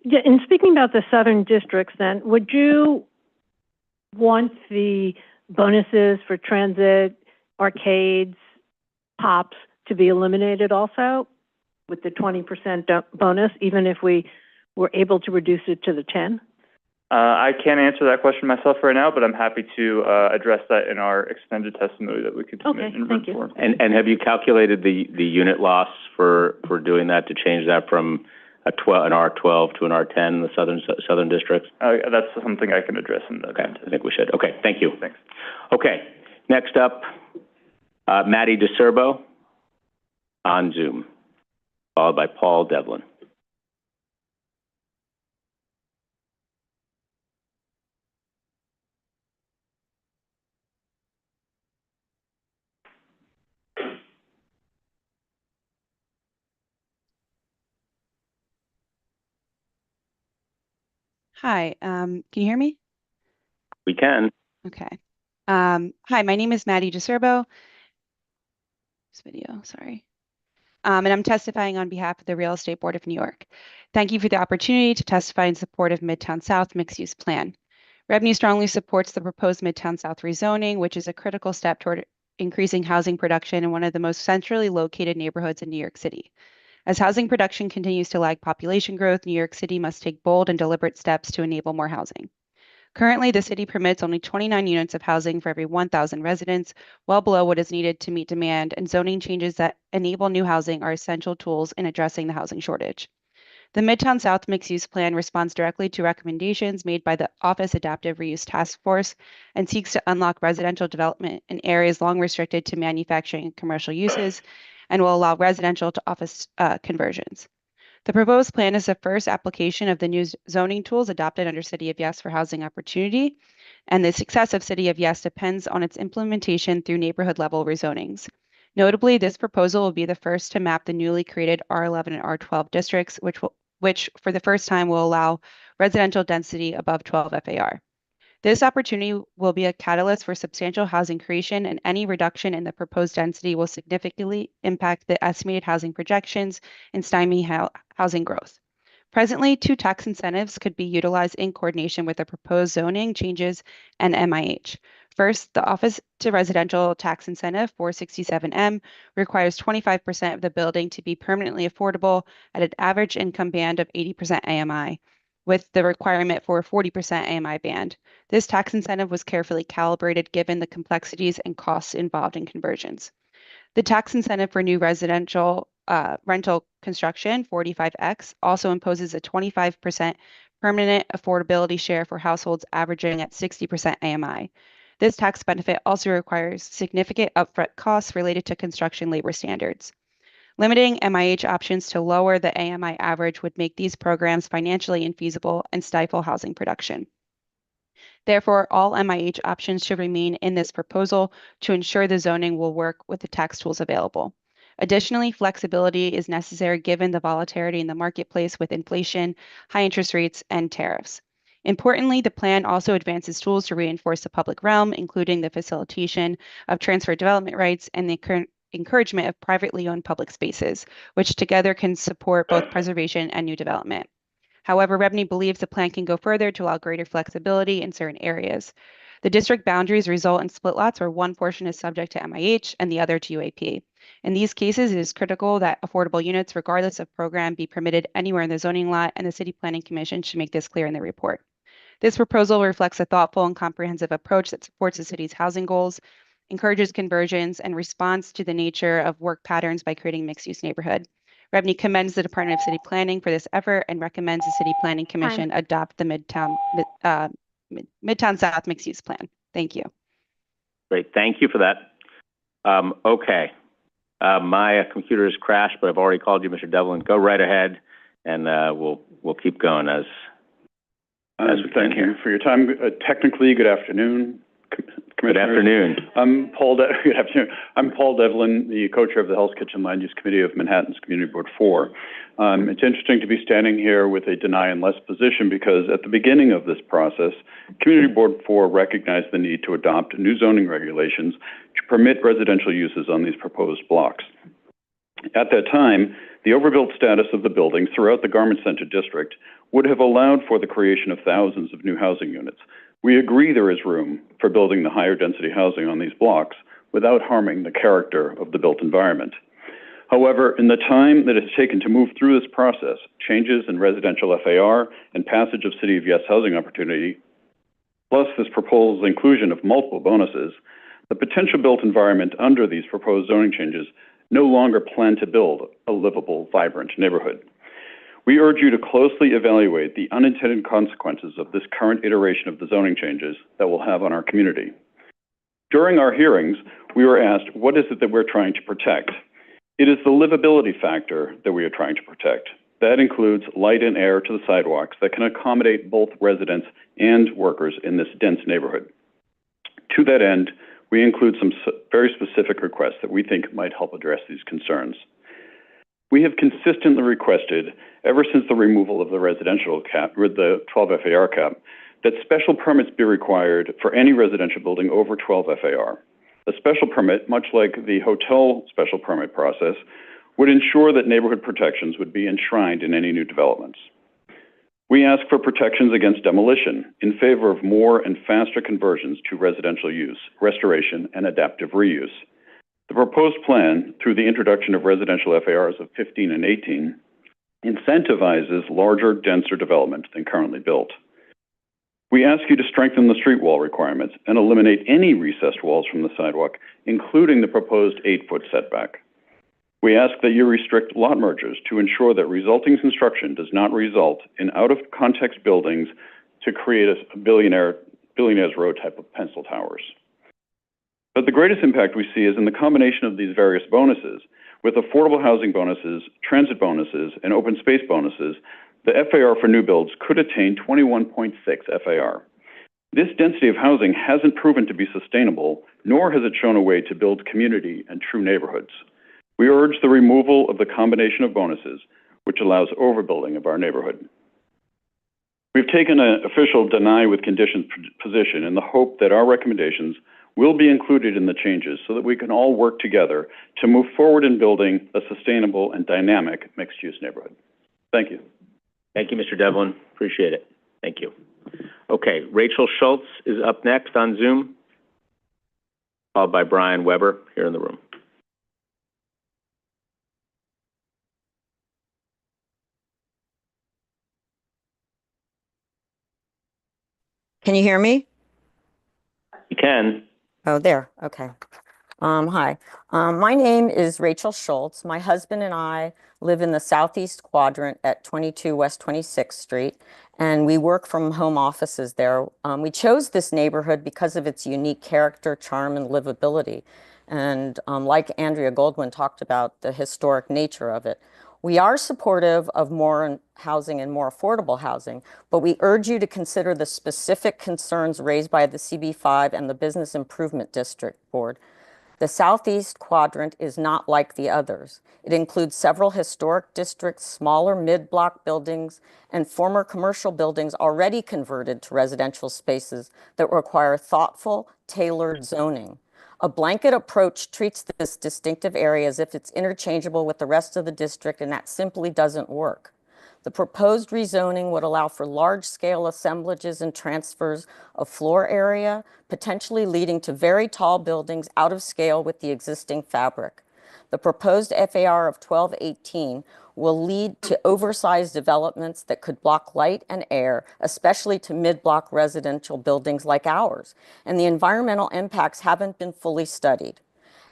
Yeah, in speaking about the southern districts then, would you want the bonuses for transit, arcades, pops to be eliminated also with the 20% bonus, even if we were able to reduce it to the 10? I can't answer that question myself right now, but I'm happy to address that in our extended testimony that we could submit in written form. And have you calculated the unit loss for doing that, to change that from an R12 to an R10 in the southern districts? That's something I can address in the I think we should. Okay, thank you. Thanks. Okay, next up, Maddie DeCerbo on Zoom, followed by Paul Devlin. Hi, can you hear me? We can. Okay. Hi, my name is Maddie DeCerbo. This video, sorry. And I'm testifying on behalf of the Real Estate Board of New York. Thank you for the opportunity to testify in support of Midtown South mixed-use plan. Revenue strongly supports the proposed Midtown South rezoning, which is a critical step toward increasing housing production in one of the most centrally located neighborhoods in New York City. As housing production continues to lag population growth, New York City must take bold and deliberate steps to enable more housing. Currently, the city permits only 29 units of housing for every 1,000 residents, well below what is needed to meet demand, and zoning changes that enable new housing are essential tools in addressing the housing shortage. The Midtown South Mixed-Use Plan responds directly to recommendations made by the Office Adaptive Reuse Task Force and seeks to unlock residential development in areas long restricted to manufacturing and commercial uses, and will allow residential to office conversions. The proposed plan is the first application of the new zoning tools adopted under City of Yes for housing opportunity, and the success of City of Yes depends on its implementation through neighborhood-level rezonings. Notably, this proposal will be the first to map the newly created R11 and R12 districts, which for the first time will allow residential density above 12 FAR. This opportunity will be a catalyst for substantial housing creation, and any reduction in the proposed density will significantly impact the estimated housing projections and stymie housing growth. Presently, 2 tax incentives could be utilized in coordination with the proposed zoning changes and MIH. First, the Office to Residential Tax Incentive 467M requires 25% of the building to be permanently affordable at an average income band of 80% AMI, with the requirement for a 40% AMI band. This tax incentive was carefully calibrated given the complexities and costs involved in conversions. The tax incentive for new residential rental construction, 45X, also imposes a 25% permanent affordability share for households averaging at 60% AMI. This tax benefit also requires significant upfront costs related to construction labor standards. Limiting MIH options to lower the AMI average would make these programs financially infeasible and stifle housing production. Therefore, all MIH options should remain in this proposal to ensure the zoning will work with the tax tools available. Additionally, flexibility is necessary given the volatility in the marketplace with inflation, high interest rates, and tariffs. Importantly, the plan also advances tools to reinforce the public realm, including the facilitation of transfer development rights and the encouragement of privately owned public spaces, which together can support both preservation and new development. However, REBNY believes the plan can go further to allow greater flexibility in certain areas. The district boundaries result in split lots where one portion is subject to MIH and the other to UAP. In these cases, it is critical that affordable units, regardless of program, be permitted anywhere in the zoning lot, and the City Planning Commission should make this clear in the report. This proposal reflects a thoughtful and comprehensive approach that supports the city's housing goals, encourages conversions, and responds to the nature of work patterns by creating mixed-use neighborhood. REBNY commends the Department of City Planning for this effort and recommends the City Planning Commission adopt the Midtown South Mixed-Use Plan. Thank you. Great, thank you for that. Okay, my computer has crashed, but I've already called you, Mr. Devlin. Go right ahead, and we'll keep going as we can. Thank you for your time. Technically, good afternoon. Good afternoon. Good afternoon. I'm Paul Devlin, the co-chair of the Hell's Kitchen Land Use Committee of Manhattan's Community Board 4. It's interesting to be standing here with a deny and less position because at the beginning of this process, Community Board 4 recognized the need to adopt new zoning regulations to permit residential uses on these proposed blocks. At that time, the overbuilt status of the buildings throughout the Garment Center district would have allowed for the creation of thousands of new housing units. We agree there is room for building the higher density housing on these blocks without harming the character of the built environment. However, in the time that it has taken to move through this process, changes in residential FAR and passage of City of Yes housing opportunity, plus this proposal's inclusion of multiple bonuses, the potential built environment under these proposed zoning changes no longer plan to build a livable, vibrant neighborhood. We urge you to closely evaluate the unintended consequences of this current iteration of the zoning changes that will have on our community. During our hearings, we were asked, what is it that we're trying to protect? It is the livability factor that we are trying to protect. That includes light and air to the sidewalks that can accommodate both residents and workers in this dense neighborhood. To that end, we include some very specific requests that we think might help address these concerns. We have consistently requested, ever since the removal of the residential cap, or the 12 FAR cap, that special permits be required for any residential building over 12 FAR. A special permit, much like the hotel special permit process, would ensure that neighborhood protections would be enshrined in any new developments. We ask for protections against demolition in favor of more and faster conversions to residential use, restoration, and adaptive reuse. The proposed plan, through the introduction of residential FARs of 15 and 18, incentivizes larger, denser development than currently built. We ask you to strengthen the street wall requirements and eliminate any recessed walls from the sidewalk, including the proposed 8-foot setback. We ask that you restrict lot mergers to ensure that resulting construction does not result in out-of-context buildings to create a billionaire's row type of pencil towers. But the greatest impact we see is in the combination of these various bonuses. With affordable housing bonuses, transit bonuses, and open space bonuses, the FAR for new builds could attain 21.6 FAR. This density of housing hasn't proven to be sustainable, nor has it shown a way to build community and true neighborhoods. We urge the removal of the combination of bonuses, which allows overbuilding of our neighborhood. We've taken an official deny with conditions position in the hope that our recommendations will be included in the changes so that we can all work together to move forward in building a sustainable and dynamic mixed-use neighborhood. Thank you. Thank you, Mr. Devlin. Appreciate it. Thank you. Okay, Rachel Schultz is up next on Zoom, followed by Brian Weber here in the room. Can you hear me? You can. Oh, there. Okay. Hi. My name is Rachel Schultz. My husband and I live in the southeast quadrant at 22 West 26th Street, and we work from home offices there. We chose this neighborhood because of its unique character, charm, and livability. And like Andrea Goldwyn talked about, the historic nature of it. We are supportive of more housing and more affordable housing, but we urge you to consider the specific concerns raised by the CB5 and the Business Improvement District Board. The southeast quadrant is not like the others. It includes several historic districts, smaller mid-block buildings, and former commercial buildings already converted to residential spaces that require thoughtful, tailored zoning. A blanket approach treats this distinctive area as if it's interchangeable with the rest of the district, and that simply doesn't work. The proposed rezoning would allow for large-scale assemblages and transfers of floor area, potentially leading to very tall buildings out of scale with the existing fabric. The proposed FAR of 1218 will lead to oversized developments that could block light and air, especially to mid-block residential buildings like ours, and the environmental impacts haven't been fully studied.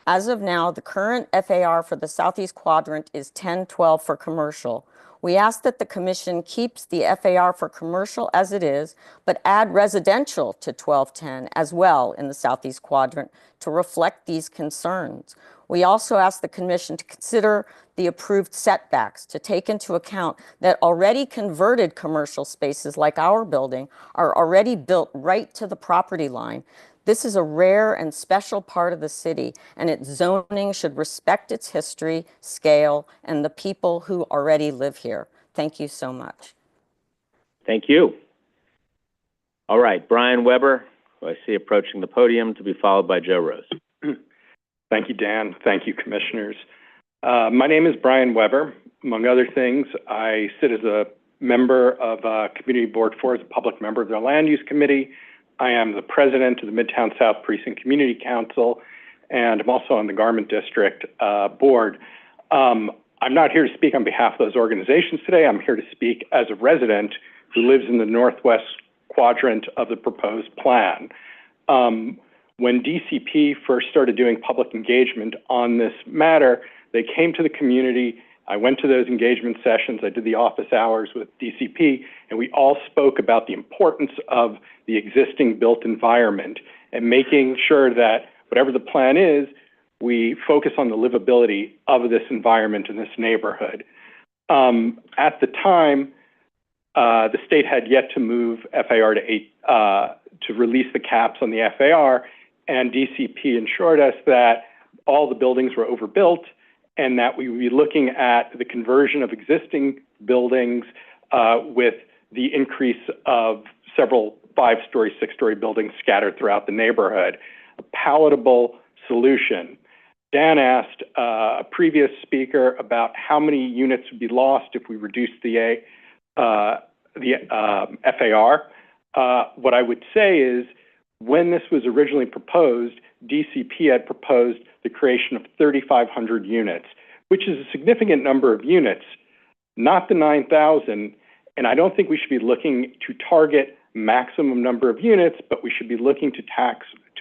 As of now, the current FAR for the southeast quadrant is 1012 for commercial. We ask that the Commission keeps the FAR for commercial as it is, but add residential to 1210 as well in the southeast quadrant to reflect these concerns. We also ask the Commission to consider the approved setbacks to take into account that already converted commercial spaces like our building are already built right to the property line. This is a rare and special part of the city, and its zoning should respect its history, scale, and the people who already live here. Thank you so much. Thank you. All right, Brian Weber, who I see approaching the podium, to be followed by Joe Rose. Thank you, Dan. Thank you, Commissioners. My name is Brian Weber. Among other things, I sit as a member of Community Board 4 as a public member of the Land Use Committee. I am the president of the Midtown South Precinct Community Council, and I'm also on the Garment District Board. I'm not here to speak on behalf of those organizations today. I'm here to speak as a resident who lives in the northwest quadrant of the proposed plan. When DCP first started doing public engagement on this matter, they came to the community. I went to those engagement sessions. I did the office hours with DCP, and we all spoke about the importance of the existing built environment and making sure that whatever the plan is, we focus on the livability of this environment in this neighborhood. At the time, the state had yet to move FAR to 8, to release the caps on the FAR, and DCP assured us that all the buildings were overbuilt and that we would be looking at the conversion of existing buildings with the increase of several 5-story, 6-story buildings scattered throughout the neighborhood. A palatable solution. Dan asked a previous speaker about how many units would be lost if we reduced the FAR. What I would say is, when this was originally proposed, DCP had proposed the creation of 3,500 units, which is a significant number of units, not the 9,000. And I don't think we should be looking to target maximum number of units, but we should be looking to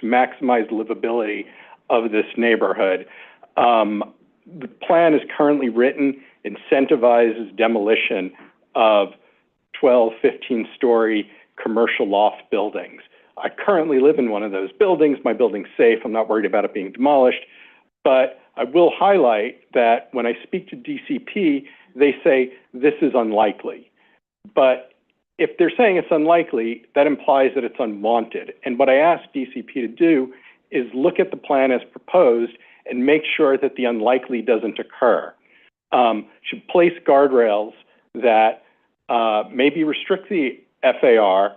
maximize livability of this neighborhood. The plan is currently written, incentivizes demolition of 12, 15-story commercial loft buildings. I currently live in one of those buildings. My building's safe. I'm not worried about it being demolished. But I will highlight that when I speak to DCP, they say this is unlikely. But if they're saying it's unlikely, that implies that it's unwanted. And what I ask DCP to do is look at the plan as proposed and make sure that the unlikely doesn't occur. Should place guardrails that maybe restrict the FAR,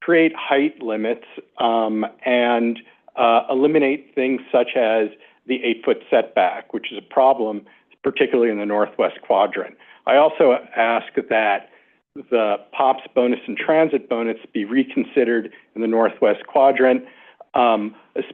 create height limits, and eliminate things such as the 8-foot setback, which is a problem, particularly in the northwest quadrant. I also ask that the POPs bonus and transit bonus be reconsidered in the northwest quadrant,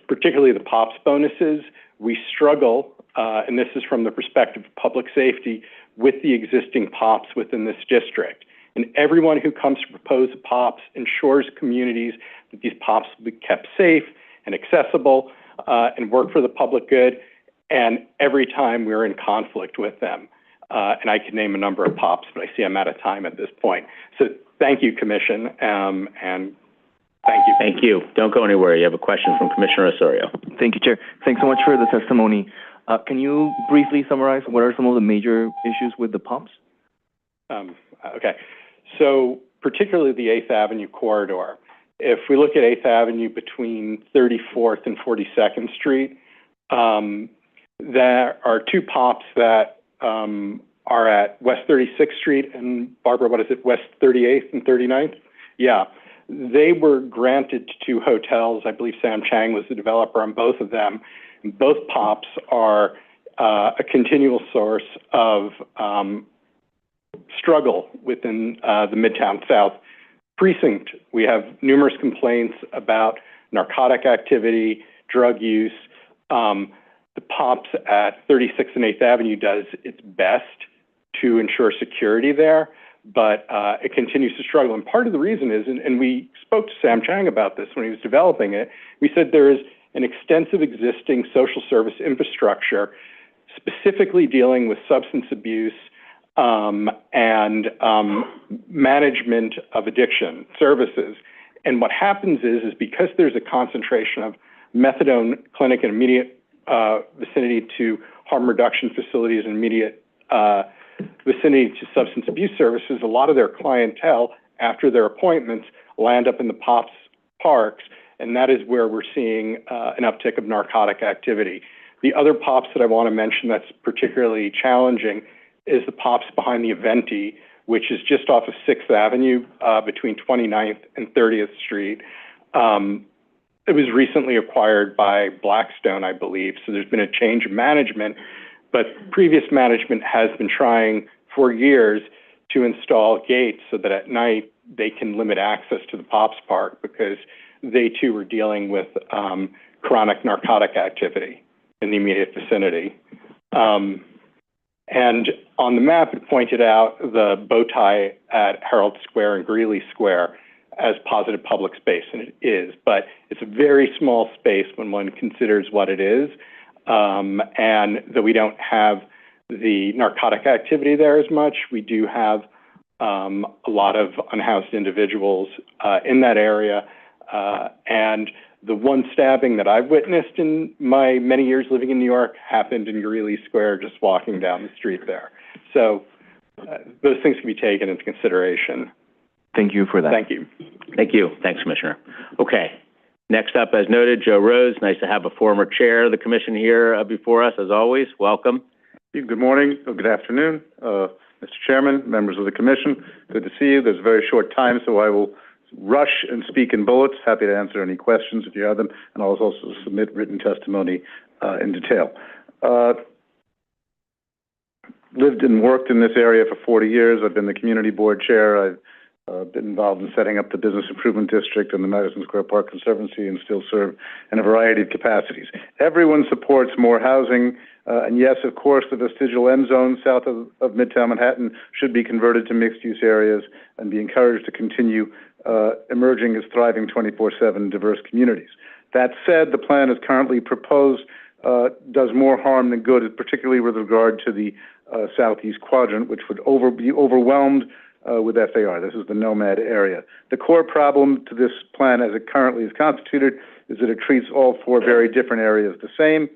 particularly the POPs bonuses. We struggle, and this is from the perspective of public safety, with the existing POPs within this district. And everyone who comes to propose a POPs ensures communities that these POPs will be kept safe and accessible and work for the public good. And every time we're in conflict with them. And I could name a number of POPs, but I see I'm out of time at this point. So thank you, Commission, and thank you. Thank you. Don't go anywhere. You have a question from Commissioner Osorio. Thank you, Chair. Thanks so much for the testimony. Can you briefly summarize what are some of the major issues with the POPs? Okay. So particularly the 8th Avenue corridor. If we look at 8th Avenue between 34th and 42nd Street, there are two POPs that are at West 36th Street and, Barbara, what is it, West 38th and 39th? Yeah. They were granted to two hotels. I believe Sam Chang was the developer on both of them. Both POPs are a continual source of struggle within the Midtown South precinct. We have numerous complaints about narcotic activity, drug use. The POPs at 36th and 8th Avenue does its best to ensure security there, but it continues to struggle. And part of the reason is, and we spoke to Sam Chang about this when he was developing it, we said there is an extensive existing social service infrastructure specifically dealing with substance abuse and management of addiction services. And what happens is because there's a concentration of methadone clinic and immediate vicinity to harm reduction facilities and immediate vicinity to substance abuse services, a lot of their clientele after their appointments land up in the POPs parks, and that is where we're seeing an uptick of narcotic activity. The other POPs that I want to mention that's particularly challenging is the POPs behind the Aventi, which is just off of 6th Avenue between 29th and 30th Street. It was recently acquired by Blackstone, I believe, so there's been a change of management, but previous management has been trying for years to install gates so that at night they can limit access to the POPs Park because they too were dealing with chronic narcotic activity in the immediate vicinity. And on the map, it pointed out the bow tie at Herald Square and Greeley Square as positive public space, and it is, but it's a very small space when one considers what it is, and that we don't have the narcotic activity there as much. We do have a lot of unhoused individuals in that area, and the one stabbing that I've witnessed in my many years living in New York happened in Greeley Square, just walking down the street there. So those things can be taken into consideration. Thank you for that. Thank you. Thank you. Thanks, Commissioner. Okay. Next up, as noted, Joe Rose. Nice to have a former chair of the commission here before us, as always. Welcome. Good morning, or good afternoon, Mr. Chairman, members of the commission. Good to see you. There's a very short time, so I will rush and speak in bullets. Happy to answer any questions if you have them, and I'll also submit written testimony in detail. Lived and worked in this area for 40 years. I've been the community board chair. I've been involved in setting up the Business Improvement District and the Madison Square Park Conservancy and still serve in a variety of capacities. Everyone supports more housing, and yes, of course, the vestigial M zone south of Midtown Manhattan should be converted to mixed-use areas and be encouraged to continue emerging as thriving 24/7 diverse communities. That said, the plan as currently proposed does more harm than good, particularly with regard to the southeast quadrant, which would be overwhelmed with FAR. This is the nomad area. The core problem to this plan as it currently is constituted is that it treats all four very different areas the same.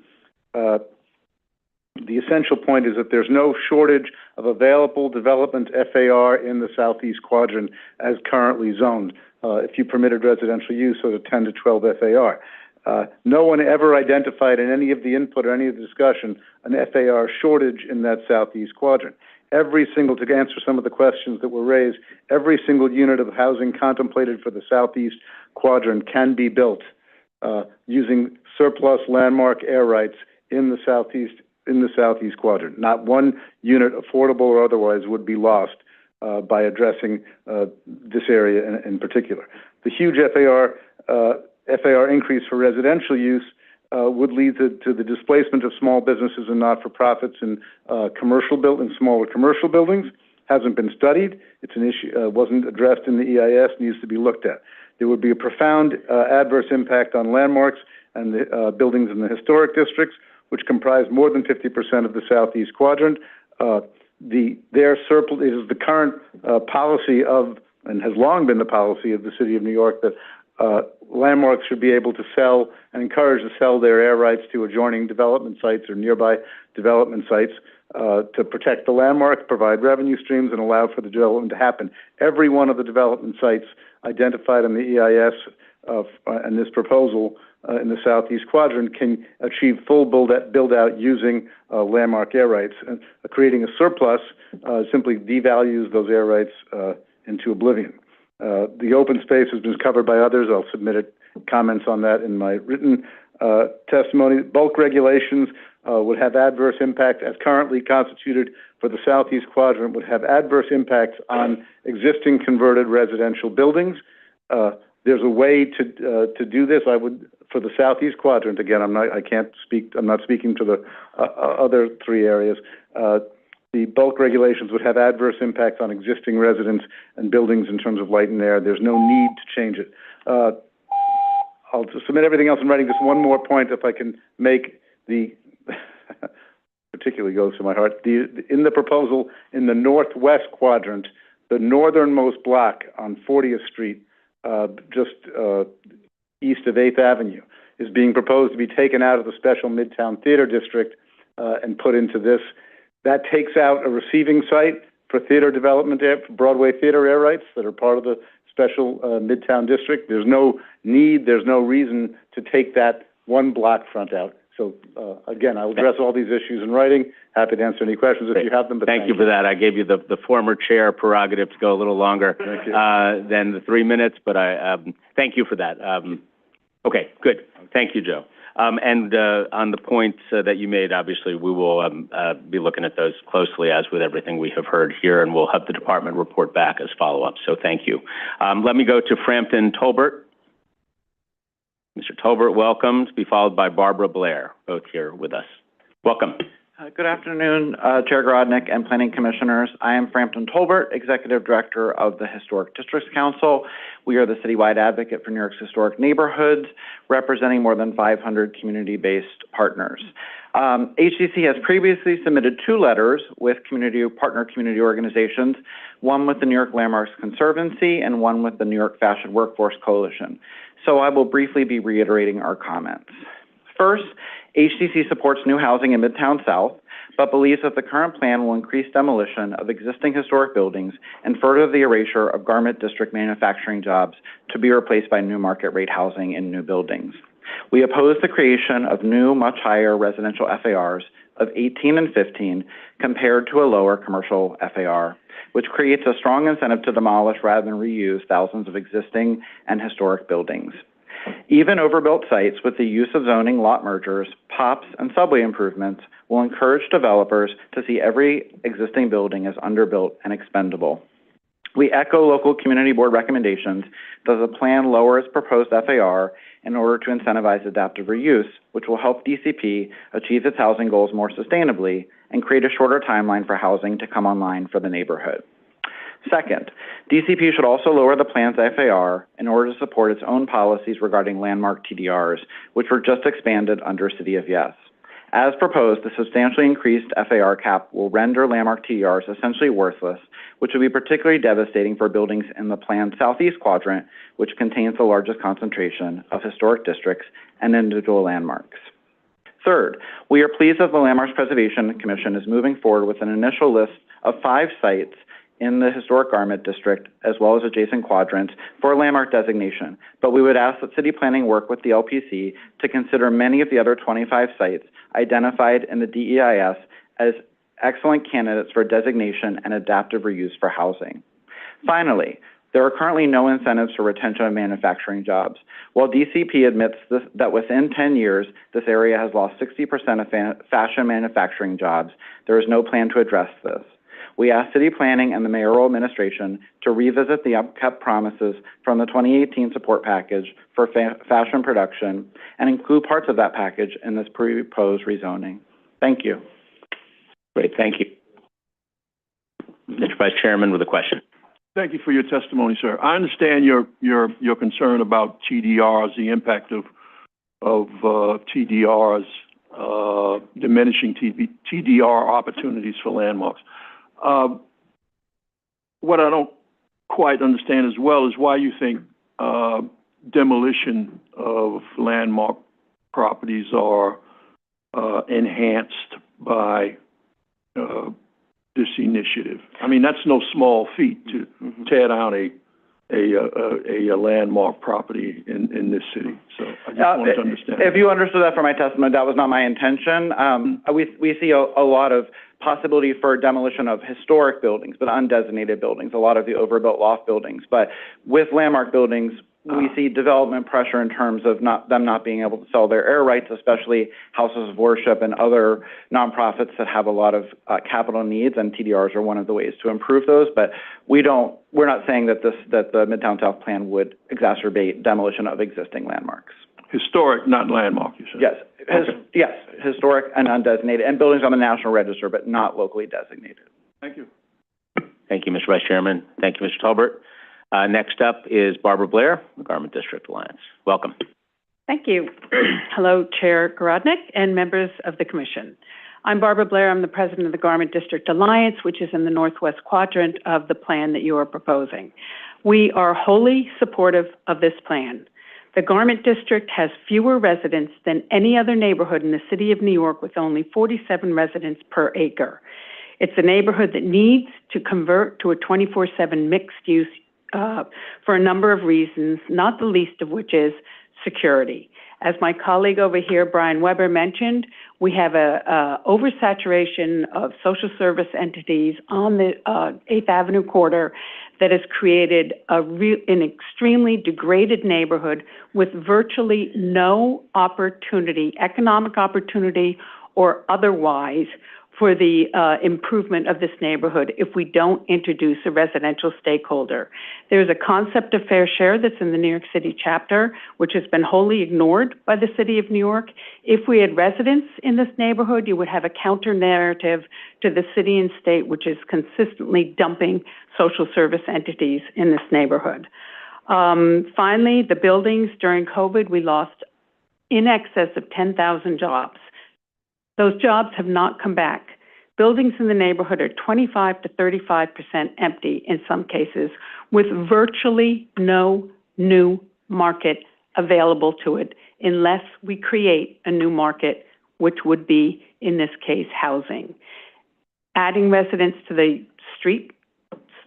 The essential point is that there's no shortage of available development FAR in the southeast quadrant as currently zoned. If you permitted residential use of a 10 to 12 FAR. No one ever identified in any of the input or any of the discussion an FAR shortage in that southeast quadrant. Every single, to answer some of the questions that were raised, every single unit of housing contemplated for the southeast quadrant can be built using surplus landmark air rights in the southeast quadrant. Not one unit, affordable or otherwise, would be lost by addressing this area in particular. The huge FAR increase for residential use would lead to the displacement of small businesses and not-for-profits in smaller commercial buildings. Hasn't been studied. It's an issue, wasn't addressed in the EIS, needs to be looked at. There would be a profound adverse impact on landmarks and the buildings in the historic districts, which comprise more than 50% of the southeast quadrant. Their surplus, it is the current policy of, and has long been the policy of the City of New York, that landmarks should be able to sell and encouraged to sell their air rights to adjoining development sites or nearby development sites to protect the landmark, provide revenue streams, and allow for the development to happen. Every one of the development sites identified in the EIS and this proposal in the southeast quadrant can achieve full build-out using landmark air rights. And creating a surplus simply devalues those air rights into oblivion. The open space has been covered by others. I'll submit comments on that in my written testimony. Bulk regulations would have adverse impact as currently constituted for the southeast quadrant, would have adverse impacts on existing converted residential buildings. There's a way to do this. I would, for the southeast quadrant, again, I'm not speaking to the other three areas. The bulk regulations would have adverse impacts on existing residents and buildings in terms of light and air. There's no need to change it. I'll submit everything else in writing. Just one more point, if I can make particularly goes to my heart. In the proposal, in the northwest quadrant, the northernmost block on 40th Street, just east of 8th Avenue, is being proposed to be taken out of the special Midtown Theater District and put into this. That takes out a receiving site for theater development, for Broadway theater air rights that are part of the special Midtown District. There's no need, there's no reason to take that one block front out. So, again, I'll address all these issues in writing. Happy to answer any questions if you have them. But thank you for that. I gave you the former chair prerogative to go a little longer than the 3 minutes, but I thank you for that. Okay, good. Thank you, Joe. And on the points that you made, obviously, we will be looking at those closely, as with everything we have heard here, and we'll have the department report back as follow-up. So thank you. Let me go to Frampton Tolbert. Mr. Tolbert, welcome, to be followed by Barbara Blair, both here with us. Welcome. Good afternoon, Chair Grodnick and Planning Commissioners. I am Frampton Tolbert, Executive Director of the Historic Districts Council. We are the citywide advocate for New York's historic neighborhoods, representing more than 500 community-based partners. HDC has previously submitted 2 letters with partner community organizations, one with the New York Landmarks Conservancy and one with the New York Fashion Workforce Coalition. So I will briefly be reiterating our comments. First, HDC supports new housing in Midtown South, but believes that the current plan will increase demolition of existing historic buildings and further the erasure of garment district manufacturing jobs to be replaced by new market rate housing in new buildings. We oppose the creation of new, much higher residential FARs of 18 and 15 compared to a lower commercial FAR, which creates a strong incentive to demolish rather than reuse thousands of existing and historic buildings. Even overbuilt sites with the use of zoning lot mergers, POPs, and subway improvements will encourage developers to see every existing building as underbuilt and expendable. We echo local community board recommendations that the plan lower its proposed FAR in order to incentivize adaptive reuse, which will help DCP achieve its housing goals more sustainably and create a shorter timeline for housing to come online for the neighborhood. Second, DCP should also lower the plan's FAR in order to support its own policies regarding landmark TDRs, which were just expanded under City of Yes. As proposed, the substantially increased FAR cap will render landmark TDRs essentially worthless, which would be particularly devastating for buildings in the planned southeast quadrant, which contains the largest concentration of historic districts and individual landmarks. Third, we are pleased that the Landmarks Preservation Commission is moving forward with an initial list of 5 sites in the historic garment district, as well as adjacent quadrants, for landmark designation. But we would ask that city planning work with the LPC to consider many of the other 25 sites identified in the DEIS as excellent candidates for designation and adaptive reuse for housing. Finally, there are currently no incentives for retention of manufacturing jobs. While DCP admits that within 10 years, this area has lost 60% of fashion manufacturing jobs, there is no plan to address this. We ask city planning and the mayoral administration to revisit the upkept promises from the 2018 support package for fashion production and include parts of that package in this proposed rezoning. Thank you. Great, thank you. Mr. Vice Chairman with a question. Thank you for your testimony, sir. I understand your concern about TDRs, the impact of TDRs, diminishing TDR opportunities for landmarks. What I don't quite understand as well is why you think demolition of landmark properties are enhanced by this initiative. I mean, that's no small feat to tear down a landmark property in this city. So I just wanted to understand. If you understood that from my testimony, that was not my intention. We see a lot of possibility for demolition of historic buildings, but undesignated buildings, a lot of the overbuilt loft buildings. But with landmark buildings, we see development pressure in terms of them not being able to sell their air rights, especially houses of worship and other nonprofits that have a lot of capital needs, and TDRs are one of the ways to improve those. But we're not saying that the Midtown South plan would exacerbate demolition of existing landmarks. Historic, not landmark, you said? Yes. Yes, historic and undesignated, and buildings on the National Register, but not locally designated. Thank you. Thank you, Mr. Vice Chairman. Thank you, Mr. Tolbert. Next up is Barbara Blair, Garment District Alliance. Welcome. Thank you. Hello, Chair Garodnick and members of the Commission. I'm Barbara Blair. I'm the president of the Garment District Alliance, which is in the northwest quadrant of the plan that you are proposing. We are wholly supportive of this plan. The Garment District has fewer residents than any other neighborhood in the city of New York, with only 47 residents per acre. It's a neighborhood that needs to convert to a 24/7 mixed use for a number of reasons, not the least of which is security. As my colleague over here, Brian Weber, mentioned, we have a oversaturation of social service entities on the 8th Avenue corridor that has created an extremely degraded neighborhood with virtually no opportunity, economic opportunity or otherwise, for the improvement of this neighborhood if we don't introduce a residential stakeholder. There's a concept of fair share that's in the New York City chapter, which has been wholly ignored by the city of New York. If we had residents in this neighborhood, you would have a counter narrative to the city and state, which is consistently dumping social service entities in this neighborhood. Finally, the buildings during COVID, we lost in excess of 10,000 jobs. Those jobs have not come back. Buildings in the neighborhood are 25 to 35% empty in some cases, with virtually no new market available to it unless we create a new market, which would be, in this case, housing. Adding residents to the street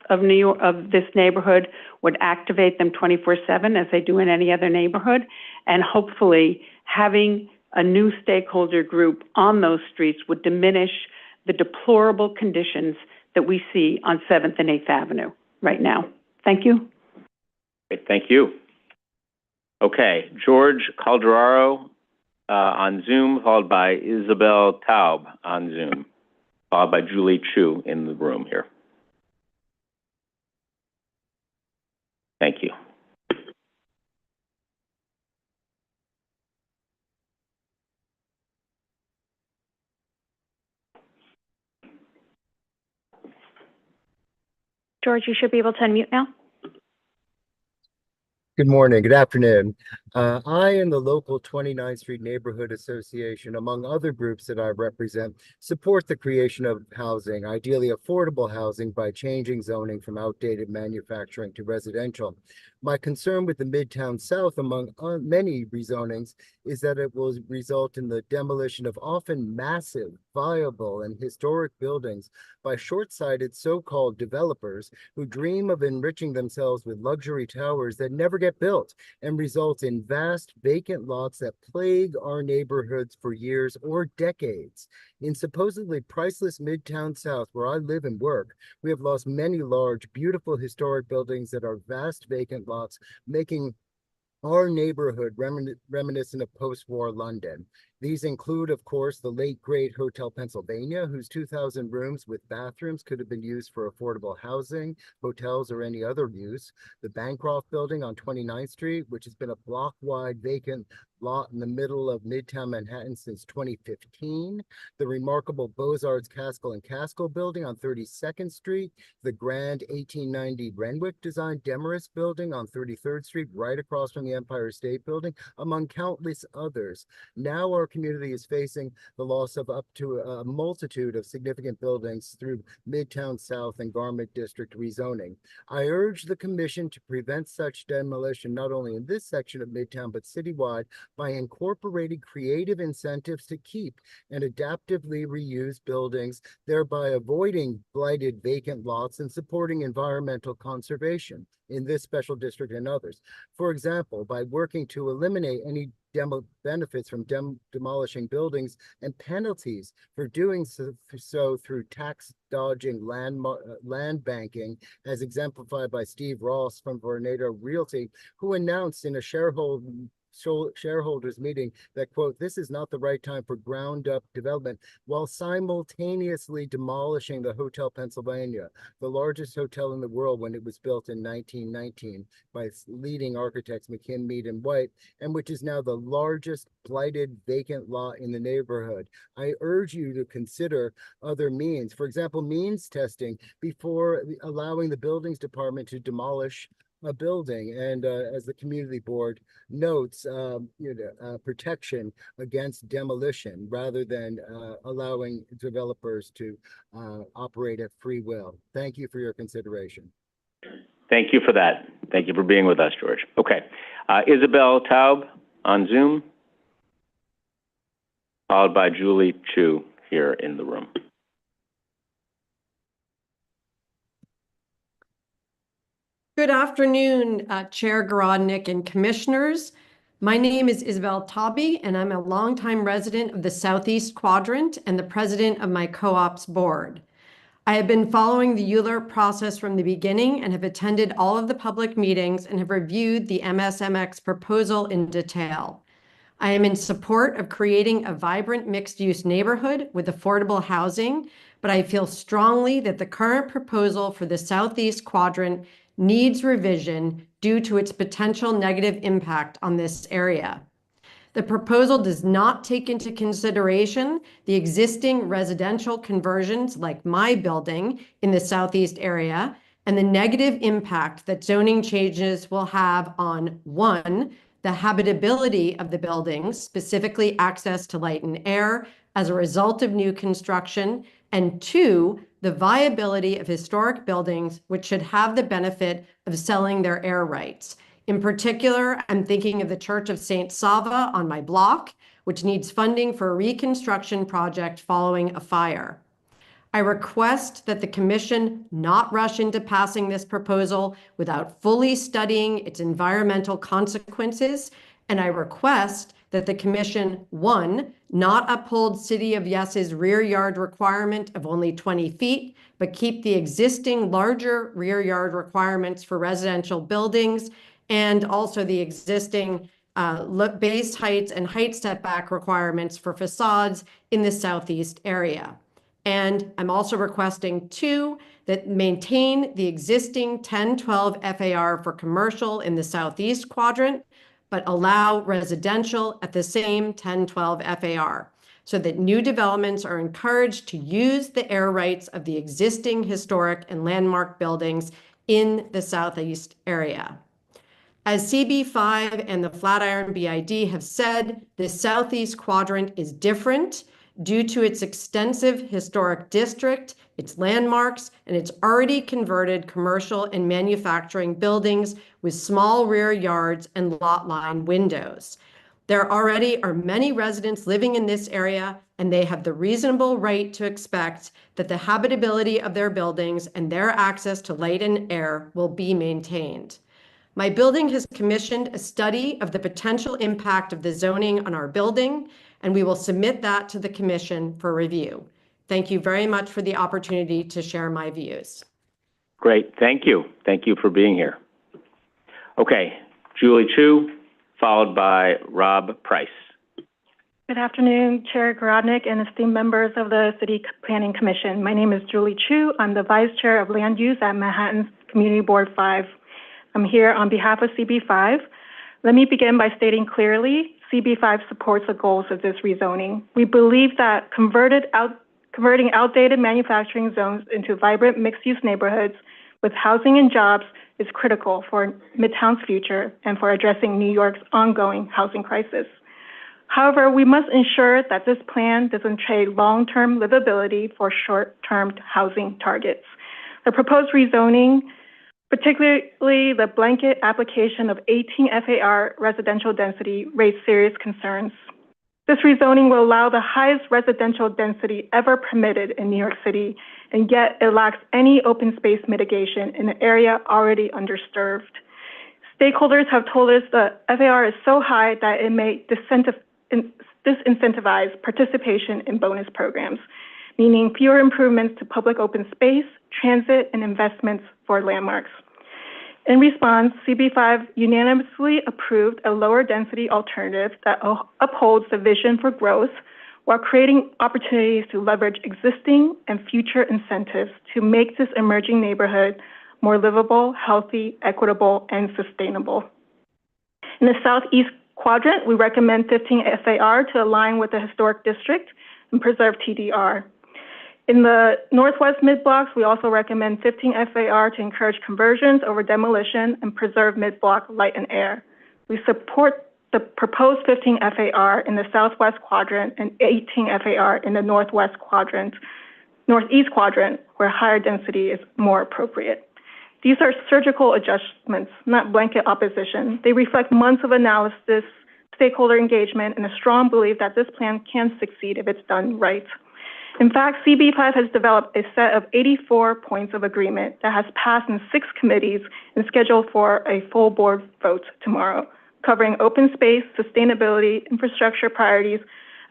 of New York, of this neighborhood, would activate them 24/7 as they do in any other neighborhood, and hopefully having a new stakeholder group on those streets would diminish the deplorable conditions that we see on 7th and 8th Avenue right now. Thank you. Great, thank you. Okay, George Calderaro on Zoom, followed by Isabel Taub on Zoom, followed by Julie Chu in the room here. Thank you. George, you should be able to unmute now. Good morning, good afternoon. I and the local 29th Street Neighborhood Association, among other groups that I represent, support the creation of housing, ideally affordable housing, by changing zoning from outdated manufacturing to residential. My concern with the Midtown South, among many rezonings, is that it will result in the demolition of often massive, viable, and historic buildings by short-sighted so-called developers who dream of enriching themselves with luxury towers that never get built and result in vast vacant lots that plague our neighborhoods for years or decades. In supposedly priceless Midtown South, where I live and work, we have lost many large, beautiful historic buildings that are vast vacant lots, making our neighborhood reminiscent of post-war London. These include, of course, the late great Hotel Pennsylvania, whose 2,000 rooms with bathrooms could have been used for affordable housing, hotels, or any other use. The Bancroft Building on 29th Street, which has been a block-wide vacant lot in the middle of Midtown Manhattan since 2015. The remarkable Beaux-Arts Caskell and Caskell Building on 32nd Street. The grand 1890 Renwick designed Demarest Building on 33rd Street, right across from the Empire State Building, among countless others. Now our community is facing the loss of up to a multitude of significant buildings through Midtown South and Garment District rezoning. I urge the Commission to prevent such demolition not only in this section of Midtown, but citywide, by incorporating creative incentives to keep and adaptively reuse buildings, thereby avoiding blighted vacant lots and supporting environmental conservation in this special district and others. For example, by working to eliminate any benefits from demolishing buildings and penalties for doing so through tax dodging land banking, as exemplified by Steve Ross from Vornado Realty, who announced in a shareholders meeting that, quote, "This is not the right time for ground up development," while simultaneously demolishing the Hotel Pennsylvania, the largest hotel in the world when it was built in 1919 by leading architects McKim, Mead, and White, and which is now the largest blighted vacant lot in the neighborhood. I urge you to consider other means, for example, means testing before allowing the buildings department to demolish a building, and as the community board notes, protection against demolition rather than allowing developers to operate at free will. Thank you for your consideration. Thank you for that. Thank you for being with us, George. Okay. Isabel Taub on Zoom, followed by Julie Chu here in the room. Good afternoon, Chair Garodnick and Commissioners. My name is Isabel Tauby, and I'm a longtime resident of the Southeast Quadrant and the president of my co-ops board. I have been following the ULURP process from the beginning and have attended all of the public meetings and have reviewed the MSMX proposal in detail. I am in support of creating a vibrant mixed-use neighborhood with affordable housing, but I feel strongly that the current proposal for the Southeast Quadrant needs revision due to its potential negative impact on this area. The proposal does not take into consideration the existing residential conversions like my building in the Southeast area and the negative impact that zoning changes will have on, one, the habitability of the buildings, specifically access to light and air as a result of new construction, and two, the viability of historic buildings, which should have the benefit of selling their air rights. In particular, I'm thinking of the Church of St. Sava on my block, which needs funding for a reconstruction project following a fire. I request that the Commission not rush into passing this proposal without fully studying its environmental consequences, and I request that the Commission, one, not uphold City of Yes's rear yard requirement of only 20 feet, but keep the existing larger rear yard requirements for residential buildings and also the existing base heights and height setback requirements for facades in the Southeast area. And I'm also requesting, two, that maintain the existing 1012 FAR for commercial in the Southeast Quadrant, but allow residential at the same 1012 FAR so that new developments are encouraged to use the air rights of the existing historic and landmark buildings in the Southeast area. As CB5 and the Flatiron BID have said, the Southeast Quadrant is different due to its extensive historic district, its landmarks, and its already converted commercial and manufacturing buildings with small rear yards and lot line windows. There already are many residents living in this area, and they have the reasonable right to expect that the habitability of their buildings and their access to light and air will be maintained. My building has commissioned a study of the potential impact of the zoning on our building, and we will submit that to the commission for review. Thank you very much for the opportunity to share my views. Great, thank you. Thank you for being here. Okay, Julie Chu, followed by Rob Price. Good afternoon, Chair Garodnick and esteemed members of the City Planning Commission. My name is Julie Chu. I'm the Vice Chair of Land Use at Manhattan's Community Board 5. I'm here on behalf of CB5. Let me begin by stating clearly, CB5 supports the goals of this rezoning. We believe that converting outdated manufacturing zones into vibrant mixed-use neighborhoods with housing and jobs is critical for Midtown's future and for addressing New York's ongoing housing crisis. However, we must ensure that this plan doesn't trade long-term livability for short-term housing targets. The proposed rezoning, particularly the blanket application of 18 FAR residential density, raised serious concerns. This rezoning will allow the highest residential density ever permitted in New York City, and yet it lacks any open space mitigation in an area already underserved. Stakeholders have told us the FAR is so high that it may disincentivize participation in bonus programs, meaning fewer improvements to public open space, transit, and investments for landmarks. In response, CB5 unanimously approved a lower density alternative that upholds the vision for growth while creating opportunities to leverage existing and future incentives to make this emerging neighborhood more livable, healthy, equitable, and sustainable. In the Southeast Quadrant, we recommend 15 FAR to align with the historic district and preserve TDR. In the Northwest Mid-Blocks, we also recommend 15 FAR to encourage conversions over demolition and preserve mid-block light and air. We support the proposed 15 FAR in the Southwest Quadrant and 18 FAR in the Northeast Quadrant, where higher density is more appropriate. These are surgical adjustments, not blanket opposition. They reflect months of analysis, stakeholder engagement, and a strong belief that this plan can succeed if it's done right. In fact, CB5 has developed a set of 84 points of agreement that has passed in 6 committees and scheduled for a full board vote tomorrow, covering open space, sustainability, infrastructure priorities,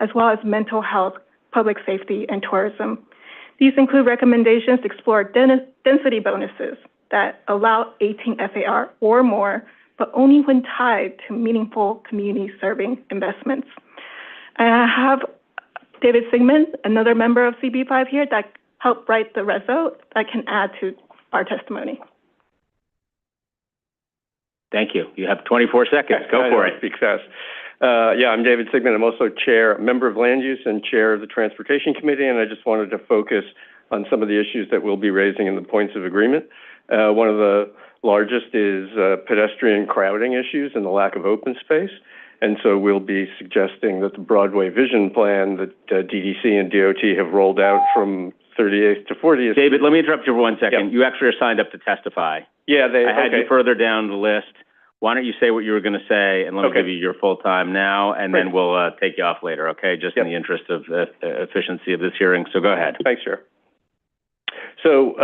as well as mental health, public safety, and tourism. These include recommendations to explore density bonuses that allow 18 FAR or more, but only when tied to meaningful community-serving investments. And I have David Sigmund, another member of CB5 here, that helped write the reso that can add to our testimony. Thank you. You have 24 seconds. Go for it. Speak fast. I'm David Sigmund. I'm also member of Land Use and chair of the Transportation Committee, and I just wanted to focus on some of the issues that we'll be raising in the points of agreement. One of the largest is pedestrian crowding issues and the lack of open space. And so we'll be suggesting that the Broadway vision plan that DDC and DOT have rolled out from 38th to 40th. David, let me interrupt you for 1 second. Yep. You actually are signed up to testify. Yeah, I had you further down the list. Why don't you say what you were going to say, and let me give you your full time now, and then we'll take you off later, okay? Just in the interest of efficiency of this hearing. So go ahead. Thanks, Chair. So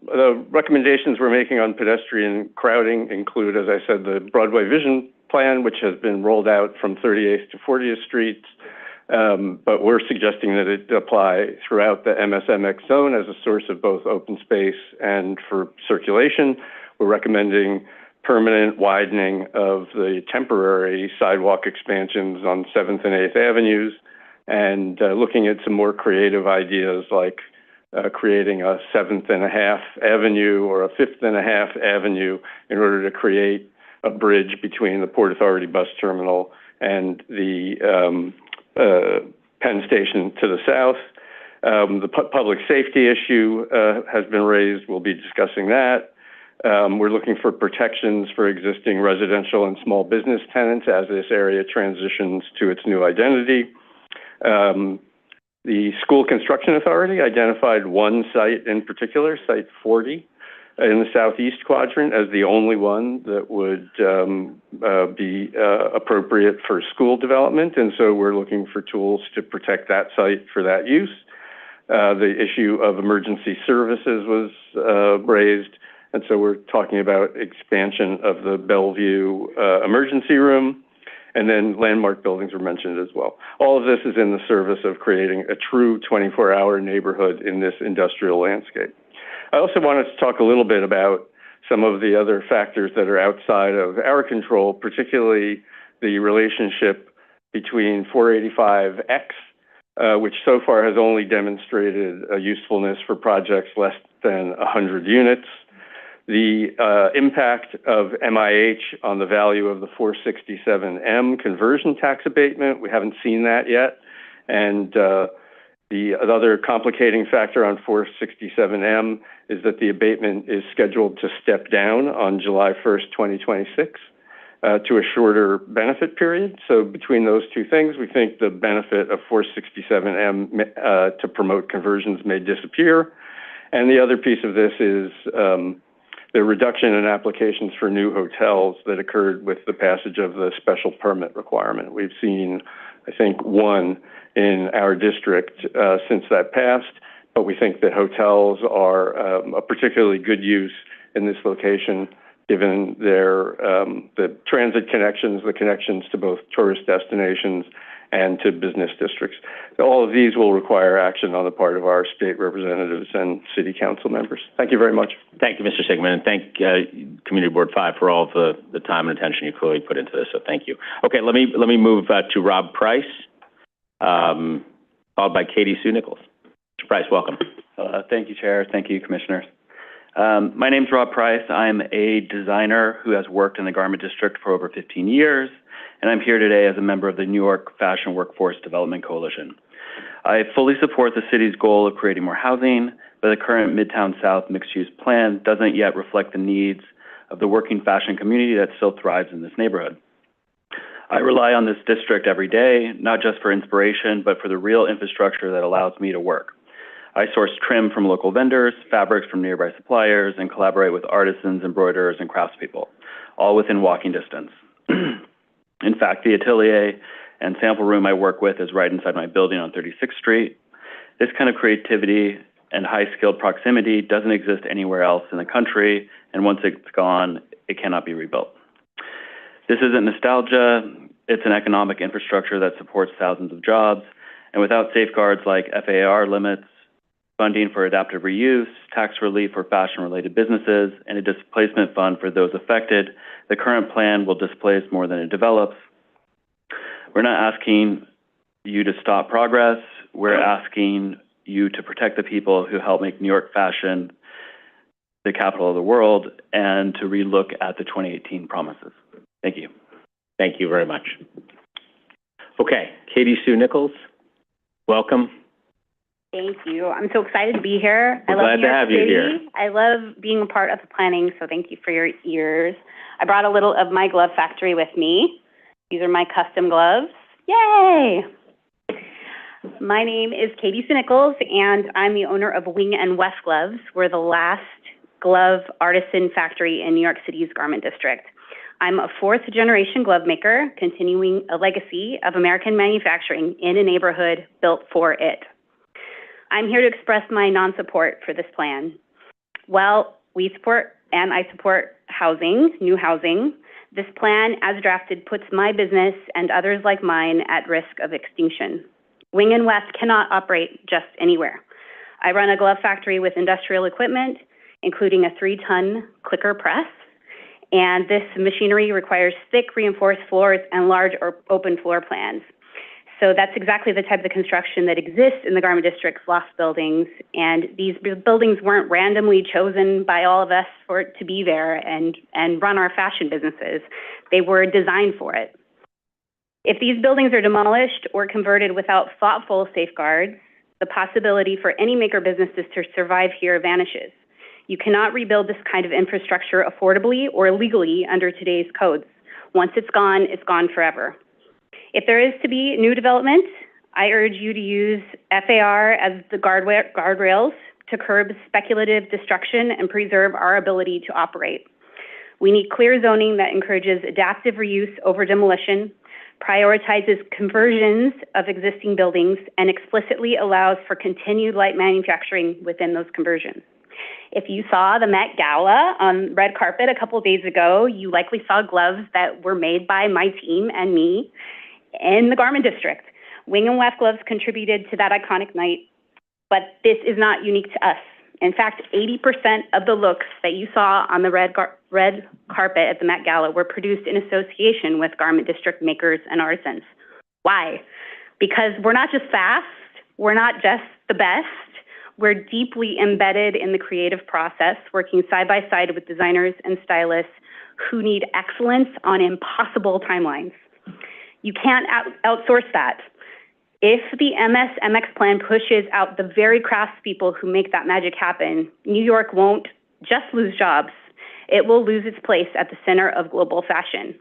the recommendations we're making on pedestrian crowding include, as I said, the Broadway vision plan, which has been rolled out from 38th to 40th Streets, but we're suggesting that it apply throughout the MSMX zone as a source of both open space and for circulation. We're recommending permanent widening of the temporary sidewalk expansions on 7th and 8th Avenues, and looking at some more creative ideas like creating a 7th and a half Avenue or a 5th and a half Avenue in order to create a bridge between the Port Authority bus terminal and the Penn Station to the south. The public safety issue has been raised. We'll be discussing that. We're looking for protections for existing residential and small business tenants as this area transitions to its new identity. The School Construction Authority identified one site in particular, Site 40, in the southeast quadrant as the only one that would be appropriate for school development. And so we're looking for tools to protect that site for that use. The issue of emergency services was raised. And so we're talking about expansion of the Bellevue emergency room. And then landmark buildings were mentioned as well. All of this is in the service of creating a true 24-hour neighborhood in this industrial landscape. I also wanted to talk a little bit about some of the other factors that are outside of our control, particularly the relationship between 485X, which so far has only demonstrated a usefulness for projects less than 100 units, the impact of MIH on the value of the 467M conversion tax abatement. We haven't seen that yet. And the other complicating factor on 467M is that the abatement is scheduled to step down on July 1st, 2026, to a shorter benefit period. So between those two things, we think the benefit of 467M to promote conversions may disappear. And the other piece of this is the reduction in applications for new hotels that occurred with the passage of the special permit requirement. We've seen, I think, one in our district since that passed, but we think that hotels are a particularly good use in this location, given their the transit connections, the connections to both tourist destinations and to business districts. So all of these will require action on the part of our state representatives and city council members. Thank you very much. Thank you, Mr. Sigmund, and thank Community Board 5 for all of the time and attention you clearly put into this, so thank you. Okay, let me move to Rob Price, followed by Katie Sue Nichols. Mr. Price, welcome. Thank you, Chair. Thank you, Commissioners. My name's Rob Price. I'm a designer who has worked in the Garment District for over 15 years, and I'm here today as a member of the New York Fashion Workforce Development Coalition. I fully support the city's goal of creating more housing, but the current Midtown South mixed-use plan doesn't yet reflect the needs of the working fashion community that still thrives in this neighborhood. I rely on this district every day, not just for inspiration, but for the real infrastructure that allows me to work. I source trim from local vendors, fabrics from nearby suppliers, and collaborate with artisans, embroiderers, and craftspeople, all within walking distance. In fact, the atelier and sample room I work with is right inside my building on 36th Street. This kind of creativity and high-skilled proximity doesn't exist anywhere else in the country, and once it's gone, it cannot be rebuilt. This isn't nostalgia, it's an economic infrastructure that supports thousands of jobs, and without safeguards like FAR limits, funding for adaptive reuse, tax relief for fashion-related businesses, and a displacement fund for those affected, the current plan will displace more than it develops. We're not asking you to stop progress. We're asking you to protect the people who help make New York fashion the capital of the world and to relook at the 2018 promises. Thank you. Thank you very much. Okay, Katie Sue Nichols, welcome. Thank you. I'm so excited to be here. We're glad to have you here. I love being a part of the planning, so thank you for your ears. I brought a little of my glove factory with me. These are my custom gloves. Yay! My name is Katie Sue Nichols, and I'm the owner of Wing and West Gloves. We're the last glove artisan factory in New York City's Garment District. I'm a fourth-generation glove maker, continuing a legacy of American manufacturing in a neighborhood built for it. I'm here to express my non-support for this plan. While we support and I support housing, new housing, this plan as drafted puts my business and others like mine at risk of extinction. Wing and West cannot operate just anywhere. I run a glove factory with industrial equipment, including a 3-ton clicker press, and this machinery requires thick reinforced floors and large or open floor plans. So that's exactly the type of construction that exists in the Garment District's loft buildings, and these buildings weren't randomly chosen by all of us for it to be there and run our fashion businesses. They were designed for it. If these buildings are demolished or converted without thoughtful safeguards, the possibility for any maker businesses to survive here vanishes. You cannot rebuild this kind of infrastructure affordably or legally under today's codes. Once it's gone forever. If there is to be new development, I urge you to use FAR as the guardrails to curb speculative destruction and preserve our ability to operate. We need clear zoning that encourages adaptive reuse over demolition, prioritizes conversions of existing buildings, and explicitly allows for continued light manufacturing within those conversions. If you saw the Met Gala on red carpet a couple days ago, you likely saw gloves that were made by my team and me in the Garment District. Wing and Weft gloves contributed to that iconic night, but this is not unique to us. In fact, 80% of the looks that you saw on the red carpet at the Met Gala were produced in association with Garment District makers and artisans. Why? Because we're not just fast, we're not just the best, we're deeply embedded in the creative process, working side by side with designers and stylists who need excellence on impossible timelines. You can't outsource that. If the MS-MX plan pushes out the very craftspeople who make that magic happen, New York won't just lose jobs, it will lose its place at the center of global fashion.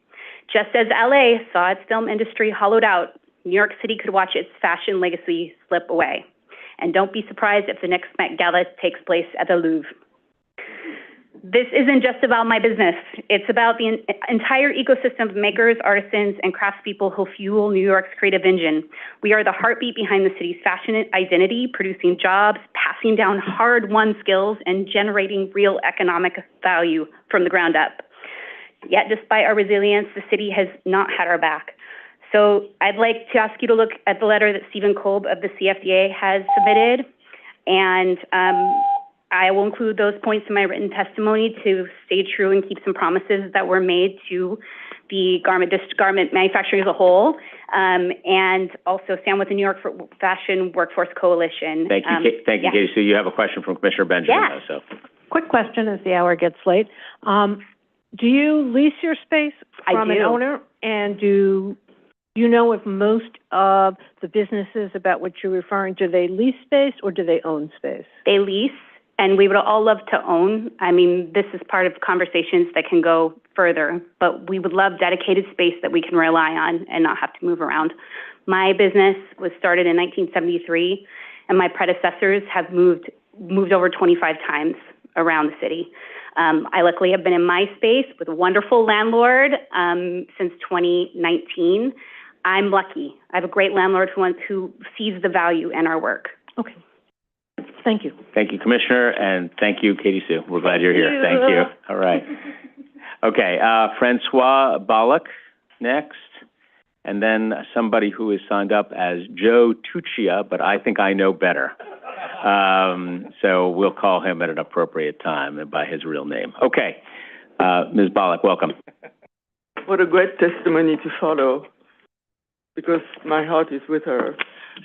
Just as LA saw its film industry hollowed out, New York City could watch its fashion legacy slip away. And don't be surprised if the next Met Gala takes place at the Louvre. This isn't just about my business. It's about the entire ecosystem of makers, artisans, and craftspeople who fuel New York's creative engine. We are the heartbeat behind the city's fashion identity, producing jobs, passing down hard-won skills, and generating real economic value from the ground up. Yet, despite our resilience, the city has not had our back. So I'd like to ask you to look at the letter that Stephen Kolb of the CFDA has submitted, and I will include those points in my written testimony to stay true and keep some promises that were made to the garment manufacturing as a whole, and also stand with the New York Fashion Workforce Coalition. Thank you, Katie. So you have a question from Commissioner Benjamin. Yeah. So. Quick question as the hour gets late. Do you lease your space from an owner? And do you know if most of the businesses about which you're referring, do they lease space or do they own space? They lease, and we would all love to own. I mean, this is part of conversations that can go further, but we would love dedicated space that we can rely on and not have to move around. My business was started in 1973, and my predecessors have moved over 25 times around the city. I luckily have been in my space with a wonderful landlord since 2019. I'm lucky. I have a great landlord who sees the value in our work. Okay. Thank you. Thank you, Commissioner, and thank you, Katie Sue. We're glad you're here. Thank you. All right. Okay, Francois Bollock next, and then somebody who is signed up as Joe Tuccia, but I think I know better. So we'll call him at an appropriate time and by his real name. Okay, Ms. Bollock, welcome. What a great testimony to follow, because my heart is with her.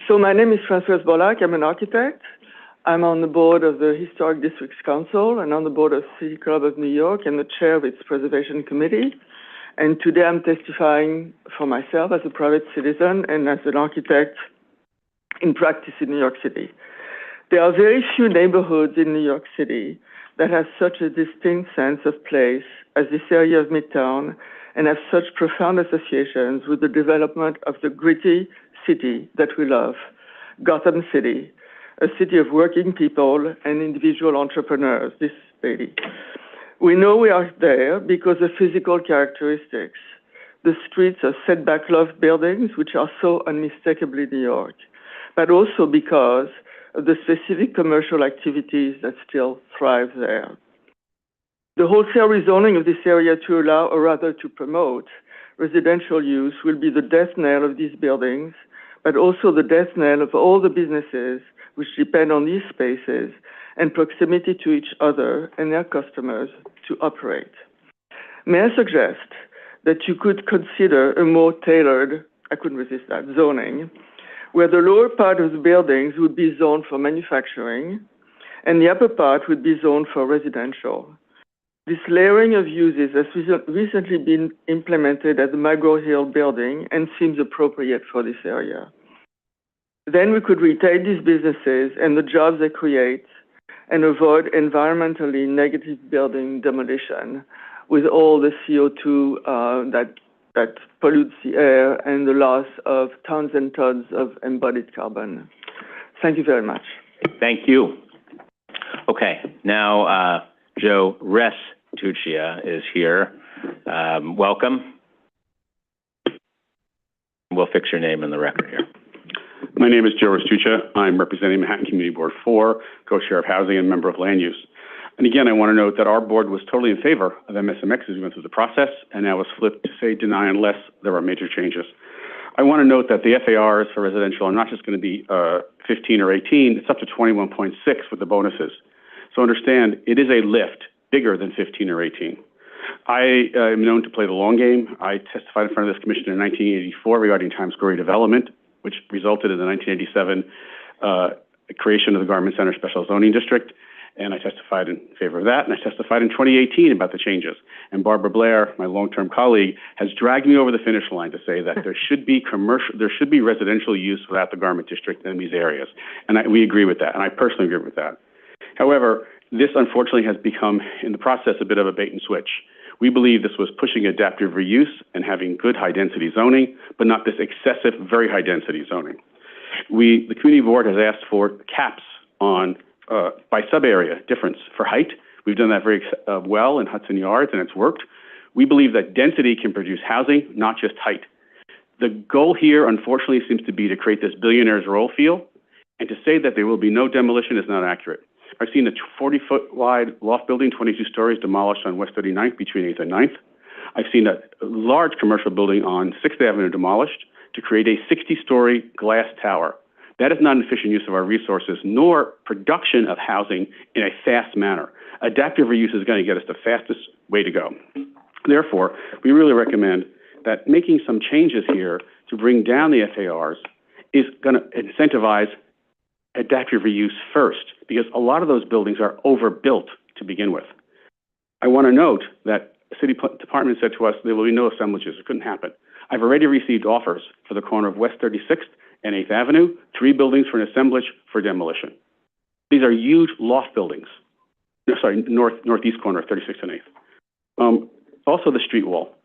So my name is Francoise Bollock. I'm an architect. I'm on the board of the Historic Districts Council and on the board of City Club of New York and the chair of its Preservation Committee. And today I'm testifying for myself as a private citizen and as an architect in practice in New York City. There are very few neighborhoods in New York City that have such a distinct sense of place as this area of Midtown and have such profound associations with the development of the gritty city that we love, Gotham City, a city of working people and individual entrepreneurs, this lady. We know we are there because of physical characteristics. The streets are setback-loved buildings, which are so unmistakably New York, but also because of the specific commercial activities that still thrive there. The wholesale rezoning of this area to allow, or rather to promote, residential use will be the death knell of these buildings, but also the death knell of all the businesses which depend on these spaces and proximity to each other and their customers to operate. May I suggest that you could consider a more tailored, I couldn't resist that, zoning, where the lower part of the buildings would be zoned for manufacturing and the upper part would be zoned for residential. This layering of uses has recently been implemented at the McGraw-Hill building and seems appropriate for this area. Then we could retain these businesses and the jobs they create and avoid environmentally negative building demolition with all the CO2 that pollutes the air and the loss of tons and tons of embodied carbon. Thank you very much. Thank you. Okay, now Joe Restuccia is here. Welcome. We'll fix your name in the record here. My name is Joe Restuccia. I'm representing Manhattan Community Board 4, co-chair of housing and member of land use. And again, I want to note that our board was totally in favor of MSMX as we went through the process, and now was flipped to say deny unless there are major changes. I want to note that the FARs for residential are not just going to be 15 or 18, it's up to 21.6 with the bonuses. So understand, it is a lift bigger than 15 or 18. I am known to play the long game. I testified in front of this commission in 1984 regarding Times Square redevelopment, which resulted in the 1987 creation of the Garment Center Special Zoning District. And I testified in favor of that. And I testified in 2018 about the changes. And Barbara Blair, my long-term colleague, has dragged me over the finish line to say that there should be residential use without the Garment District in these areas. And we agree with that. And I personally agree with that. However, this unfortunately has become, in the process, a bit of a bait and switch. We believe this was pushing adaptive reuse and having good high-density zoning, but not this excessive, very high-density zoning. The community board has asked for caps on by sub-area difference for height. We've done that very well in Hudson Yards, and it's worked. We believe that density can produce housing, not just height. The goal here, unfortunately, seems to be to create this billionaire's roll feel, and to say that there will be no demolition is not accurate. I've seen a 40-foot wide loft building, 22 stories, demolished on West 39th between 8th and 9th. I've seen a large commercial building on 6th Avenue demolished to create a 60-story glass tower. That is not an efficient use of our resources, nor production of housing in a fast manner. Adaptive reuse is going to get us the fastest way to go. Therefore, we really recommend that making some changes here to bring down the FARs is going to incentivize adaptive reuse first, because a lot of those buildings are overbuilt to begin with. I want to note that the city department said to us there will be no assemblages. It couldn't happen. I've already received offers for the corner of West 36th and 8th Avenue, 3 buildings for an assemblage for demolition. These are huge loft buildings. No, sorry, northeast corner of 36th and 8th. Also the street wall.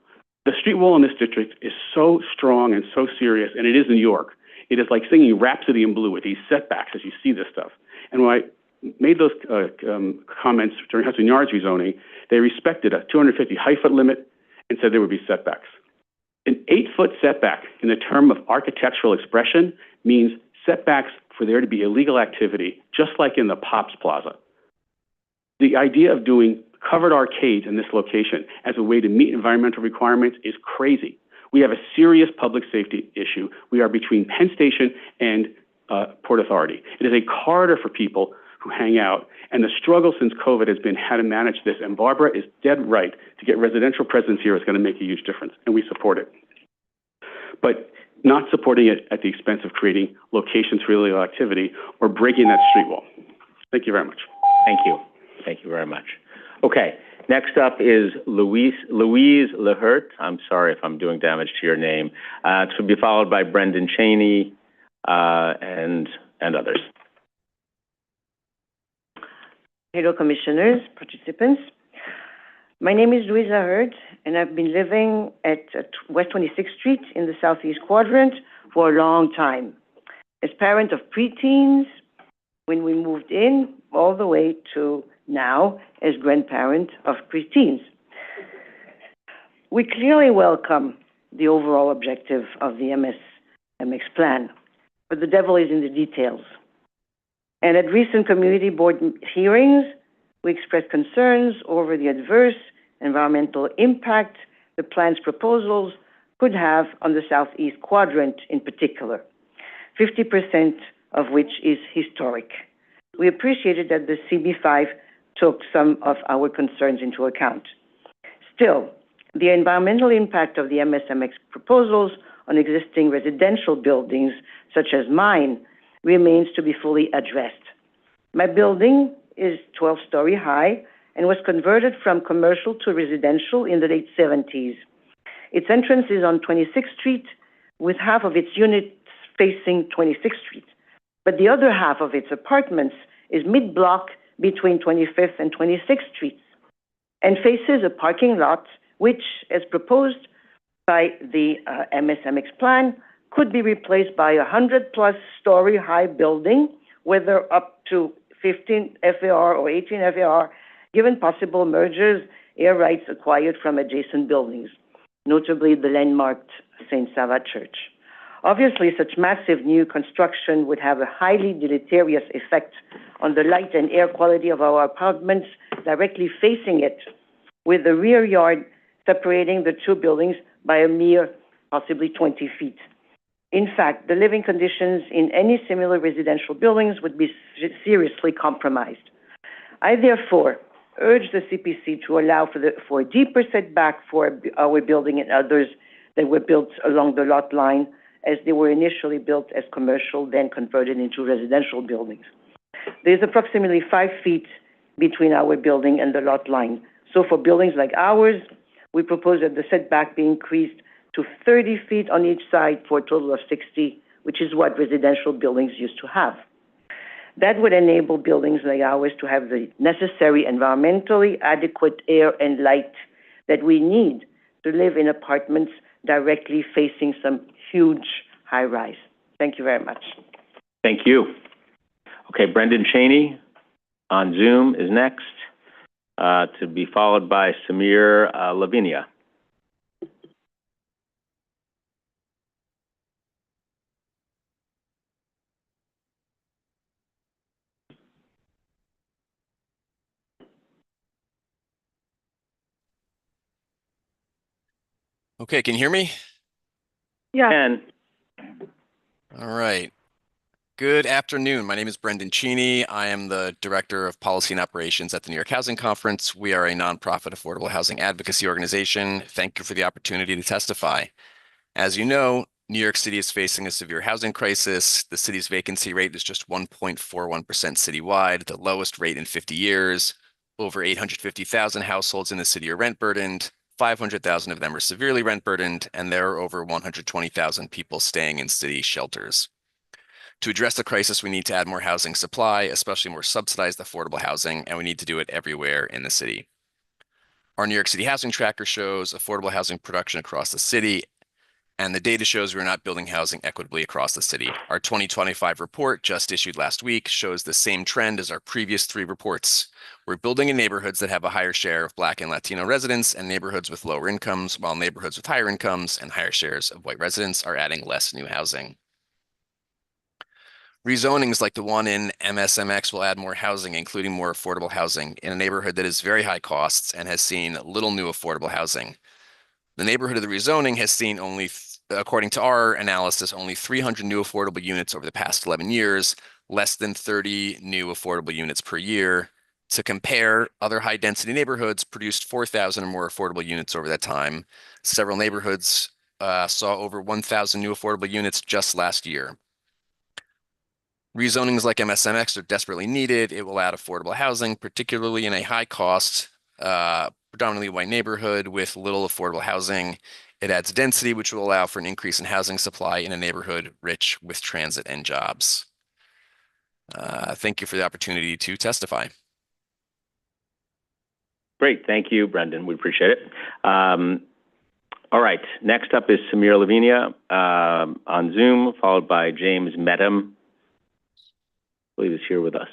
The street wall in this district is so strong and so serious, and it is New York. It is like singing Rhapsody in Blue with these setbacks as you see this stuff. And when I made those comments during Hudson Yards rezoning, they respected a 250 height foot limit and said there would be setbacks. An 8-foot setback in the term of architectural expression means setbacks for there to be illegal activity, just like in the Pops Plaza. The idea of doing covered arcades in this location as a way to meet environmental requirements is crazy. We have a serious public safety issue. We are between Penn Station and Port Authority. It is a corridor for people who hang out, and the struggle since COVID has been how to manage this, and Barbara is dead right. To get residential presence here is going to make a huge difference, and we support it. But not supporting it at the expense of creating locations for illegal activity or breaking that street wall. Thank you very much. Thank you. Thank you very much. Okay, next up is Louise Lehert. I'm sorry if I'm doing damage to your name. It will be followed by Brendan Cheney and others. Hello, commissioners, participants. My name is Louisa Hurd, and I've been living at West 26th Street in the Southeast Quadrant for a long time. As parent of preteens, when we moved in, all the way to now as grandparent of preteens. We clearly welcome the overall objective of the MSMX plan, but the devil is in the details. And at recent community board hearings, we expressed concerns over the adverse environmental impact the plan's proposals could have on the Southeast Quadrant in particular, 50% of which is historic. We appreciated that the CB5 took some of our concerns into account. Still, the environmental impact of the MSMX proposals on existing residential buildings, such as mine, remains to be fully addressed. My building is 12-story high and was converted from commercial to residential in the late 70s. Its entrance is on 26th Street, with half of its units facing 26th Street. But the other half of its apartments is mid-block between 25th and 26th Streets and faces a parking lot which, as proposed by the MSMX plan, could be replaced by a 100-plus story high building, whether up to 15 FAR or 18 FAR, given possible mergers, air rights acquired from adjacent buildings, notably the landmarked St. Sava Church. Obviously, such massive new construction would have a highly deleterious effect on the light and air quality of our apartments directly facing it, with the rear yard separating the two buildings by a mere possibly 20 feet. In fact, the living conditions in any similar residential buildings would be seriously compromised. I therefore urge the CPC to allow for a deeper setback for our building and others that were built along the lot line, as they were initially built as commercial, then converted into residential buildings. There's approximately 5 feet between our building and the lot line. So for buildings like ours, we propose that the setback be increased to 30 feet on each side for a total of 60, which is what residential buildings used to have. That would enable buildings like ours to have the necessary environmentally adequate air and light that we need to live in apartments directly facing some huge high-rise. Thank you very much. Thank you. Okay, Brendan Cheney on Zoom is next, to be followed by Samir Lavinia. Okay, can you hear me? Yeah. All right. Good afternoon. My name is Brendan Cheney. I am the Director of Policy and Operations at the New York Housing Conference. We are a nonprofit affordable housing advocacy organization. Thank you for the opportunity to testify. As you know, New York City is facing a severe housing crisis. The city's vacancy rate is just 1.41% citywide, the lowest rate in 50 years. Over 850,000 households in the city are rent burdened. 500,000 of them are severely rent burdened, and there are over 120,000 people staying in city shelters. To address the crisis, we need to add more housing supply, especially more subsidized affordable housing, and we need to do it everywhere in the city. Our New York City Housing Tracker shows affordable housing production across the city, and the data shows we're not building housing equitably across the city. Our 2025 report, just issued last week, shows the same trend as our previous 3 reports. We're building in neighborhoods that have a higher share of Black and Latino residents and neighborhoods with lower incomes, while neighborhoods with higher incomes and higher shares of white residents are adding less new housing. Rezonings like the one in MSMX will add more housing, including more affordable housing, in a neighborhood that is very high costs and has seen little new affordable housing. The neighborhood of the rezoning has seen only, according to our analysis, only 300 new affordable units over the past 11 years, less than 30 new affordable units per year. To compare, other high-density neighborhoods produced 4,000 or more affordable units over that time. Several neighborhoods saw over 1,000 new affordable units just last year. Rezonings like MSMX are desperately needed. It will add affordable housing, particularly in a high-cost, predominantly white neighborhood with little affordable housing. It adds density, which will allow for an increase in housing supply in a neighborhood rich with transit and jobs. Thank you for the opportunity to testify. Great. Thank you, Brendan. We appreciate it. All right. Next up is Samir Lavinia on Zoom, followed by James Medham, I believe is here with us.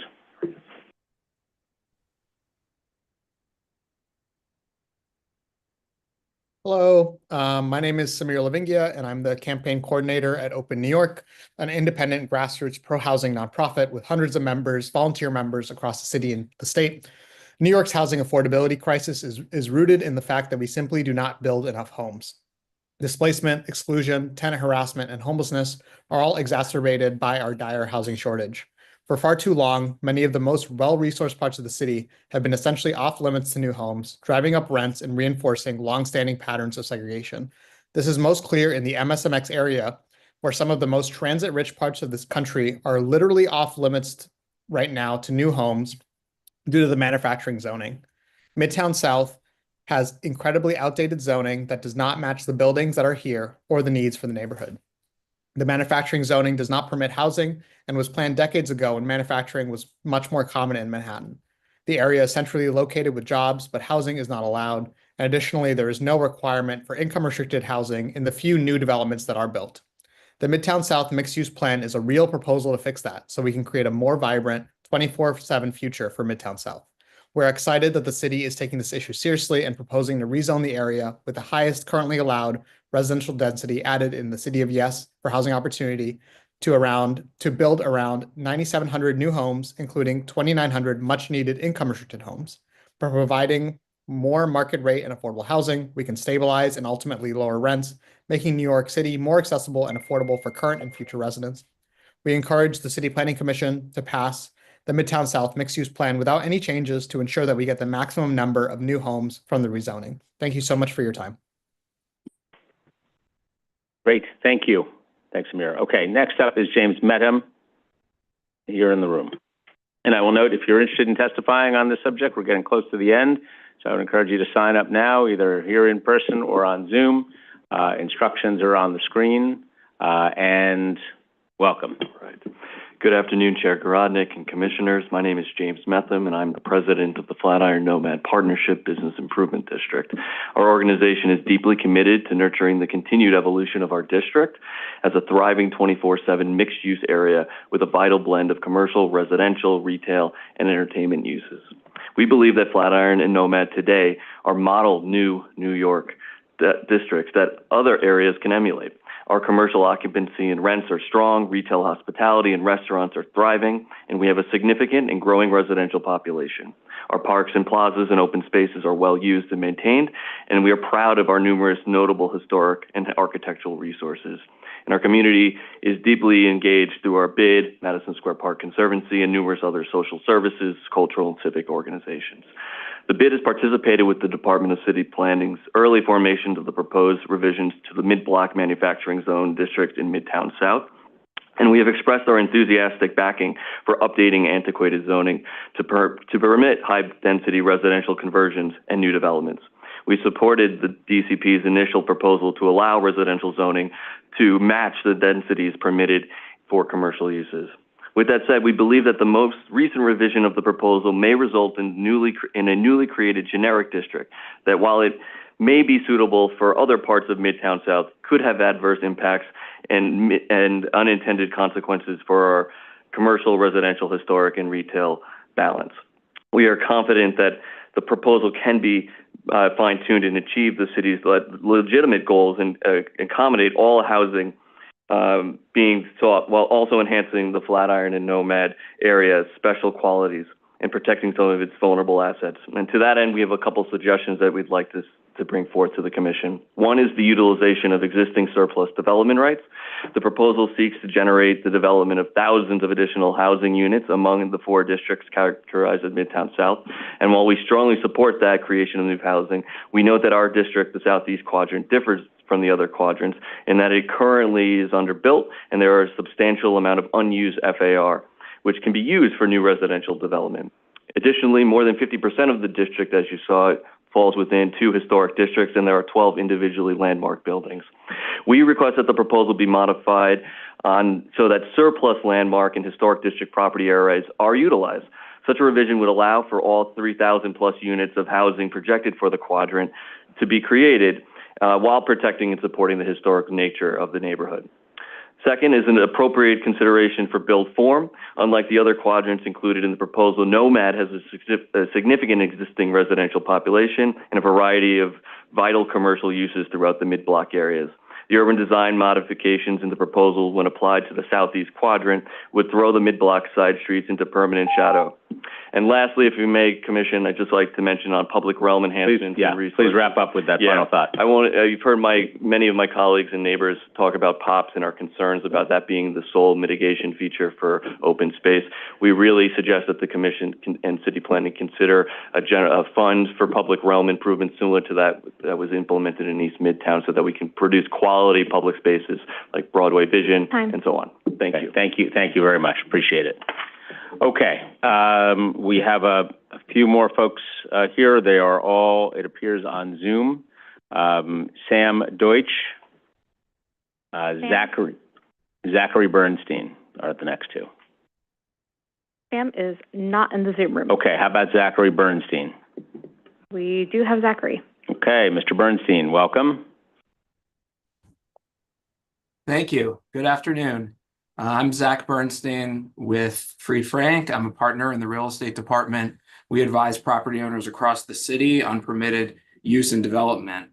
Hello, my name is Samir Lavingia, and I'm the campaign coordinator at Open New York, an independent grassroots pro-housing nonprofit with hundreds of members, volunteer members across the city and the state. New York's housing affordability crisis is rooted in the fact that we simply do not build enough homes. Displacement, exclusion, tenant harassment, and homelessness are all exacerbated by our dire housing shortage. For far too long, many of the most well-resourced parts of the city have been essentially off limits to new homes, driving up rents and reinforcing long-standing patterns of segregation. This is most clear in the MSMX area, where some of the most transit-rich parts of this country are literally off limits right now to new homes due to the manufacturing zoning. Midtown South has incredibly outdated zoning that does not match the buildings that are here or the needs for the neighborhood. The manufacturing zoning does not permit housing and was planned decades ago when manufacturing was much more common in Manhattan. The area is centrally located with jobs, but housing is not allowed. And additionally, there is no requirement for income-restricted housing in the few new developments that are built. The Midtown South mixed-use plan is a real proposal to fix that, so we can create a more vibrant 24/7 future for Midtown South. We're excited that the city is taking this issue seriously and proposing to rezone the area with the highest currently allowed residential density added in the city of Yes for housing opportunity to build around 9,700 new homes, including 2,900 much-needed income-restricted homes. By providing more market rate and affordable housing, we can stabilize and ultimately lower rents, making New York City more accessible and affordable for current and future residents. We encourage the City Planning Commission to pass the Midtown South mixed-use plan without any changes to ensure that we get the maximum number of new homes from the rezoning. Thank you so much for your time. Great, thank you. Thanks, Amir. Okay, next up is James Medham here in the room. And I will note, if you're interested in testifying on this subject, we're getting close to the end, so I would encourage you to sign up now, either here in person or on Zoom. Instructions are on the screen, and welcome. Right. Good afternoon, Chair Garodnick and Commissioners. My name is James Metham, and I'm the president of the Flatiron Nomad Partnership Business Improvement District. Our organization is deeply committed to nurturing the continued evolution of our district as a thriving 24/7 mixed-use area with a vital blend of commercial, residential, retail, and entertainment uses. We believe that Flatiron and Nomad today are model new New York districts that other areas can emulate. Our commercial occupancy and rents are strong, retail hospitality and restaurants are thriving, and we have a significant and growing residential population. Our parks and plazas and open spaces are well used and maintained, and we are proud of our numerous notable historic and architectural resources. And our community is deeply engaged through our BID, Madison Square Park Conservancy, and numerous other social services, cultural, and civic organizations. The BID has participated with the Department of City Planning's early formations of the proposed revisions to the Mid-Block Manufacturing Zone District in Midtown South, and we have expressed our enthusiastic backing for updating antiquated zoning to permit high-density residential conversions and new developments. We supported the DCP's initial proposal to allow residential zoning to match the densities permitted for commercial uses. With that said, we believe that the most recent revision of the proposal may result in a newly created generic district that, while it may be suitable for other parts of Midtown South, could have adverse impacts and unintended consequences for our commercial, residential, historic, and retail balance. We are confident that the proposal can be fine-tuned and achieve the city's legitimate goals and accommodate all housing being sought, while also enhancing the Flatiron and Nomad area's special qualities and protecting some of its vulnerable assets. And to that end, we have a couple suggestions that we'd like to bring forth to the Commission. One is the utilization of existing surplus development rights. The proposal seeks to generate the development of thousands of additional housing units among the 4 districts characterized as Midtown South. And while we strongly support that creation of new housing, we note that our district, the Southeast Quadrant, differs from the other quadrants in that it currently is underbuilt and there are a substantial amount of unused FAR, which can be used for new residential development. Additionally, more than 50% of the district, as you saw, falls within 2 historic districts, and there are 12 individually landmarked buildings. We request that the proposal be modified so that surplus landmark and historic district property areas are utilized. Such a revision would allow for all 3,000 plus units of housing projected for the quadrant to be created while protecting and supporting the historic nature of the neighborhood. Second is an appropriate consideration for build form. Unlike the other quadrants included in the proposal, Nomad has a significant existing residential population and a variety of vital commercial uses throughout the mid-block areas. The urban design modifications in the proposal, when applied to the southeast quadrant, would throw the mid-block side streets into permanent shadow. And lastly, if you may, Commission, I'd just like to mention on public realm enhancements and resources. Please wrap up with that final thought. You've heard many of my colleagues and neighbors talk about POPs and our concerns about that being the sole mitigation feature for open space. We really suggest that the Commission and City Planning consider a fund for public realm improvements similar to that was implemented in East Midtown, so that we can produce quality public spaces like Broadway Vision and so on. Thank you. Thank you very much. Appreciate it. Okay, we have a few more folks here. They are all, it appears, on Zoom. Sam Deutsch, Zachary Bernstein are the next 2. Sam is not in the Zoom room. Okay, how about Zachary Bernstein? We do have Zachary. Okay, Mr. Bernstein, welcome. Thank you. Good afternoon. I'm Zach Bernstein with Fried Frank. I'm a partner in the real estate department. We advise property owners across the city on permitted use and development.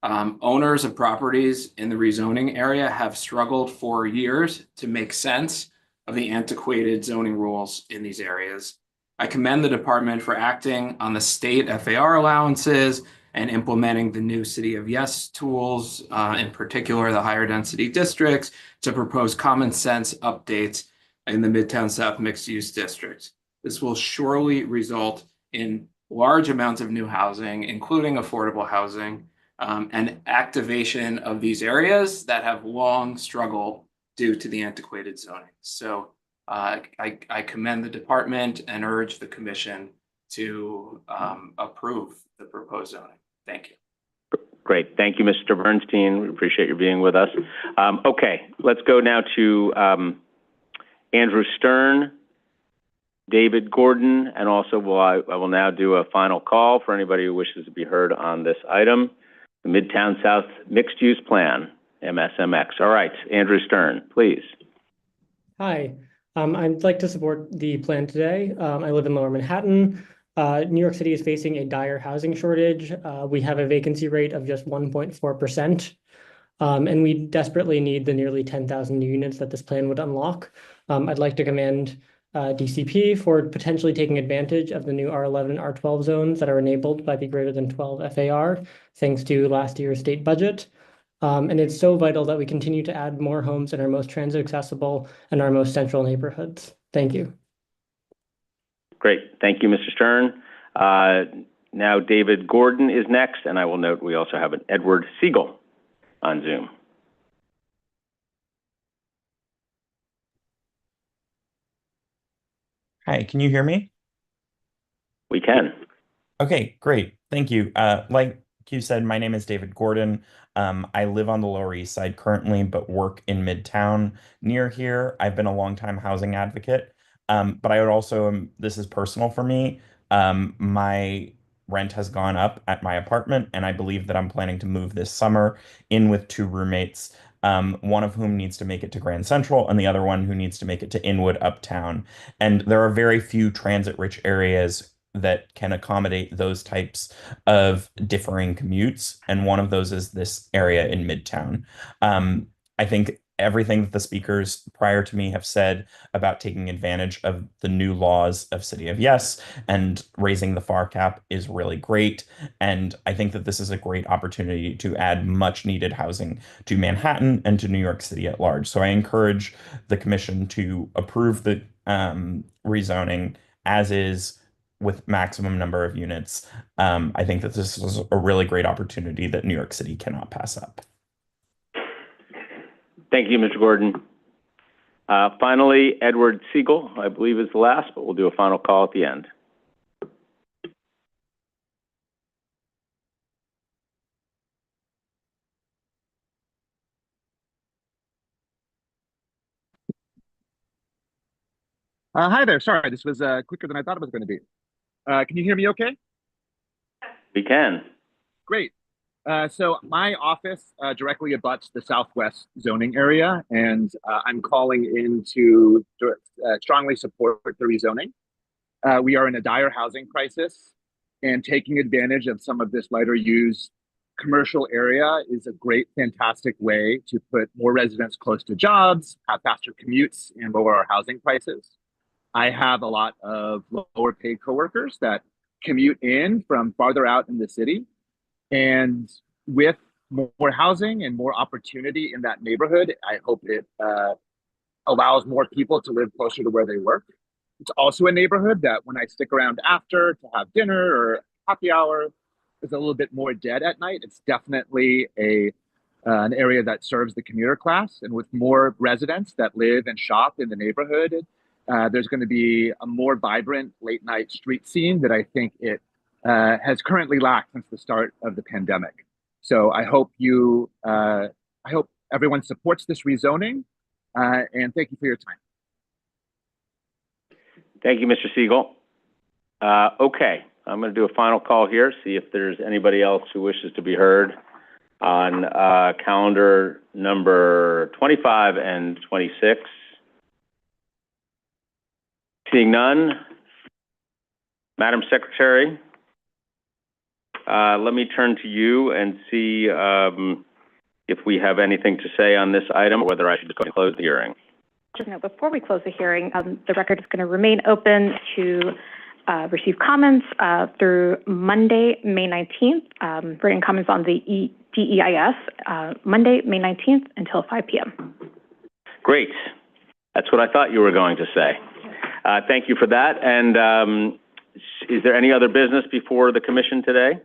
Owners of properties in the rezoning area have struggled for years to make sense of the antiquated zoning rules in these areas. I commend the department for acting on the state FAR allowances and implementing the new City of Yes tools, in particular the higher density districts, to propose common sense updates in the Midtown South mixed use districts. This will surely result in large amounts of new housing, including affordable housing, and activation of these areas that have long struggled due to the antiquated zoning. So I commend the department and urge the commission to approve the proposed zoning. Thank you. Great. Thank you, Mr. Bernstein. We appreciate you being with us. Okay, let's go now to Andrew Stern, David Gordon, and also I will now do a final call for anybody who wishes to be heard on this item, the Midtown South Mixed Use Plan, MSMX. All right, Andrew Stern, please. Hi, I'd like to support the plan today. I live in Lower Manhattan. New York City is facing a dire housing shortage. We have a vacancy rate of just 1.4%, and we desperately need the nearly 10,000 new units that this plan would unlock. I'd like to commend DCP for potentially taking advantage of the new R11 and R12 zones that are enabled by the greater than 12 FAR, thanks to last year's state budget. And it's so vital that we continue to add more homes in our most transit accessible and our most central neighborhoods. Thank you. Great. Thank you, Mr. Stern. Now David Gordon is next, and I will note we also have an Edward Siegel on Zoom. Hi, can you hear me? We can. Okay, great. Thank you. Like you said, my name is David Gordon. I live on the Lower East Side currently, but work in Midtown near here. I've been a longtime housing advocate, but I would also, this is personal for me. My rent has gone up at my apartment, and I believe that I'm planning to move this summer in with 2 roommates, one of whom needs to make it to Grand Central and the other one who needs to make it to Inwood Uptown. And there are very few transit-rich areas that can accommodate those types of differing commutes, and one of those is this area in Midtown. I think everything that the speakers prior to me have said about taking advantage of the new laws of City of Yes and raising the FAR cap is really great. And I think that this is a great opportunity to add much needed housing to Manhattan and to New York City at large. So I encourage the commission to approve the rezoning as is, with maximum number of units. I think that this is a really great opportunity that New York City cannot pass up. Thank you, Mr. Gordon. Finally, Edward Siegel, I believe is the last, but we'll do a final call at the end. Hi there. Sorry, this was quicker than I thought it was going to be. Can you hear me okay? We can. Great. So my office directly abuts the Southwest zoning area, and I'm calling in to strongly support the rezoning. We are in a dire housing crisis, and taking advantage of some of this lighter use commercial area is a great, fantastic way to put more residents close to jobs, have faster commutes, and lower our housing prices. I have a lot of lower paid coworkers that commute in from farther out in the city. And with more housing and more opportunity in that neighborhood, I hope it allows more people to live closer to where they work. It's also a neighborhood that when I stick around after to have dinner or happy hour, is a little bit more dead at night. It's definitely an area that serves the commuter class. And with more residents that live and shop in the neighborhood, there's going to be a more vibrant late night street scene that I think it has currently lacked since the start of the pandemic. So I hope everyone supports this rezoning, and thank you for your time. Thank you, Mr. Siegel. Okay, I'm going to do a final call here, see if there's anybody else who wishes to be heard on calendar number 25 and 26. Seeing none, Madam Secretary, let me turn to you and see if we have anything to say on this item, or whether I should just go and close the hearing. Just note, before we close the hearing, the record is going to remain open to receive comments through Monday, May 19th, written comments on the DEIS, Monday, May 19th until 5 p.m. Great. That's what I thought you were going to say. Thank you for that. And is there any other business before the commission today?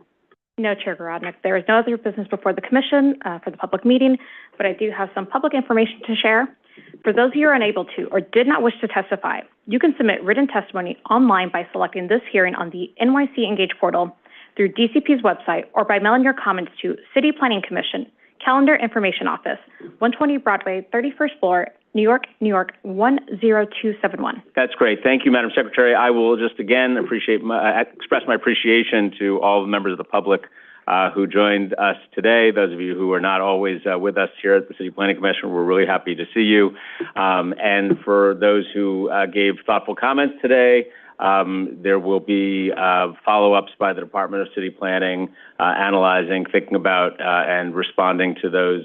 No, Chair Garodnick. There is no other business before the commission for the public meeting, but I do have some public information to share. For those of you who are unable to or did not wish to testify, you can submit written testimony online by selecting this hearing on the NYC Engage portal, through DCP's website, or by mailing your comments to City Planning Commission, Calendar Information Office, 120 Broadway, 31st floor, New York, 10271. That's great. Thank you, Madam Secretary. I will just again express my appreciation to all the members of the public who joined us today. Those of you who are not always with us here at the City Planning Commission, we're really happy to see you. And for those who gave thoughtful comments today, there will be follow-ups by the Department of City Planning, analyzing, thinking about, and responding to those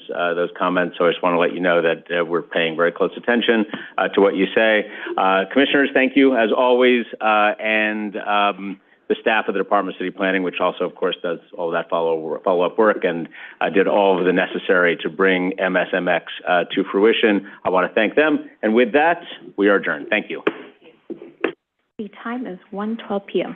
comments. So I just want to let you know that we're paying very close attention to what you say. Commissioners, thank you as always, and the staff of the Department of City Planning, which also, of course, does all that follow-up work and did all of the necessary to bring MSMX to fruition. I want to thank them. And with that, we are adjourned. Thank you. The time is 1:12 p.m.